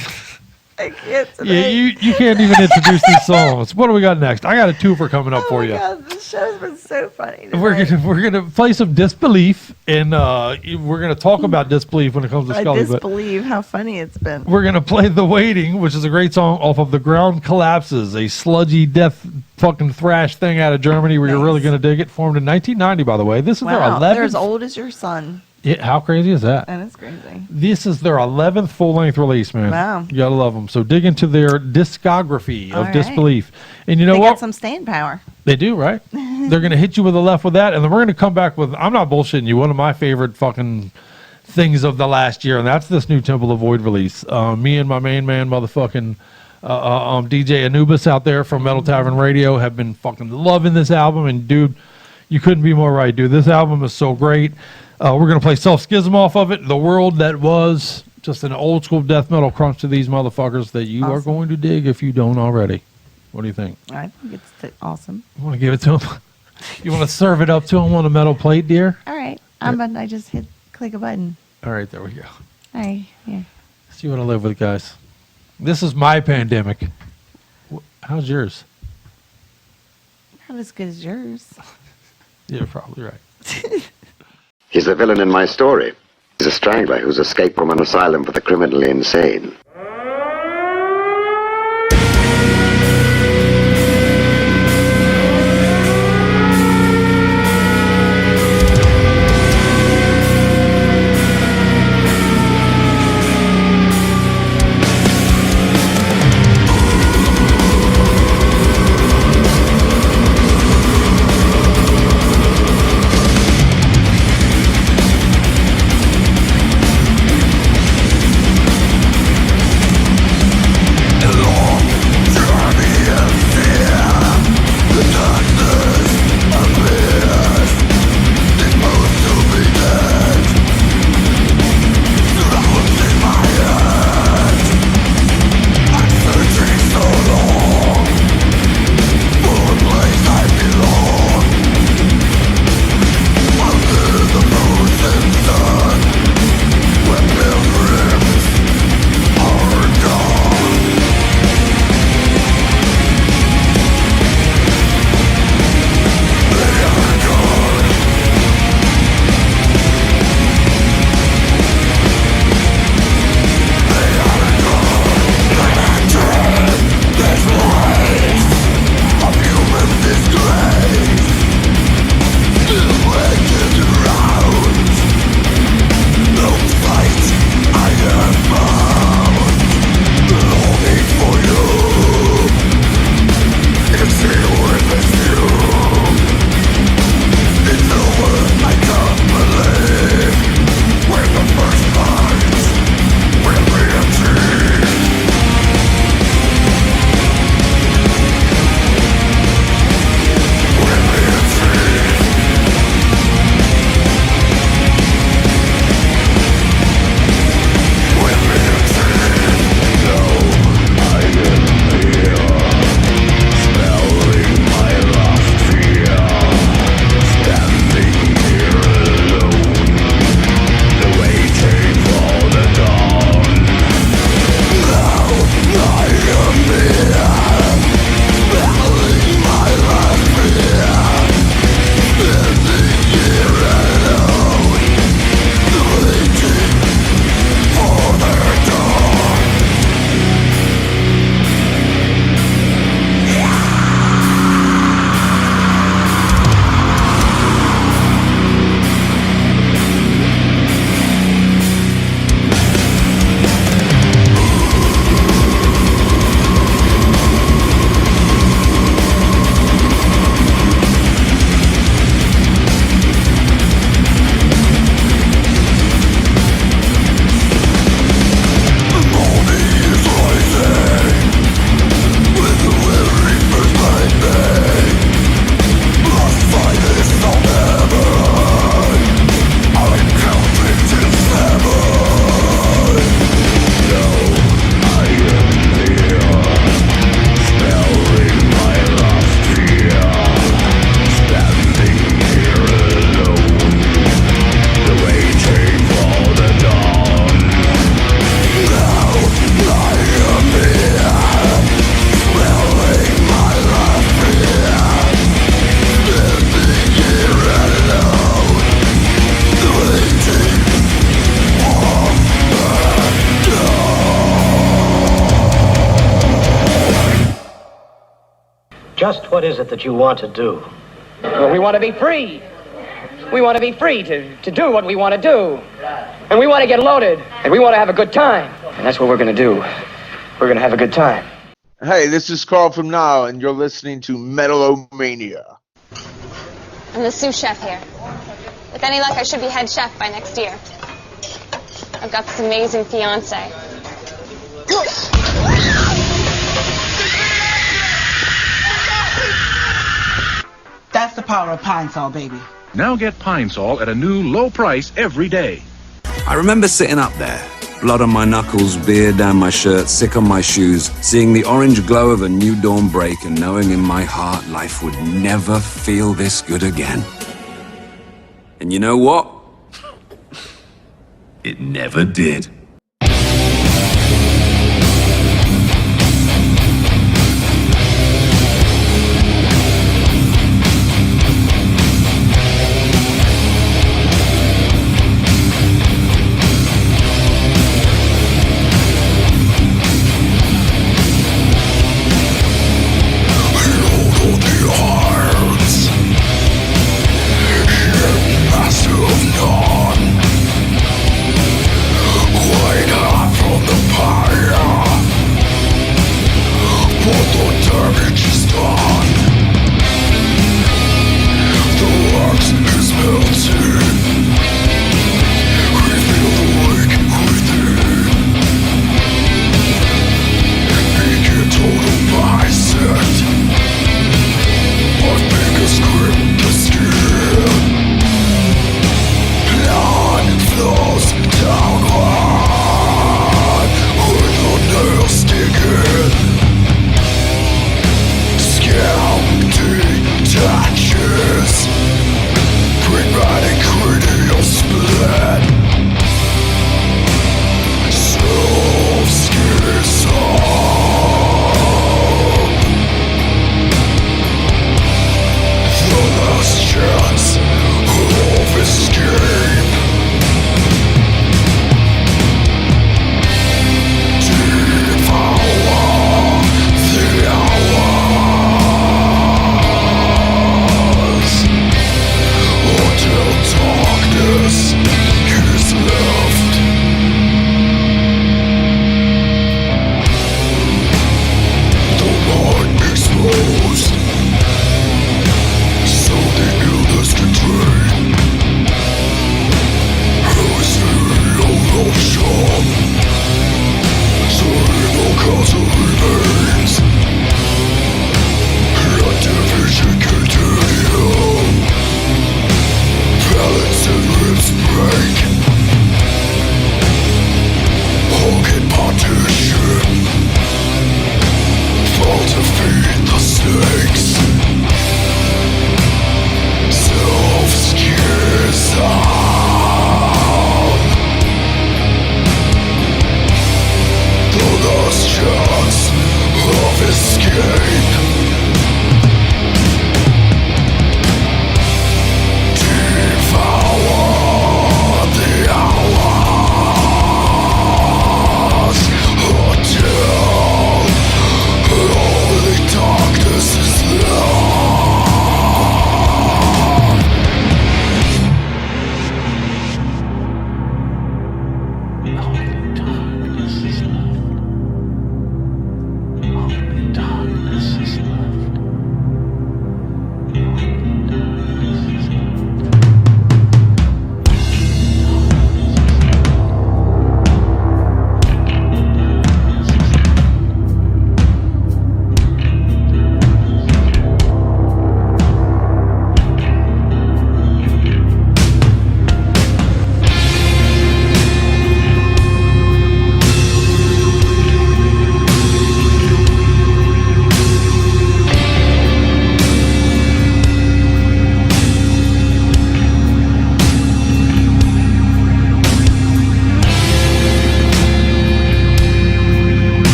I can't Yeah, today. you can't even introduce these songs. What do we got next? I got a twofer coming up for you. God, this show's been so funny. We're gonna play some disbelief, and we're gonna talk about disbelief when it comes to I Scully. But disbelieve how funny it's been. we're gonna play "The Waiting," which is a great song off of "The Ground Collapses," a sludgy death fucking thrash thing out of Germany. Where you're really gonna dig it. Formed in 1990, by the way. This is their Wow, 11th. they're as old as your son. Yeah, how crazy is that? That is crazy. This is their 11th full-length release, man. Wow. You gotta love them. So dig into their discography All of right. disbelief, and you know They what? got some staying power. They do, right? They're going to hit you with a left with that, and then we're going to come back with, I'm not bullshitting you, one of my favorite fucking things of the last year, and that's this new Temple of Void release. Me and my main man, motherfucking DJ Anubis out there from Metal Tavern Radio have been fucking loving this album, and dude, you couldn't be more right, dude. This album is so great. We're going to play Self Schism off of it, The World That Was, just an old school death metal crunch to these motherfuckers that you are going to dig if you don't already. What do you think? I think it's awesome. You want to give it to him? You want to serve it up to him on a metal plate, dear? All right. I just click a button. All right, there we go. All right. Yeah. See what I live with, guys. This is my pandemic. How's yours? Not as good as yours. You're probably right. He's the villain in my story. He's a strangler who's escaped from an asylum for the criminally insane. Just what is it that you want to do? Well, we want to be free. We want to be free to do what we want to do. And we want to get loaded. And we want to have a good time. And that's what we're going to do. We're going to have a good time. Hey, this is Carl from Now, and you're listening to Metal-O-Mania. I'm the sous chef here. With any luck, I should be head chef by next year. I've got this amazing fiance. That's the power of Pine Sol, baby. Now get Pine Sol at a new low price every day. I remember sitting up there, blood on my knuckles, beer down my shirt, sick on my shoes, seeing the orange glow of a new dawn break and knowing in my heart life would never feel this good again. And you know what? It never did. Bring right and creep.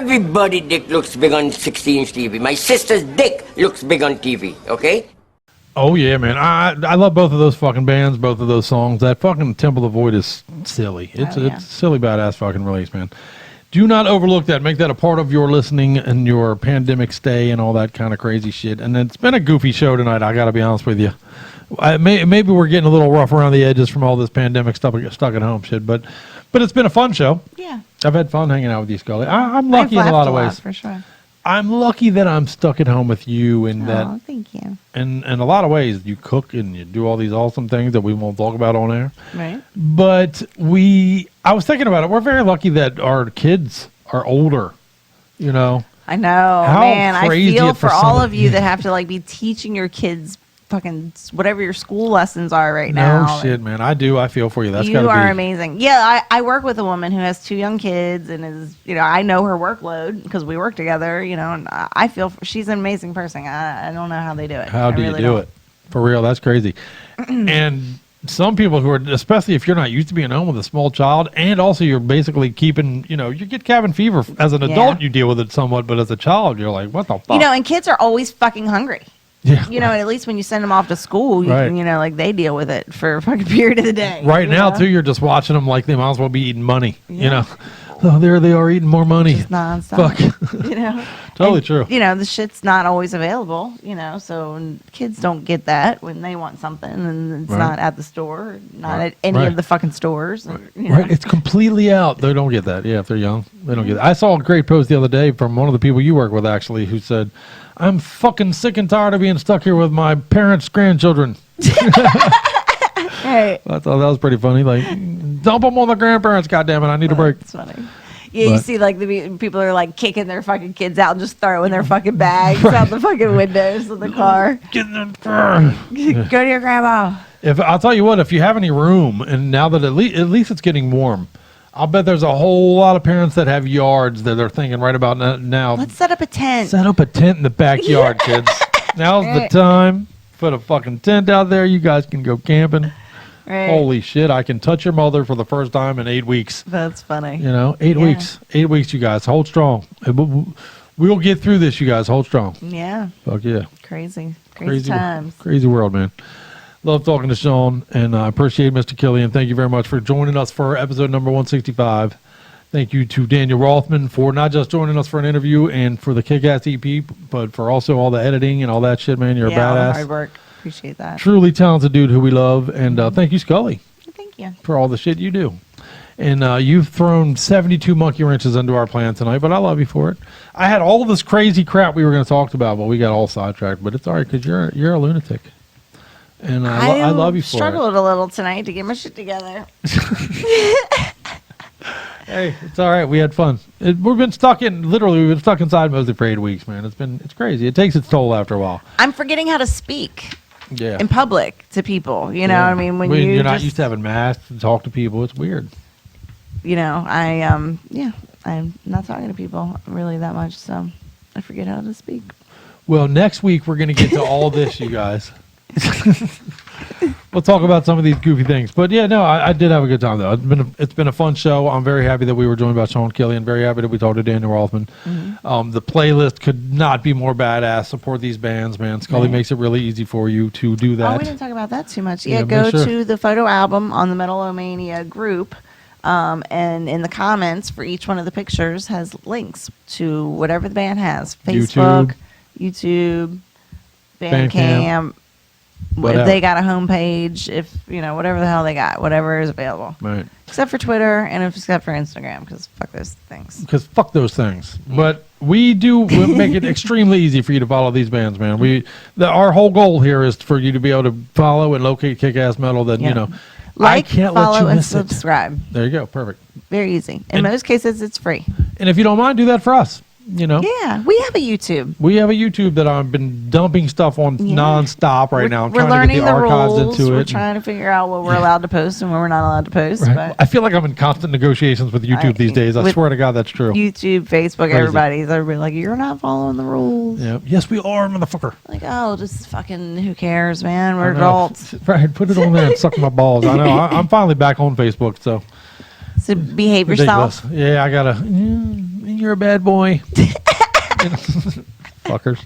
Everybody dick looks big on 16-inch TV. My sister's dick looks big on TV, okay? Oh, yeah, man. I love both of those fucking bands, both of those songs. That fucking Temple of the Void is silly. It's a silly, badass fucking release, man. Do not overlook that. Make that a part of your listening and your pandemic stay and all that kind of crazy shit. And it's been a goofy show tonight, I got to be honest with you. Maybe we're getting a little rough around the edges from all this pandemic stuff, stuck at home shit, but it's been a fun show. Yeah. I've had fun hanging out with you, Scully. I'm lucky in a lot of ways. For sure. I'm lucky that I'm stuck at home with you and that. Thank you. In a lot of ways, you cook and you do all these awesome things that we won't talk about on air. Right. But I was thinking about it. We're very lucky that our kids are older, you know. I know, How man. I crazy feel it for for all some- of you that have to like be teaching your kids fucking whatever your school lessons are right now. No shit, man. I do. I feel for you. That's You gotta are be amazing. Yeah, I work with a woman who has 2 young kids and is, I know her workload because we work together, and I feel she's an amazing person. I don't know how they do it. How do I you really do don't. it? For real, that's crazy. And some people who are, especially if you're not used to being home with a small child, and also you're basically keeping, you get cabin fever. As an adult, you deal with it somewhat, but as a child, you're like, what the fuck? And kids are always fucking hungry. Yeah. And at least when you send them off to school, you Right. can, like they deal with it for a fucking period of the day. Right you now, know? too, you're just watching them like they might as well be eating money, Yeah. Oh, there they are eating more money. Just nonstop. Fuck. Totally And, true. The shit's not always available, so kids don't get that when they want something and it's Right. not at the store, not at any Right. of the fucking stores. Right, it's completely out. They don't get that. Yeah, if they're young, they don't get that. I saw a great post the other day from one of the people you work with, actually, who said, "I'm fucking sick and tired of being stuck here with my parents' grandchildren." Right. I thought that was pretty funny. Like, dump them on the grandparents. Goddamn it, I need a break. That's funny. Yeah, you But- see, like the people are like kicking their fucking kids out and just throwing their fucking bags out the fucking windows of the car. Get in the car. Go to your grandma. If I'll tell you what, if you have any room, and now that at least it's getting warm, I'll bet there's a whole lot of parents that have yards that are thinking right about now. Let's set up a tent. Set up a tent in the backyard, kids. Now's the time. Put a fucking tent out there. You guys can go camping. Right. Holy shit! I can touch your mother for the first time in 8 weeks. That's funny. 8 weeks. 8 weeks, you guys. Hold strong. We'll get through this, you guys. Hold strong. Yeah. Fuck yeah. Crazy Crazy times. Crazy world, man. Love talking to Sean, and I appreciate Mr. Killian. Thank you very much for joining us for episode number 165. Thank you to Daniel Rothman for not just joining us for an interview and for the Kick-Ass EP, but for also all the editing and all that shit, man. You're a all the badass. hard work. Appreciate that. Truly talented dude who we love. And thank you, Scully. Thank you. For all the shit you do. And you've thrown 72 monkey wrenches into our plan tonight, but I love you for it. I had all this crazy crap we were going to talk about, but we got all sidetracked. But it's all right because you're a lunatic. And I love you for it. Struggled a little tonight to get my shit together. Hey, it's all right. We had fun. We've been stuck inside mostly for 8 weeks, man. It's crazy. It takes its toll after a while. I'm forgetting how to speak Yeah. in public to people. You know what I mean? When you're not just, used to having masks to talk to people, it's weird. I'm not talking to people really that much, so I forget how to speak. Well, next week we're going to get to all this, you guys. We'll talk about some of these goofy things, but yeah, no, I did have a good time though. It's been a fun show. I'm very happy that we were joined by Sean Killian. Very happy that we talked to Daniel Rothman. Mm-hmm. The playlist could not be more badass. Support these bands, man. Scully Right. makes it really easy for you to do Oh, that. we didn't talk about that too much. Yeah, Yeah, go make sure. to the photo album on the Metal-O-Mania group. And in the comments for each one of the pictures has links to whatever the band has. Facebook, YouTube, Bandcamp. Whatever. If they got a homepage, if whatever the hell they got, whatever is available. Right. Except for Twitter and except for Instagram, because fuck those things. Because fuck those things. But we make it extremely easy for you to follow these bands, man. Our whole goal here is for you to be able to follow and locate Kick-Ass Metal. Then I Like, can't follow, let you and miss it. subscribe. There you go. Perfect. Very easy. In most cases, it's free. And if you don't mind, do that for us. Yeah, we have a YouTube. We have a YouTube that I've been dumping stuff on nonstop right now. I'm We're trying learning to get the archives rules. into We're it. trying to figure out what we're allowed to post and what we're not allowed to post. Right. But I feel like I'm in constant negotiations with YouTube these days. I with swear to God, that's true. YouTube, Facebook, Crazy. everybody's like, you're not following the rules. Yeah. Yes, we are, motherfucker. Like, oh, just fucking who cares, man? We're I know. adults. Right. Put it on there and suck my balls. I know. I'm finally back on Facebook, so So behave yourself. Ridiculous. Yeah, I gotta. You're a bad boy. Fuckers.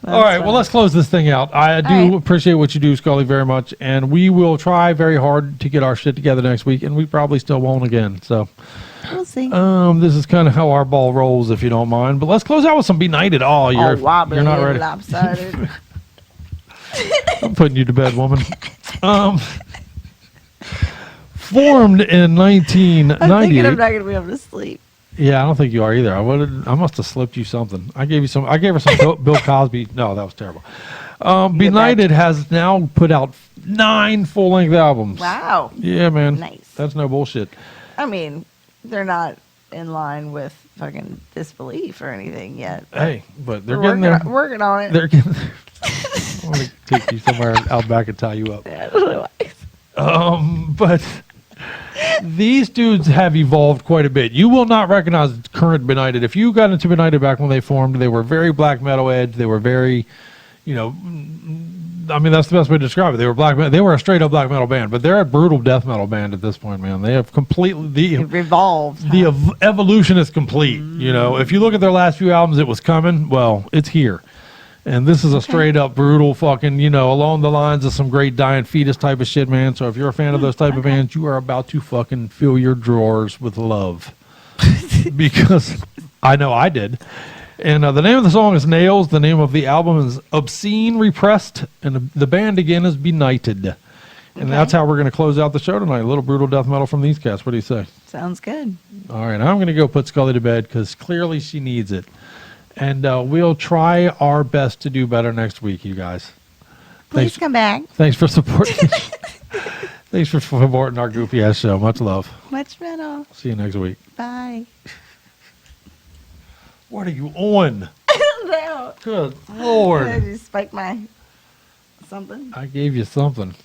All right, well, let's close this thing out. I do appreciate what you do, Scully, very much, and we will try very hard to get our shit together next week, and we probably still won't again. So we'll see. This is kind of how our ball rolls, if you don't mind. But let's close out with some Benighted. Oh, you're wobbly, not ready. Lopsided. I'm putting you to bed, woman. Formed in 1998. I'm thinking I'm not going to be able to sleep. Yeah, I don't think you are either. I must have slipped you something. I gave her some Bill Cosby. No, that was terrible. Benighted has now put out 9 full-length albums. Wow. Yeah, man. Nice. That's no bullshit. I mean, they're not in line with fucking Disbelief or anything yet. Hey, but they're getting there. Working on it. They're getting there. I want to take you somewhere out back and tie you up. Yeah, I don't know why. But these dudes have evolved quite a bit. You will not recognize current Benighted. If you got into Benighted back when they formed, they were very black metal edge. They were very, I mean, that's the best way to describe it. They were black metal. They were a straight up black metal band, but they're a brutal death metal band at this point, man. They have completely revolved. The evolution is complete. If you look at their last few albums, it was coming. Well, it's here. And this is a straight up brutal fucking, along the lines of some great Dying Fetus type of shit, man. So if you're a fan of those type of bands, you are about to fucking fill your drawers with love. Because I know I did. And the name of the song is Nails. The name of the album is Obscene Repressed. And the band again is Benighted. And that's how we're going to close out the show tonight. A little brutal death metal from these cats. What do you say? Sounds good. All right. I'm going to go put Scully to bed because clearly she needs it. And we'll try our best to do better next week, you guys. Please come back. Thanks for supporting. Thanks for supporting our goofy ass show. Much love. Much metal. See you next week. Bye. What are you on? No. Good Lord. Did you spike my something? I gave you something.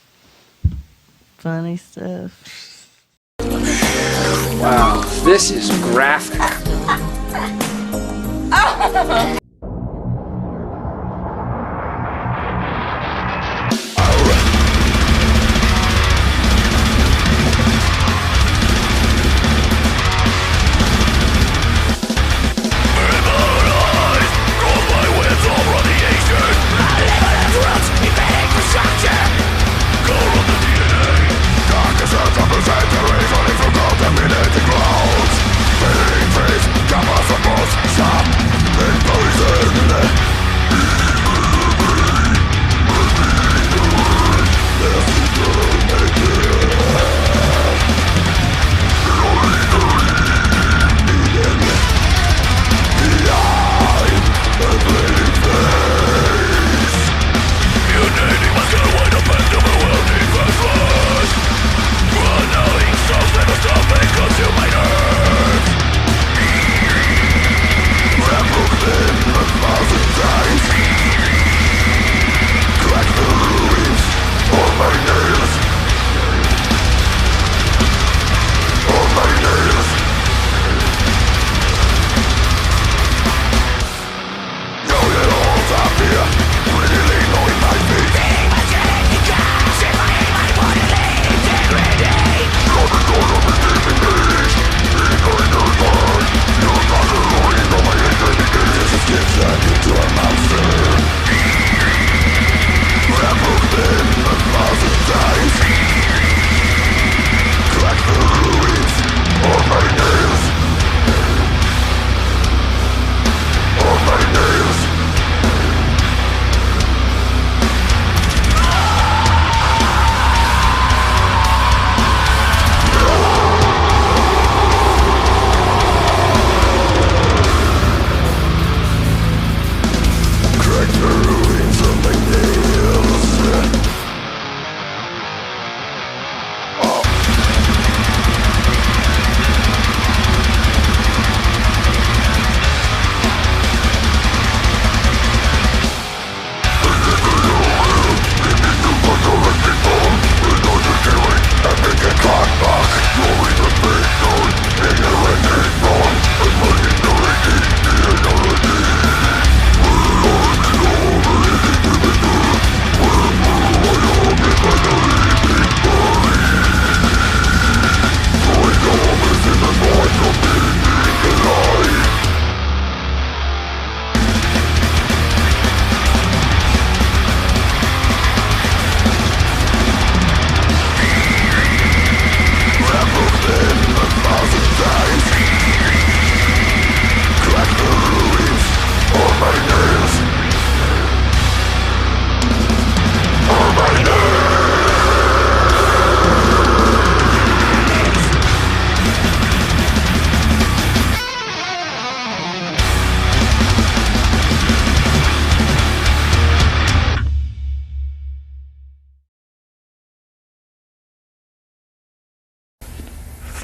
Funny stuff. Wow, this is graphic. Stop!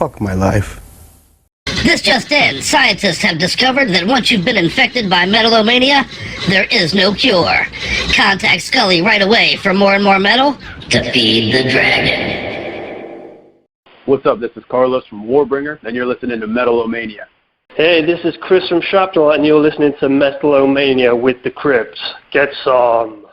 Fuck my life. This just in. Scientists have discovered that once you've been infected by Metal-O-Mania, there is no cure. Contact Scully right away for more and more metal to feed the dragon. What's up? This is Carlos from Warbringer, and you're listening to Metal-O-Mania. Hey, this is Chris from Shoptalk, and you're listening to Metal-O-Mania with the Crypt. Get some.